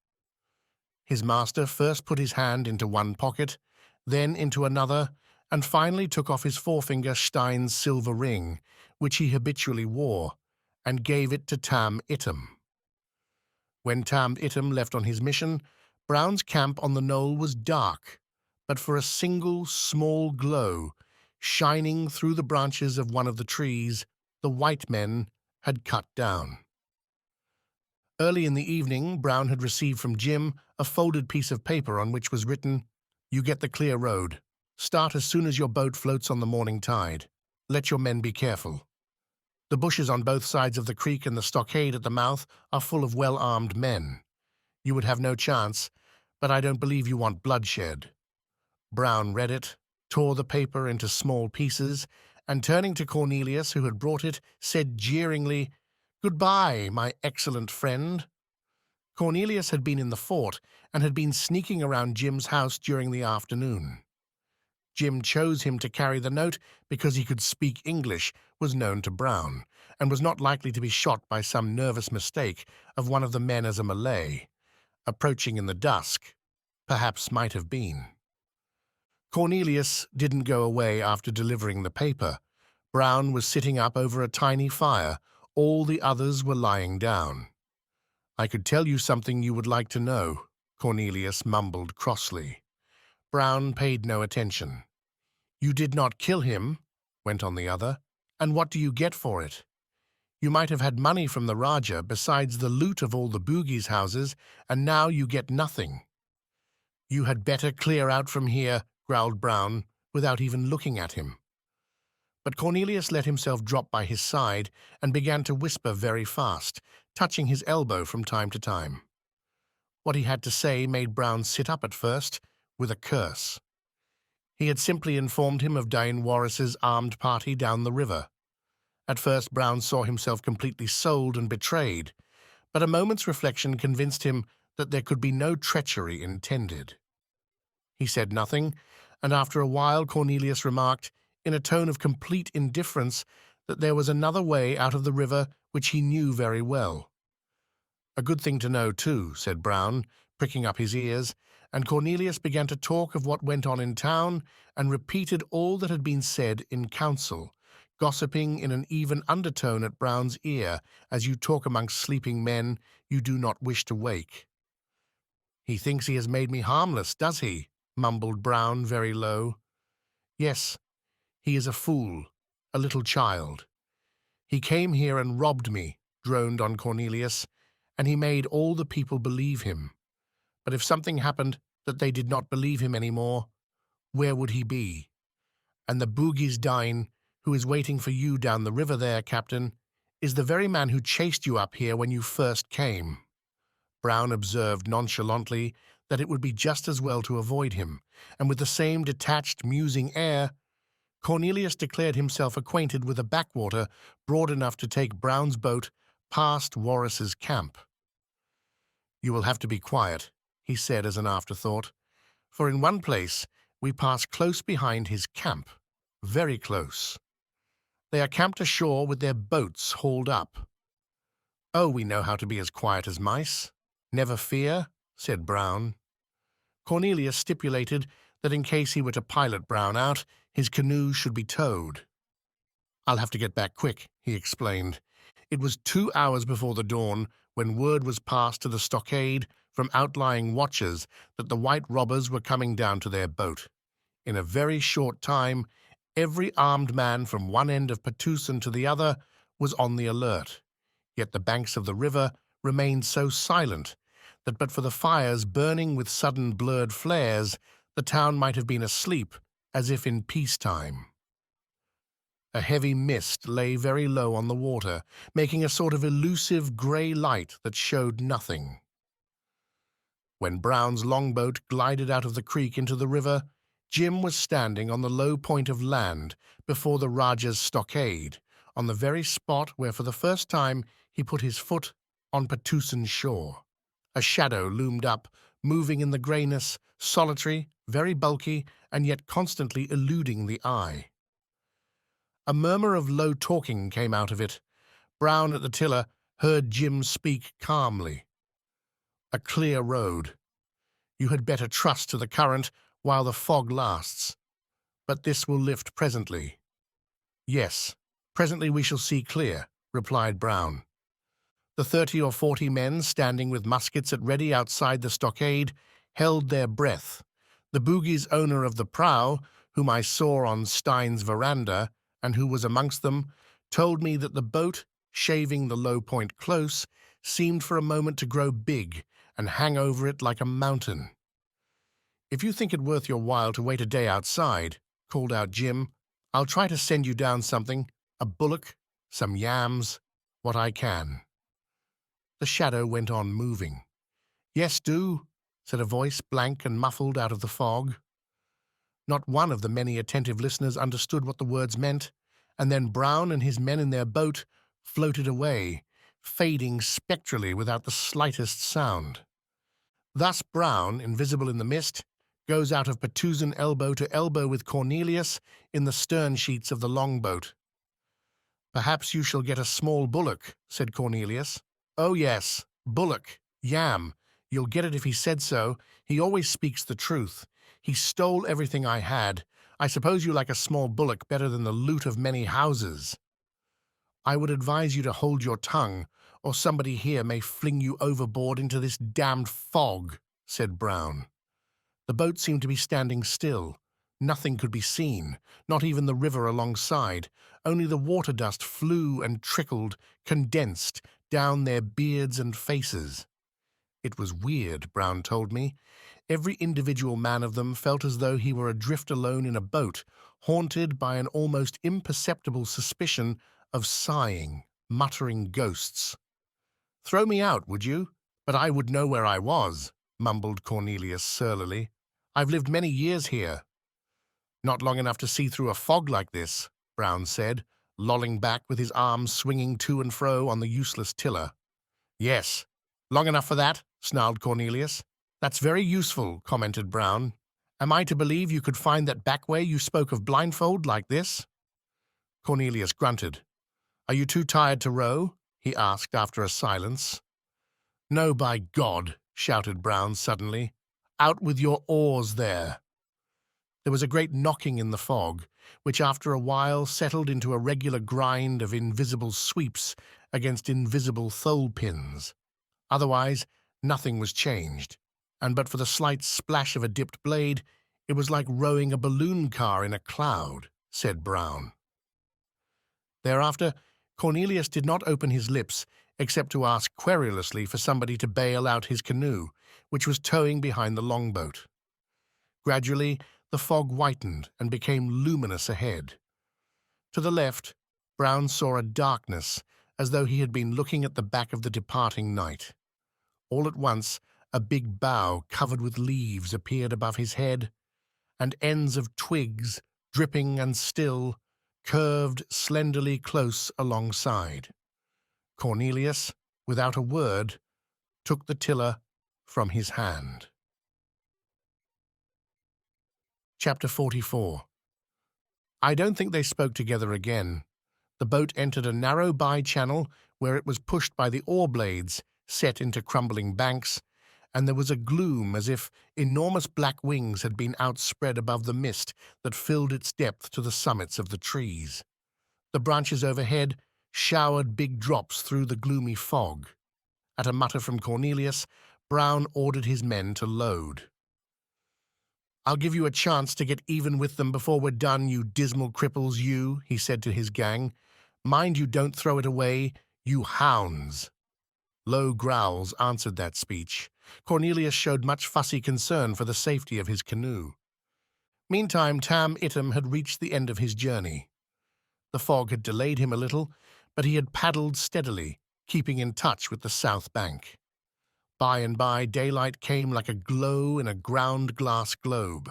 His master first put his hand into one pocket, then into another, and finally took off his forefinger Stein's silver ring, which he habitually wore, and gave it to Tam-itam. When Tam-itam left on his mission, Brown's camp on the knoll was dark, but for a single small glow, shining through the branches of one of the trees the white men had cut down. Early in the evening, Brown had received from Jim a folded piece of paper on which was written, "You get the clear road. Start as soon as your boat floats on the morning tide. Let your men be careful. The bushes on both sides of the creek and the stockade at the mouth are full of well-armed men. You would have no chance, but I don't believe you want bloodshed." Brown read it, tore the paper into small pieces, and turning to Cornelius, who had brought it, said jeeringly, "Goodbye, my excellent friend." Cornelius had been in the fort and had been sneaking around Jim's house during the afternoon. Jim chose him to carry the note because he could speak English, was known to Brown, and was not likely to be shot by some nervous mistake of one of the men as a Malay. Approaching in the dusk, perhaps might have been. Cornelius didn't go away after delivering the paper. Brown was sitting up over a tiny fire. All the others were lying down. "I could tell you something you would like to know," Cornelius mumbled crossly. Brown paid no attention. "You did not kill him," went on the other, "and what do you get for it? You might have had money from the Rajah besides the loot of all the Bugis' houses, and now you get nothing." "You had better clear out from here," growled Brown, without even looking at him. But Cornelius let himself drop by his side and began to whisper very fast, touching his elbow from time to time. What he had to say made Brown sit up at first, with a curse. He had simply informed him of Diane Warris's armed party down the river. At first, Brown saw himself completely sold and betrayed, but a moment's reflection convinced him that there could be no treachery intended. He said nothing, and after a while Cornelius remarked, in a tone of complete indifference, that there was another way out of the river which he knew very well. "A good thing to know, too," said Brown, pricking up his ears, and Cornelius began to talk of what went on in town and repeated all that had been said in council, gossiping in an even undertone at Brown's ear, as you talk amongst sleeping men you do not wish to wake. "He thinks he has made me harmless, does he?" mumbled Brown very low. "Yes, he is a fool, a little child. He came here and robbed me," droned on Cornelius, "and he made all the people believe him. But if something happened that they did not believe him any more, where would he be? And the Boogie's Dine, who is waiting for you down the river there, Captain, is the very man who chased you up here when you first came." Brown observed nonchalantly that it would be just as well to avoid him, and with the same detached, musing air, Cornelius declared himself acquainted with a backwater broad enough to take Brown's boat past Warris's camp. "You will have to be quiet," he said as an afterthought, "for in one place we pass close behind his camp, very close. They are camped ashore with their boats hauled up." "Oh, we know how to be as quiet as mice. Never fear," said Brown. Cornelius stipulated that in case he were to pilot Brown out, his canoe should be towed. "I'll have to get back quick," he explained. It was 2 hours before the dawn when word was passed to the stockade from outlying watchers that the white robbers were coming down to their boat. In a very short time, every armed man from one end of Patusan to the other was on the alert. Yet the banks of the river remained so silent that but for the fires burning with sudden blurred flares, the town might have been asleep as if in peacetime. A heavy mist lay very low on the water, making a sort of elusive grey light that showed nothing. When Brown's longboat glided out of the creek into the river, Jim was standing on the low point of land before the Rajah's stockade, on the very spot where for the first time he put his foot on Patusan's shore. A shadow loomed up, moving in the greyness, solitary, very bulky, and yet constantly eluding the eye. A murmur of low talking came out of it. Brown at the tiller heard Jim speak calmly. "A clear road. You had better trust to the current while the fog lasts. But this will lift presently." "Yes, presently we shall see clear," replied Brown. The 30 or 40 men standing with muskets at ready outside the stockade held their breath. The Boogie's owner of the prow, whom I saw on Stein's veranda, and who was amongst them, told me that the boat, shaving the low point close, seemed for a moment to grow big and hang over it like a mountain. "If you think it worth your while to wait a day outside," called out Jim, "I'll try to send you down something, a bullock, some yams, what I can." The shadow went on moving. "Yes, do," said a voice blank and muffled out of the fog. Not one of the many attentive listeners understood what the words meant, and then Brown and his men in their boat floated away, fading spectrally without the slightest sound. Thus Brown, invisible in the mist, goes out of Patusan elbow to elbow with Cornelius in the stern sheets of the longboat. "Perhaps you shall get a small bullock," said Cornelius. "Oh, yes, bullock, yam. You'll get it if he said so. He always speaks the truth. He stole everything I had. I suppose you like a small bullock better than the loot of many houses." "I would advise you to hold your tongue, or somebody here may fling you overboard into this damned fog," said Brown. The boat seemed to be standing still. Nothing could be seen, not even the river alongside. Only the water dust flew and trickled, condensed, down their beards and faces. It was weird, Brown told me. Every individual man of them felt as though he were adrift alone in a boat, haunted by an almost imperceptible suspicion of sighing, muttering ghosts. "Throw me out, would you? But I would know where I was, mumbled Cornelius surlily. I've lived many years here. Not long enough to see through a fog like this, Brown said, lolling back with his arms swinging to and fro on the useless tiller. Yes, long enough for that, snarled Cornelius. That's very useful, commented Brown. Am I to believe you could find that back way you spoke of blindfold like this? Cornelius grunted. Are you too tired to row? He asked after a silence. No, by God, shouted Brown suddenly. Out with your oars there. There was a great knocking in the fog, which after a while settled into a regular grind of invisible sweeps against invisible thole-pins. Otherwise, nothing was changed, and but for the slight splash of a dipped blade, it was like rowing a balloon car in a cloud, said Brown. Thereafter, Cornelius did not open his lips except to ask querulously for somebody to bail out his canoe, which was towing behind the longboat. Gradually, the fog whitened and became luminous ahead. To the left, Brown saw a darkness, as though he had been looking at the back of the departing night. All at once, a big bough covered with leaves appeared above his head, and ends of twigs, dripping and still, curved slenderly close alongside. Cornelius, without a word, took the tiller from his hand. Chapter 44. I don't think they spoke together again. The boat entered a narrow by-channel where it was pushed by the oar blades, set into crumbling banks, and there was a gloom as if enormous black wings had been outspread above the mist that filled its depth to the summits of the trees. The branches overhead showered big drops through the gloomy fog. At a mutter from Cornelius, Brown ordered his men to load. I'll give you a chance to get even with them before we're done, you dismal cripples, you, he said to his gang. Mind you don't throw it away, you hounds. Low growls answered that speech. Cornelius showed much fussy concern for the safety of his canoe. Meantime, Tam Itam had reached the end of his journey. The fog had delayed him a little, but he had paddled steadily, keeping in touch with the south bank. By and by, daylight came like a glow in a ground-glass globe.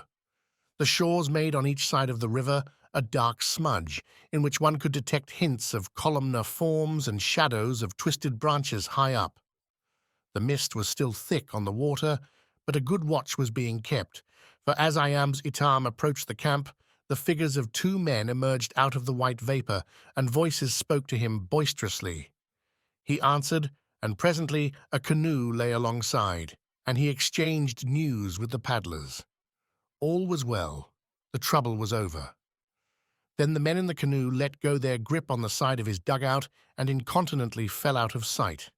The shores made on each side of the river a dark smudge, in which one could detect hints of columnar forms and shadows of twisted branches high up. The mist was still thick on the water, but a good watch was being kept, for as Iam's Itam approached the camp, the figures of two men emerged out of the white vapor, and voices spoke to him boisterously. He answered, and presently a canoe lay alongside, and he exchanged news with the paddlers. All was well. The trouble was over. Then the men in the canoe let go their grip on the side of his dugout and incontinently fell out of sight.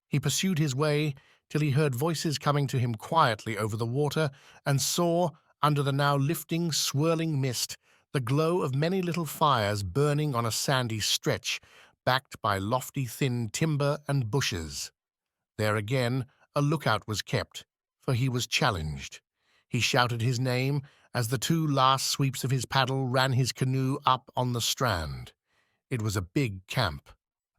He pursued his way till he heard voices coming to him quietly over the water and saw, under the now lifting, swirling mist, the glow of many little fires burning on a sandy stretch, backed by lofty thin timber and bushes. There again a lookout was kept, for he was challenged. He shouted his name as the two last sweeps of his paddle ran his canoe up on the strand. It was a big camp.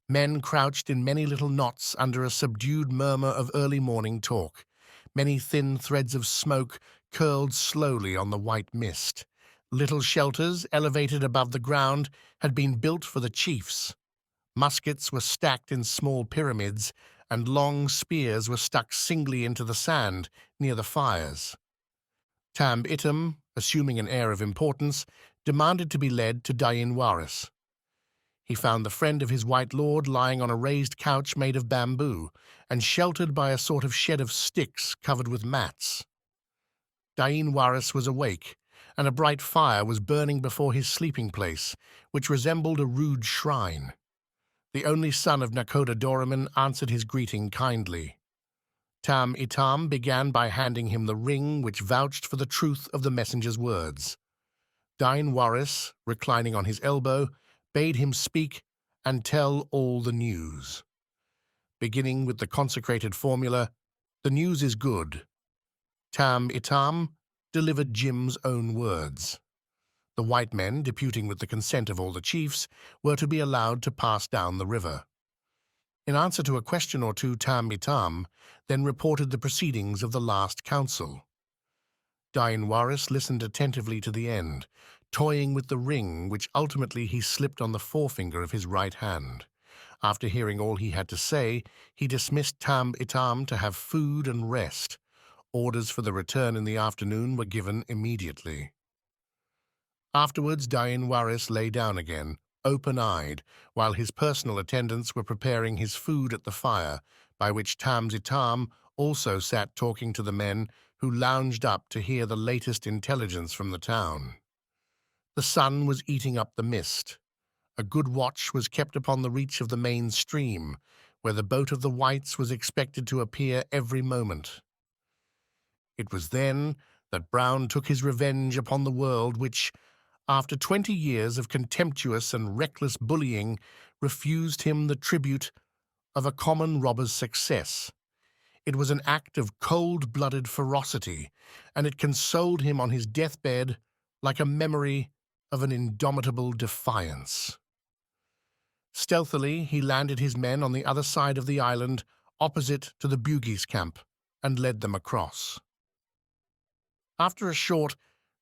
Men crouched in many little knots under a subdued murmur of early morning talk. Many thin threads of smoke curled slowly on the white mist. Little shelters, elevated above the ground, had been built for the chiefs. Muskets were stacked in small pyramids, and long spears were stuck singly into the sand near the fires. Tam Itam, assuming an air of importance, demanded to be led to Dayin Waris. He found the friend of his white lord lying on a raised couch made of bamboo, and sheltered by a sort of shed of sticks covered with mats. Dayin Waris was awake, and a bright fire was burning before his sleeping place, which resembled a rude shrine. The only son of Nakoda Doraman answered his greeting kindly. Tam Itam began by handing him the ring which vouched for the truth of the messenger's words. Dayin Waris, reclining on his elbow, bade him speak and tell all the news. Beginning with the consecrated formula, "The news is good," Tam Itam delivered Jim's own words. The white men, deputing with the consent of all the chiefs, were to be allowed to pass down the river. In answer to a question or two, Tam Itam then reported the proceedings of the last council. Dain Waris listened attentively to the end, toying with the ring which ultimately he slipped on the forefinger of his right hand. After hearing all he had to say, he dismissed Tam Itam to have food and rest. Orders for the return in the afternoon were given immediately. Afterwards, Dain Waris lay down again, open-eyed, while his personal attendants were preparing his food at the fire, by which Tam Itam also sat talking to the men who lounged up to hear the latest intelligence from the town. The sun was eating up the mist. A good watch was kept upon the reach of the main stream, where the boat of the whites was expected to appear every moment. It was then that Brown took his revenge upon the world which, after 20 years of contemptuous and reckless bullying, refused him the tribute of a common robber's success. It was an act of cold-blooded ferocity, and it consoled him on his deathbed like a memory of an indomitable defiance. Stealthily, he landed his men on the other side of the island, opposite to the Bugis camp, and led them across. After a short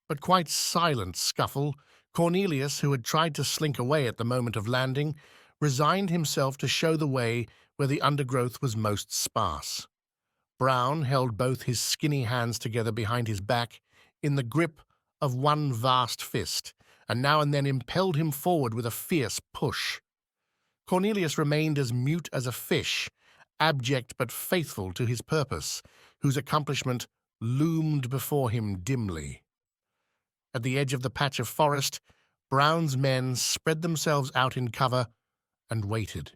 but quite silent scuffle, Cornelius, who had tried to slink away at the moment of landing, resigned himself to show the way where the undergrowth was most sparse. Brown held both his skinny hands together behind his back in the grip of one vast fist, and now and then impelled him forward with a fierce push. Cornelius remained as mute as a fish, abject but faithful to his purpose, whose accomplishment loomed before him dimly. At the edge of the patch of forest, Brown's men spread themselves out in cover and waited.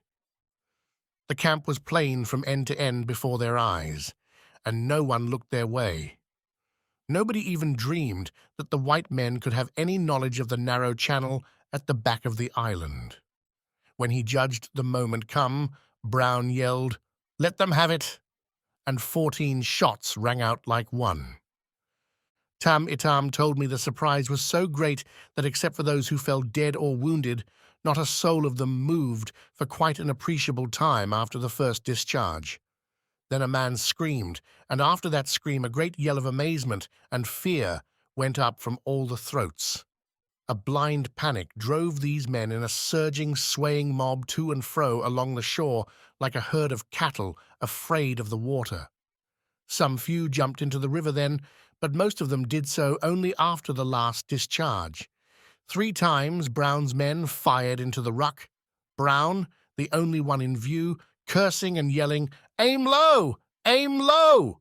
The camp was plain from end to end before their eyes, and no one looked their way. Nobody even dreamed that the white men could have any knowledge of the narrow channel at the back of the island. When he judged the moment come, Brown yelled, "Let them have it!" and 14 shots rang out like one. Tam Itam told me the surprise was so great that except for those who fell dead or wounded, not a soul of them moved for quite an appreciable time after the first discharge. Then a man screamed, and after that scream a great yell of amazement and fear went up from all the throats. A blind panic drove these men in a surging, swaying mob to and fro along the shore like a herd of cattle afraid of the water. Some few jumped into the river then, but most of them did so only after the last discharge. 3 times Brown's men fired into the ruck. Brown, the only one in view, cursing and yelling, "Aim low! Aim low!"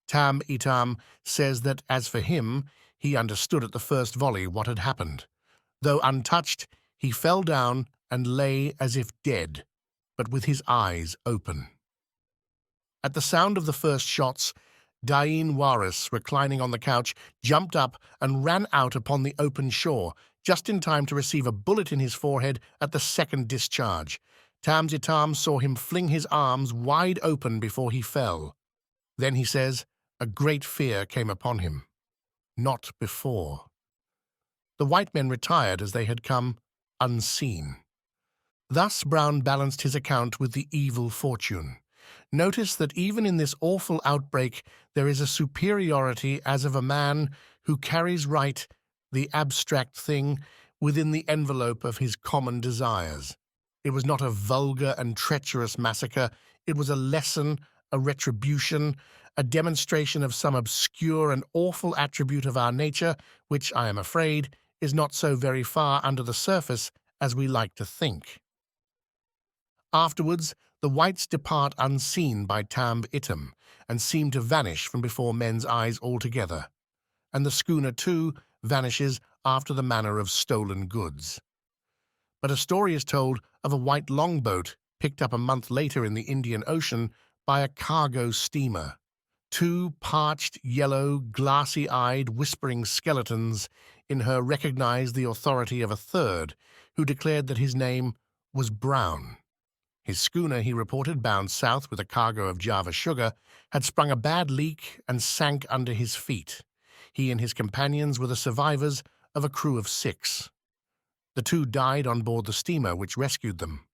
Tam Itam says that, as for him, he understood at the first volley what had happened. Though untouched, he fell down and lay as if dead, but with his eyes open. At the sound of the first shots, Dain Waris, reclining on the couch, jumped up and ran out upon the open shore, just in time to receive a bullet in his forehead at the second discharge. Tam Itam saw him fling his arms wide open before he fell. Then, he says, a great fear came upon him. Not before. The white men retired as they had come, unseen. Thus Brown balanced his account with the evil fortune. Notice that even in this awful outbreak there is a superiority as of a man who carries right the abstract thing within the envelope of his common desires. It was not a vulgar and treacherous massacre. It was a lesson, a retribution, a demonstration of some obscure and awful attribute of our nature, which, I am afraid, is not so very far under the surface as we like to think. Afterwards, the whites depart unseen by Tam Itam, and seem to vanish from before men's eyes altogether. And the schooner, too, vanishes after the manner of stolen goods. But a story is told of a white longboat picked up a month later in the Indian Ocean by a cargo steamer. 2 parched, yellow, glassy-eyed, whispering skeletons in her recognized the authority of a third, who declared that his name was Brown. His schooner, he reported, bound south with a cargo of Java sugar, had sprung a bad leak and sank under his feet. He and his companions were the survivors of a crew of 6. The 2 died on board the steamer which rescued them.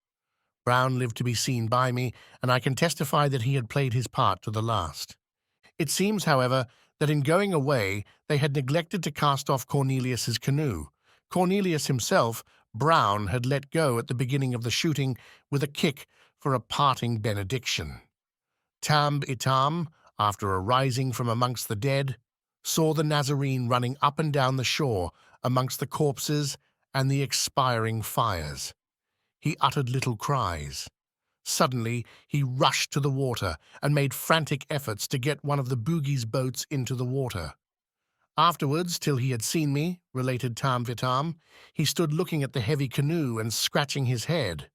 Brown lived to be seen by me, and I can testify that he had played his part to the last. It seems, however, that in going away they had neglected to cast off Cornelius's canoe. Cornelius himself, Brown, had let go at the beginning of the shooting with a kick for a parting benediction. Tam-Itam, after arising from amongst the dead, saw the Nazarene running up and down the shore amongst the corpses and the expiring fires. He uttered little cries. Suddenly, he rushed to the water and made frantic efforts to get one of the boogie's boats into the water. Afterwards, till he had seen me, related Tam-Vitam, he stood looking at the heavy canoe and scratching his head.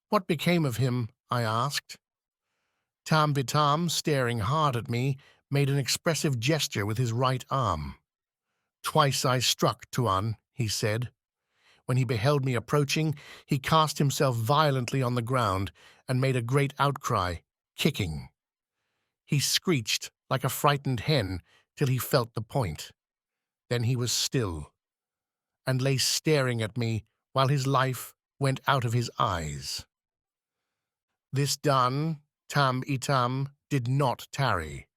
What became of him? I asked. Tam-Vitam, staring hard at me, made an expressive gesture with his right arm. Twice I struck, Tuan, he said. When he beheld me approaching, he cast himself violently on the ground and made a great outcry, kicking. He screeched like a frightened hen till he felt the point. Then he was still, and lay staring at me while his life went out of his eyes. This done, Tam-Itam did not tarry.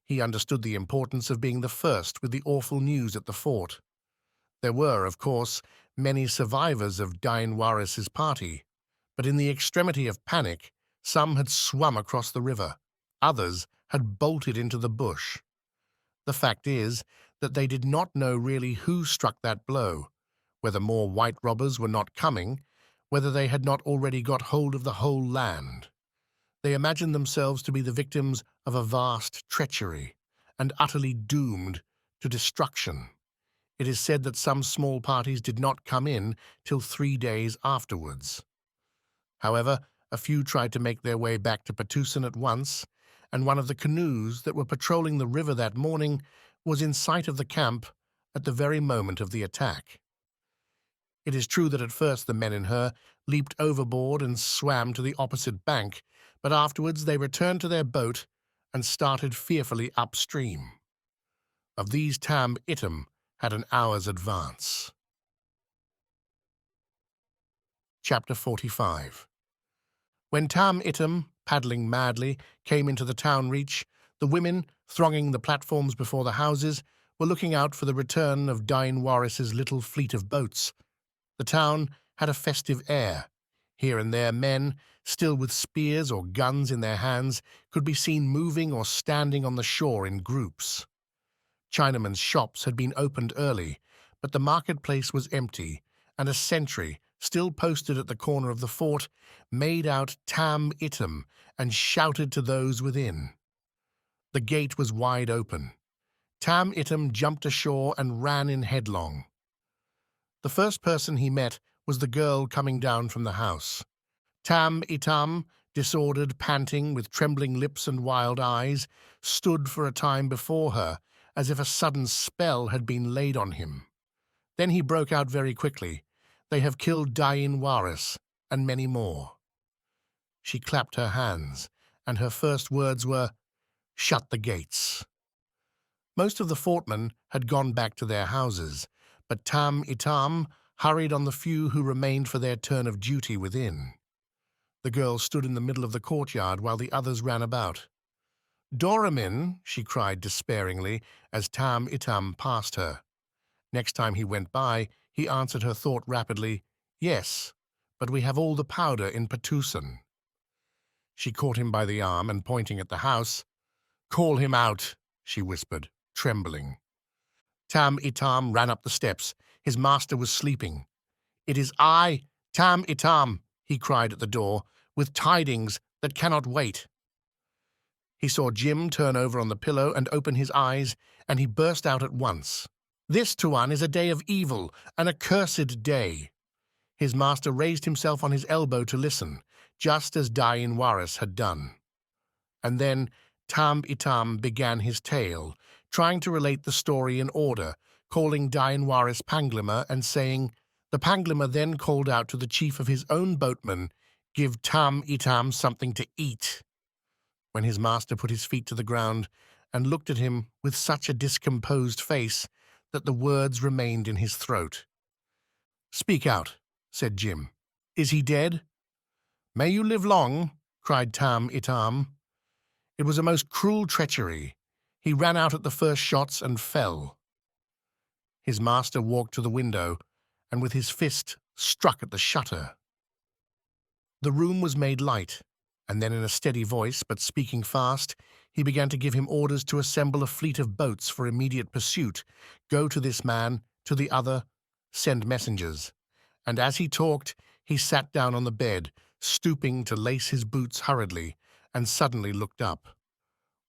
He understood the importance of being the first with the awful news at the fort. There were, of course, many survivors of Dain-Waris's party, but in the extremity of panic, some had swum across the river, others had bolted into the bush. The fact is that they did not know really who struck that blow, whether more white robbers were not coming, whether they had not already got hold of the whole land. They imagined themselves to be the victims of a vast treachery, and utterly doomed to destruction. It is said that some small parties did not come in till 3 days afterwards. However, a few tried to make their way back to Patusan at once, and one of the canoes that were patrolling the river that morning was in sight of the camp at the very moment of the attack. It is true that at first the men in her leaped overboard and swam to the opposite bank, but afterwards they returned to their boat and started fearfully upstream. Of these Tam-Itam had an hour's advance. Chapter 45. When Tam-Itam, paddling madly, came into the town reach, the women, thronging the platforms before the houses, were looking out for the return of Dain-Waris's little fleet of boats. The town had a festive air. Here and there men, still with spears or guns in their hands, could be seen moving or standing on the shore in groups. Chinamen's shops had been opened early, but the marketplace was empty, and a sentry, still posted at the corner of the fort, made out Tam-Itam and shouted to those within. The gate was wide open. Tam-Itam jumped ashore and ran in headlong. The first person he met was the girl coming down from the house. Tam-Itam, disordered, panting, with trembling lips and wild eyes, stood for a time before her, as if a sudden spell had been laid on him. Then he broke out very quickly, "They have killed Dain-Waris, and many more." She clapped her hands, and her first words were, "Shut the gates." Most of the fortmen had gone back to their houses, but Tam-Itam hurried on the few who remained for their turn of duty within. The girl stood in the middle of the courtyard while the others ran about. "Doramin," she cried despairingly as Tam-Itam passed her. Next time he went by, he answered her thought rapidly, "Yes, but we have all the powder in Patusan." She caught him by the arm and, pointing at the house, "Call him out," she whispered, trembling. Tam-Itam ran up the steps. His master was sleeping. "It is I, Tam-Itam," he cried at the door, "with tidings that cannot wait." He saw Jim turn over on the pillow and open his eyes, and he burst out at once. "This, Tuan, is a day of evil, an accursed day." His master raised himself on his elbow to listen, just as Dain-Waris had done. And then Tam-Itam began his tale, trying to relate the story in order, calling Dain-Waris Panglima and saying, "The Panglima then called out to the chief of his own boatmen, 'Give Tam-Itam something to eat.'" When his master put his feet to the ground and looked at him with such a discomposed face that the words remained in his throat. "Speak out," said Jim. "Is he dead?" "May you live long," cried Tam Itam. It was a most cruel treachery. He ran out at the first shots and fell. His master walked to the window and with his fist struck at the shutter. The room was made light, and then in a steady voice, but speaking fast, he began to give him orders to assemble a fleet of boats for immediate pursuit, go to this man, to the other, send messengers. And as he talked, he sat down on the bed, stooping to lace his boots hurriedly, and suddenly looked up.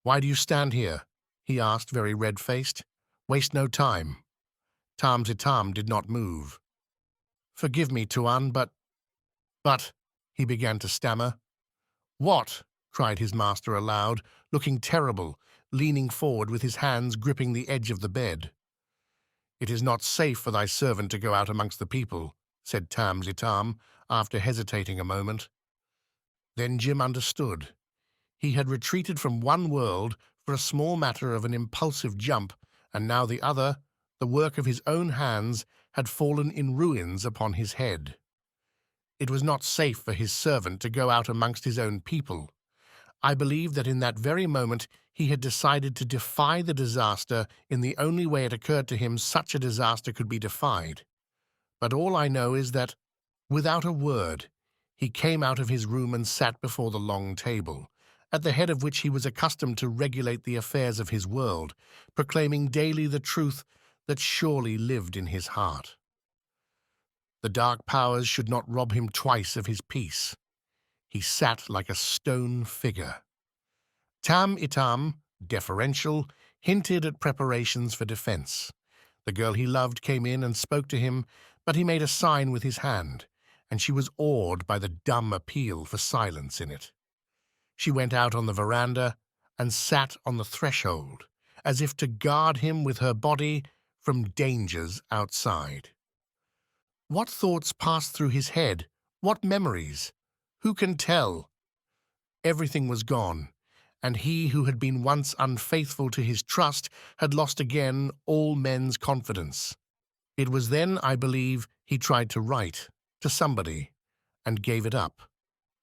"Why do you stand here?" he asked, very red-faced. "Waste no time." Tam Zitam did not move. "Forgive me, Tuan, but, he began to stammer. "What?" cried his master aloud, looking terrible, leaning forward with his hands gripping the edge of the bed. "It is not safe for thy servant to go out amongst the people," said Tam Zitam, after hesitating a moment. Then Jim understood. He had retreated from one world for a small matter of an impulsive jump, and now the other, the work of his own hands, had fallen in ruins upon his head. It was not safe for his servant to go out amongst his own people. I believe that in that very moment he had decided to defy the disaster in the only way it occurred to him such a disaster could be defied. But all I know is that, without a word, he came out of his room and sat before the long table, at the head of which he was accustomed to regulate the affairs of his world, proclaiming daily the truth that surely lived in his heart. The dark powers should not rob him twice of his peace. He sat like a stone figure. Tam Itam, deferential, hinted at preparations for defense. The girl he loved came in and spoke to him, but he made a sign with his hand, and she was awed by the dumb appeal for silence in it. She went out on the veranda and sat on the threshold, as if to guard him with her body from dangers outside. What thoughts passed through his head? What memories? Who can tell? Everything was gone, and he who had been once unfaithful to his trust had lost again all men's confidence. It was then, I believe, he tried to write to somebody and gave it up.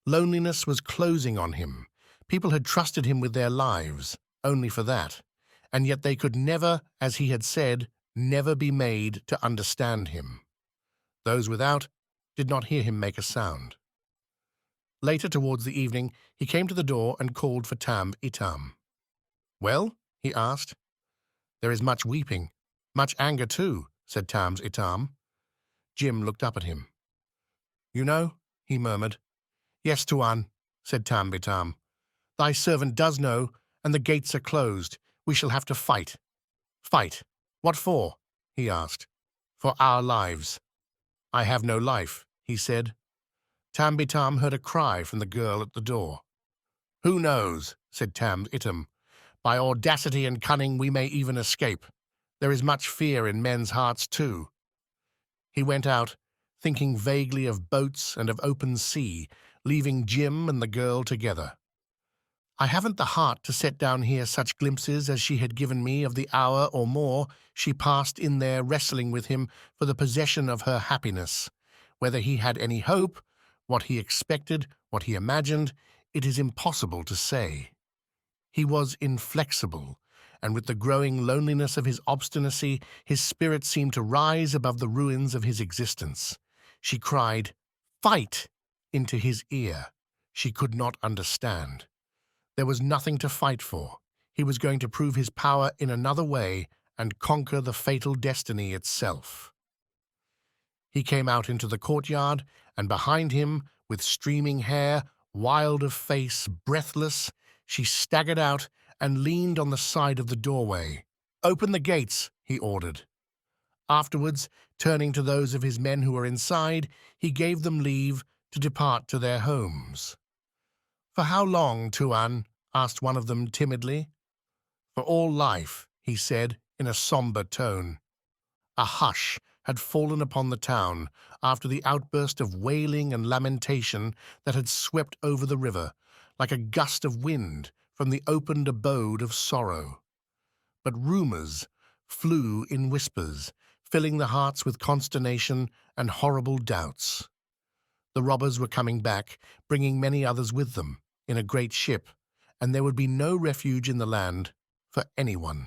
Loneliness was closing on him. People had trusted him with their lives, only for that, and yet they could never, as he had said, never be made to understand him. Those without did not hear him make a sound. Later, towards the evening, he came to the door and called for Tam Itam. "Well?" he asked. "There is much weeping, much anger too," said Tam Itam. Jim looked up at him. "You know," he murmured. "Yes, Tuan," said Tam Itam. "Thy servant does know, and the gates are closed. We shall have to fight." "Fight? What for?" he asked. "For our lives." "I have no life," he said. Tam Itam heard a cry from the girl at the door. "Who knows?" said Tam Itam. "By audacity and cunning we may even escape. There is much fear in men's hearts too." He went out, thinking vaguely of boats and of open sea, leaving Jim and the girl together. I haven't the heart to set down here such glimpses as she had given me of the hour or more she passed in there wrestling with him for the possession of her happiness. Whether he had any hope, what he expected, what he imagined, it is impossible to say. He was inflexible, and with the growing loneliness of his obstinacy, his spirit seemed to rise above the ruins of his existence. She cried, "Fight!" into his ear. She could not understand. There was nothing to fight for. He was going to prove his power in another way and conquer the fatal destiny itself. He came out into the courtyard, and behind him, with streaming hair, wild of face, breathless, she staggered out and leaned on the side of the doorway. "Open the gates," he ordered. Afterwards, turning to those of his men who were inside, he gave them leave to depart to their homes. "For how long, Tuan?" asked one of them timidly. "For all life," he said in a somber tone. A hush had fallen upon the town after the outburst of wailing and lamentation that had swept over the river, like a gust of wind from the opened abode of sorrow. But rumors flew in whispers, filling the hearts with consternation and horrible doubts. The robbers were coming back, bringing many others with them, in a great ship, and there would be no refuge in the land for anyone.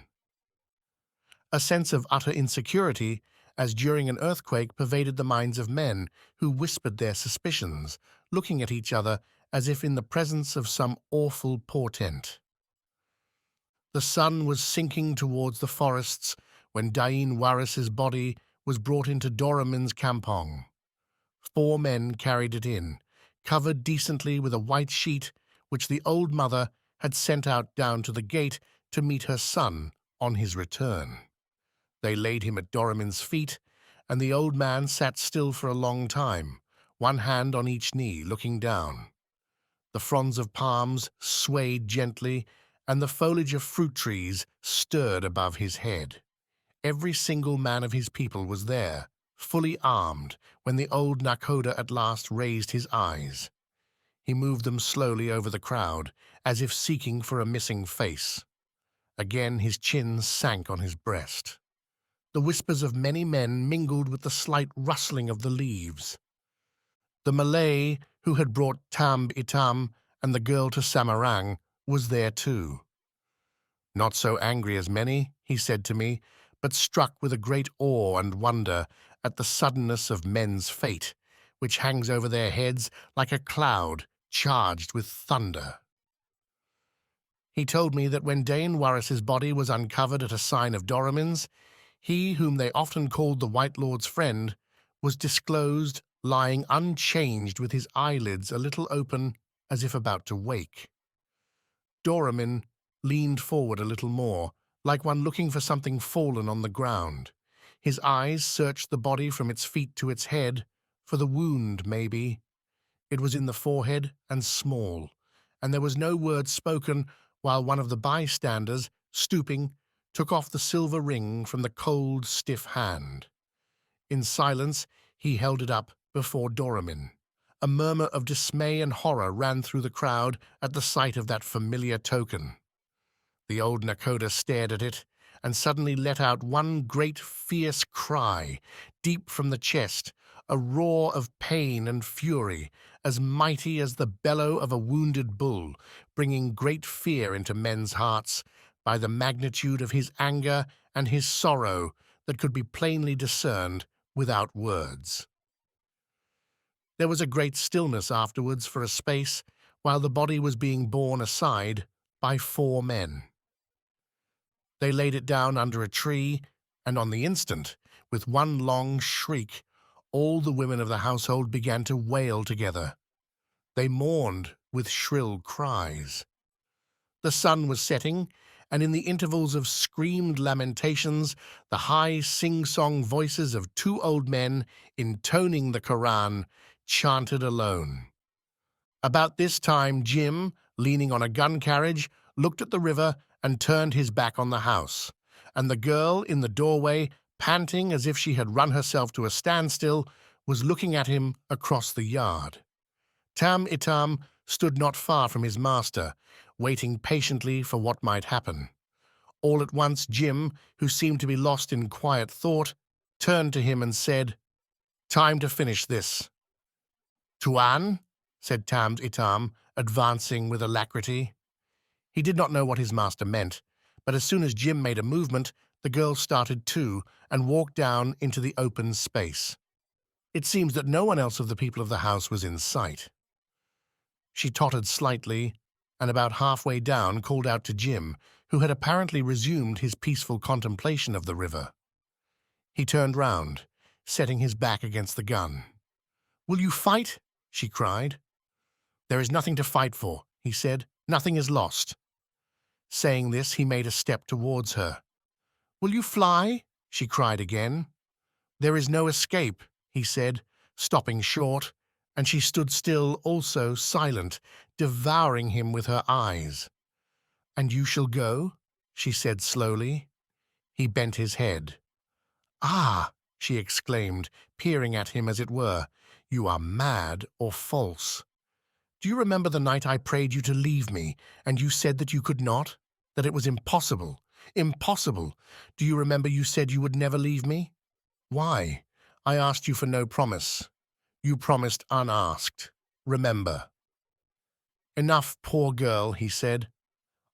A sense of utter insecurity, as during an earthquake, pervaded the minds of men, who whispered their suspicions, looking at each other as if in the presence of some awful portent. The sun was sinking towards the forests when Dain Waris's body was brought into Doramin's campong. 4 men carried it in, covered decently with a white sheet which the old mother had sent out down to the gate to meet her son on his return. They laid him at Doramin's feet, and the old man sat still for a long time, one hand on each knee, looking down. The fronds of palms swayed gently, and the foliage of fruit trees stirred above his head. Every single man of his people was there, fully armed, when the old Nakoda at last raised his eyes. He moved them slowly over the crowd, as if seeking for a missing face. Again his chin sank on his breast. The whispers of many men mingled with the slight rustling of the leaves. The Malay who had brought Tam Itam and the girl to Samarang was there too. "Not so angry as many," he said to me, but struck with a great awe and wonder at the suddenness of men's fate, which hangs over their heads like a cloud charged with thunder. He told me that when Dain Waris's body was uncovered at a sign of Doramin's, he whom they often called the White Lord's friend was disclosed lying unchanged with his eyelids a little open as if about to wake. Doramin leaned forward a little more, like one looking for something fallen on the ground. His eyes searched the body from its feet to its head, for the wound, maybe. It was in the forehead and small, and there was no word spoken while one of the bystanders, stooping, took off the silver ring from the cold, stiff hand. In silence, he held it up before Doramin. A murmur of dismay and horror ran through the crowd at the sight of that familiar token. The old Nakoda stared at it, and suddenly let out one great fierce cry, deep from the chest, a roar of pain and fury, as mighty as the bellow of a wounded bull, bringing great fear into men's hearts by the magnitude of his anger and his sorrow that could be plainly discerned without words. There was a great stillness afterwards for a space, while the body was being borne aside by 4 men. They laid it down under a tree, and on the instant, with one long shriek, all the women of the household began to wail together. They mourned with shrill cries. The sun was setting, and in the intervals of screamed lamentations, the high sing-song voices of 2 old men, intoning the Koran, chanted alone. About this time, Jim, leaning on a gun carriage, looked at the river and turned his back on the house, and the girl in the doorway, panting as if she had run herself to a standstill, was looking at him across the yard. Tam Itam stood not far from his master, waiting patiently for what might happen. All at once Jim, who seemed to be lost in quiet thought, turned to him and said, "Time to finish this." "Tuan?" said Tam Itam, advancing with alacrity. He did not know what his master meant, but as soon as Jim made a movement, the girl started too and walked down into the open space. It seems that no one else of the people of the house was in sight. She tottered slightly, and about halfway down called out to Jim, who had apparently resumed his peaceful contemplation of the river. He turned round, setting his back against the gun. "Will you fight?" she cried. "There is nothing to fight for," he said. "Nothing is lost." Saying this, he made a step towards her. "Will you fly?" she cried again. "There is no escape," he said, stopping short, and she stood still also, silent, devouring him with her eyes. "And you shall go?" she said slowly. He bent his head. "Ah!" she exclaimed, peering at him as it were. "You are mad or false. Do you remember the night I prayed you to leave me, and you said that you could not, that it was impossible? Impossible! Do you remember you said you would never leave me? Why? I asked you for no promise. You promised unasked. Remember. Enough, poor girl, he said.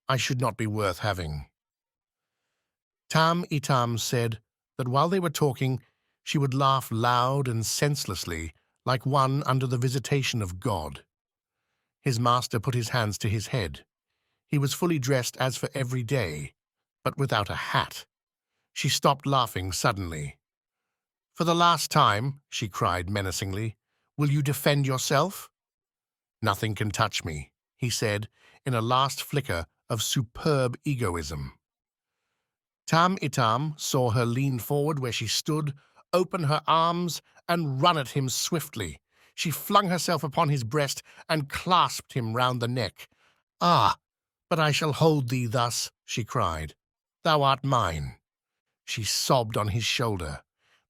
I should not be worth having. Tam-i-Tam said that while they were talking, she would laugh loud and senselessly, like one under the visitation of God. His master put his hands to his head. He was fully dressed as for every day, but without a hat. She stopped laughing suddenly. For the last time, she cried menacingly, will you defend yourself? Nothing can touch me, he said, in a last flicker of superb egoism. Tam-i-Tam saw her lean forward where she stood, open her arms, and run at him swiftly. She flung herself upon his breast and clasped him round the neck. Ah, but I shall hold thee thus, she cried. Thou art mine. She sobbed on his shoulder.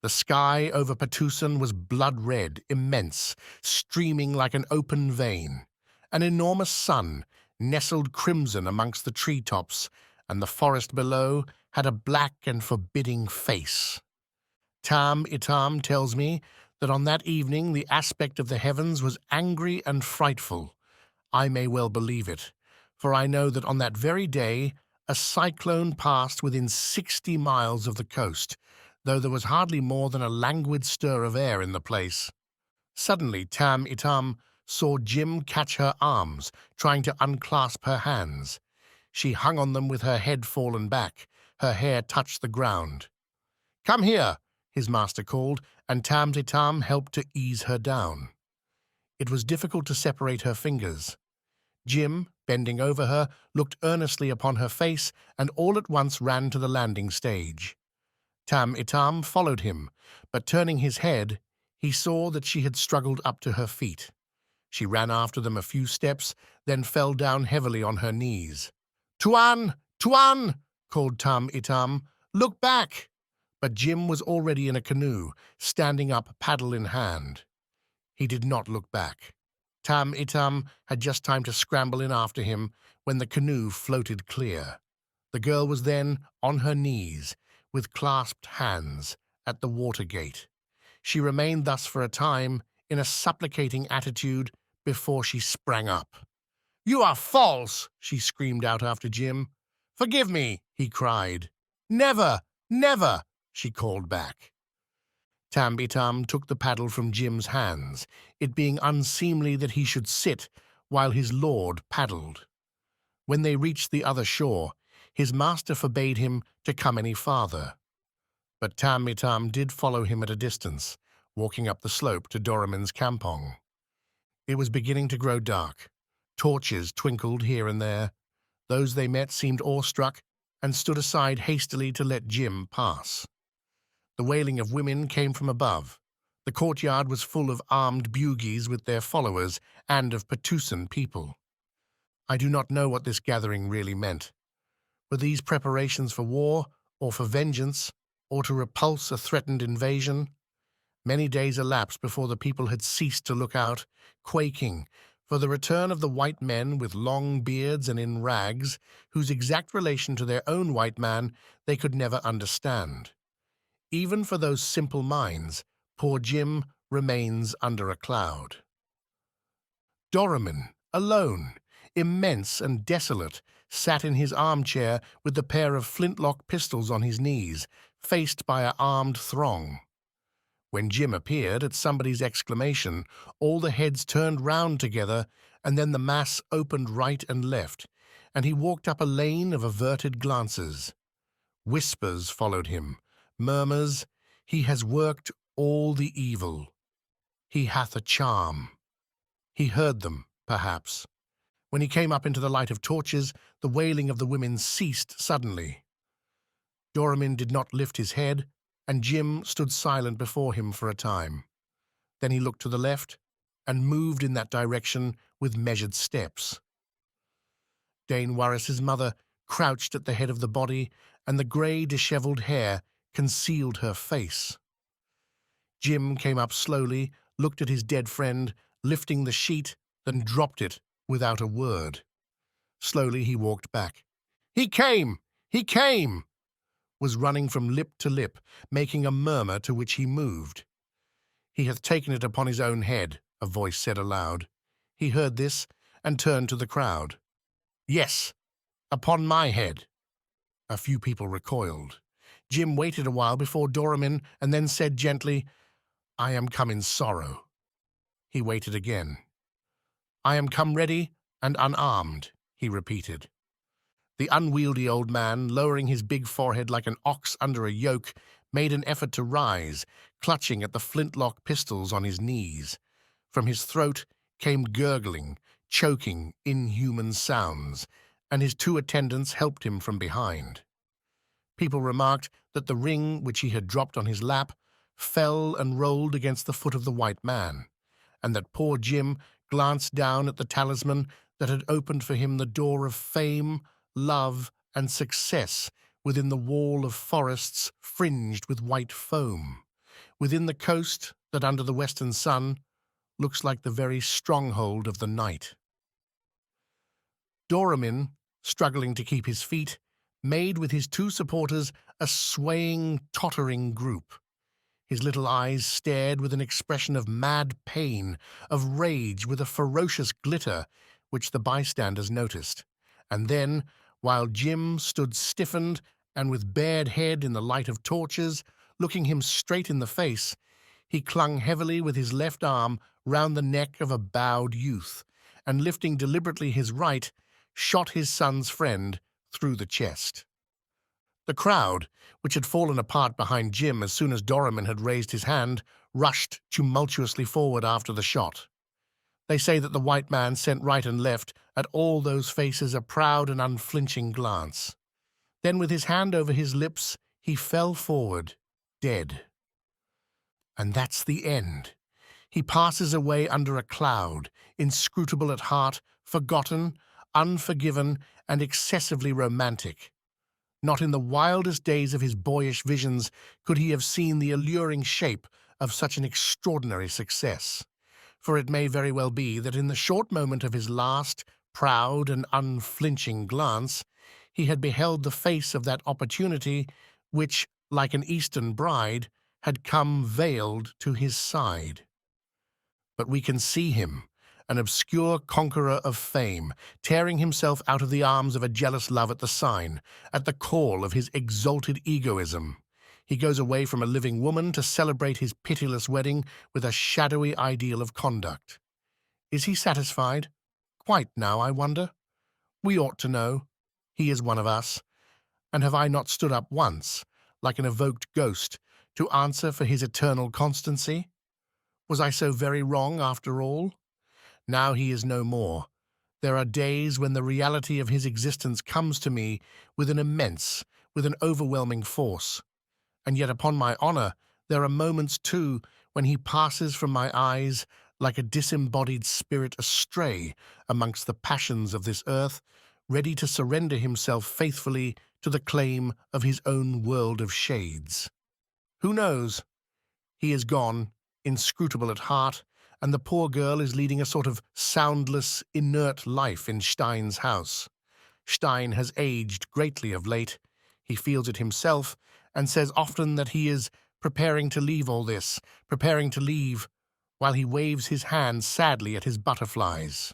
The sky over Patusan was blood-red, immense, streaming like an open vein. An enormous sun nestled crimson amongst the tree-tops, and the forest below had a black and forbidding face. Tam-i-Tam tells me that on that evening the aspect of the heavens was angry and frightful. I may well believe it, for I know that on that very day a cyclone passed within 60 miles of the coast, though there was hardly more than a languid stir of air in the place. Suddenly Tam-i-Tam saw Jim catch her arms, trying to unclasp her hands. She hung on them with her head fallen back. Her hair touched the ground. "Come here," his master called, and Tam-i-Tam helped to ease her down. It was difficult to separate her fingers. Jim, bending over her, looked earnestly upon her face and all at once ran to the landing stage. Tam-i-Tam followed him, but turning his head, he saw that she had struggled up to her feet. She ran after them a few steps, then fell down heavily on her knees. "Tuan! Tuan!" called Tam-i-Tam. "Look back!" But Jim was already in a canoe, standing up paddle in hand. He did not look back. Tam-i-Tam had just time to scramble in after him when the canoe floated clear. The girl was then on her knees, with clasped hands, at the water gate. She remained thus for a time, in a supplicating attitude, before she sprang up. "You are false!" she screamed out after Jim. "Forgive me!" he cried. "Never! Never!" she called back. Tam-i-Tam took the paddle from Jim's hands, it being unseemly that he should sit while his lord paddled. When they reached the other shore, his master forbade him to come any farther. But Tam-i-Tam did follow him at a distance, walking up the slope to Doramin's campong. It was beginning to grow dark. Torches twinkled here and there. Those they met seemed awestruck and stood aside hastily to let Jim pass. The wailing of women came from above. The courtyard was full of armed Bugis with their followers and of Patusan people. I do not know what this gathering really meant. Were these preparations for war, or for vengeance, or to repulse a threatened invasion? Many days elapsed before the people had ceased to look out, quaking, for the return of the white men with long beards and in rags, whose exact relation to their own white man they could never understand. Even for those simple minds, poor Jim remains under a cloud. Doramin, alone, immense and desolate, sat in his armchair with the pair of flintlock pistols on his knees, faced by an armed throng. When Jim appeared, at somebody's exclamation, all the heads turned round together, and then the mass opened right and left, and he walked up a lane of averted glances. Whispers followed him, murmurs, "He has worked all the evil. He hath a charm." He heard them, perhaps. When he came up into the light of torches, the wailing of the women ceased suddenly. Doramin did not lift his head, and Jim stood silent before him for a time. Then he looked to the left and moved in that direction with measured steps. Dame Warris's mother crouched at the head of the body, and the grey, dishevelled hair concealed her face. Jim came up slowly, looked at his dead friend, lifting the sheet, then dropped it without a word. Slowly he walked back. "He came! He came!" was running from lip to lip, making a murmur to which he moved. He hath taken it upon his own head, a voice said aloud. He heard this and turned to the crowd. Yes, upon my head. A few people recoiled. Jim waited a while before Doramin and then said gently, I am come in sorrow. He waited again. I am come ready and unarmed, he repeated. The unwieldy old man, lowering his big forehead like an ox under a yoke, made an effort to rise, clutching at the flintlock pistols on his knees. From his throat came gurgling, choking, inhuman sounds, and his two attendants helped him from behind. People remarked that the ring which he had dropped on his lap fell and rolled against the foot of the white man, and that poor Jim glanced down at the talisman that had opened for him the door of fame, love, and success within the wall of forests fringed with white foam, within the coast that under the western sun looks like the very stronghold of the night. Doramin, struggling to keep his feet, made with his two supporters a swaying, tottering group. His little eyes stared with an expression of mad pain, of rage with a ferocious glitter, which the bystanders noticed. And then, while Jim stood stiffened and with bared head in the light of torches, looking him straight in the face, he clung heavily with his left arm round the neck of a bowed youth, and lifting deliberately his right, shot his son's friend through the chest. The crowd, which had fallen apart behind Jim as soon as Doramin had raised his hand, rushed tumultuously forward after the shot. They say that the white man sent right and left at all those faces a proud and unflinching glance. Then with his hand over his lips, he fell forward, dead. And that's the end. He passes away under a cloud, inscrutable at heart, forgotten, unforgiven, and excessively romantic. Not in the wildest days of his boyish visions could he have seen the alluring shape of such an extraordinary success. For it may very well be that in the short moment of his last, proud and unflinching glance, he had beheld the face of that opportunity which, like an Eastern bride, had come veiled to his side. But we can see him, an obscure conqueror of fame, tearing himself out of the arms of a jealous love at the sign, at the call of his exalted egoism. He goes away from a living woman to celebrate his pitiless wedding with a shadowy ideal of conduct. Is he satisfied? Quite now, I wonder. We ought to know. He is one of us. And have I not stood up once, like an evoked ghost, to answer for his eternal constancy? Was I so very wrong after all? Now he is no more. There are days when the reality of his existence comes to me with an overwhelming force. And yet, upon my honor, there are moments, too, when he passes from my eyes like a disembodied spirit astray amongst the passions of this earth, ready to surrender himself faithfully to the claim of his own world of shades. Who knows? He is gone, inscrutable at heart, and the poor girl is leading a sort of soundless, inert life in Stein's house. Stein has aged greatly of late. He feels it himself, and says often that he is preparing to leave all this, preparing to leave, while he waves his hand sadly at his butterflies.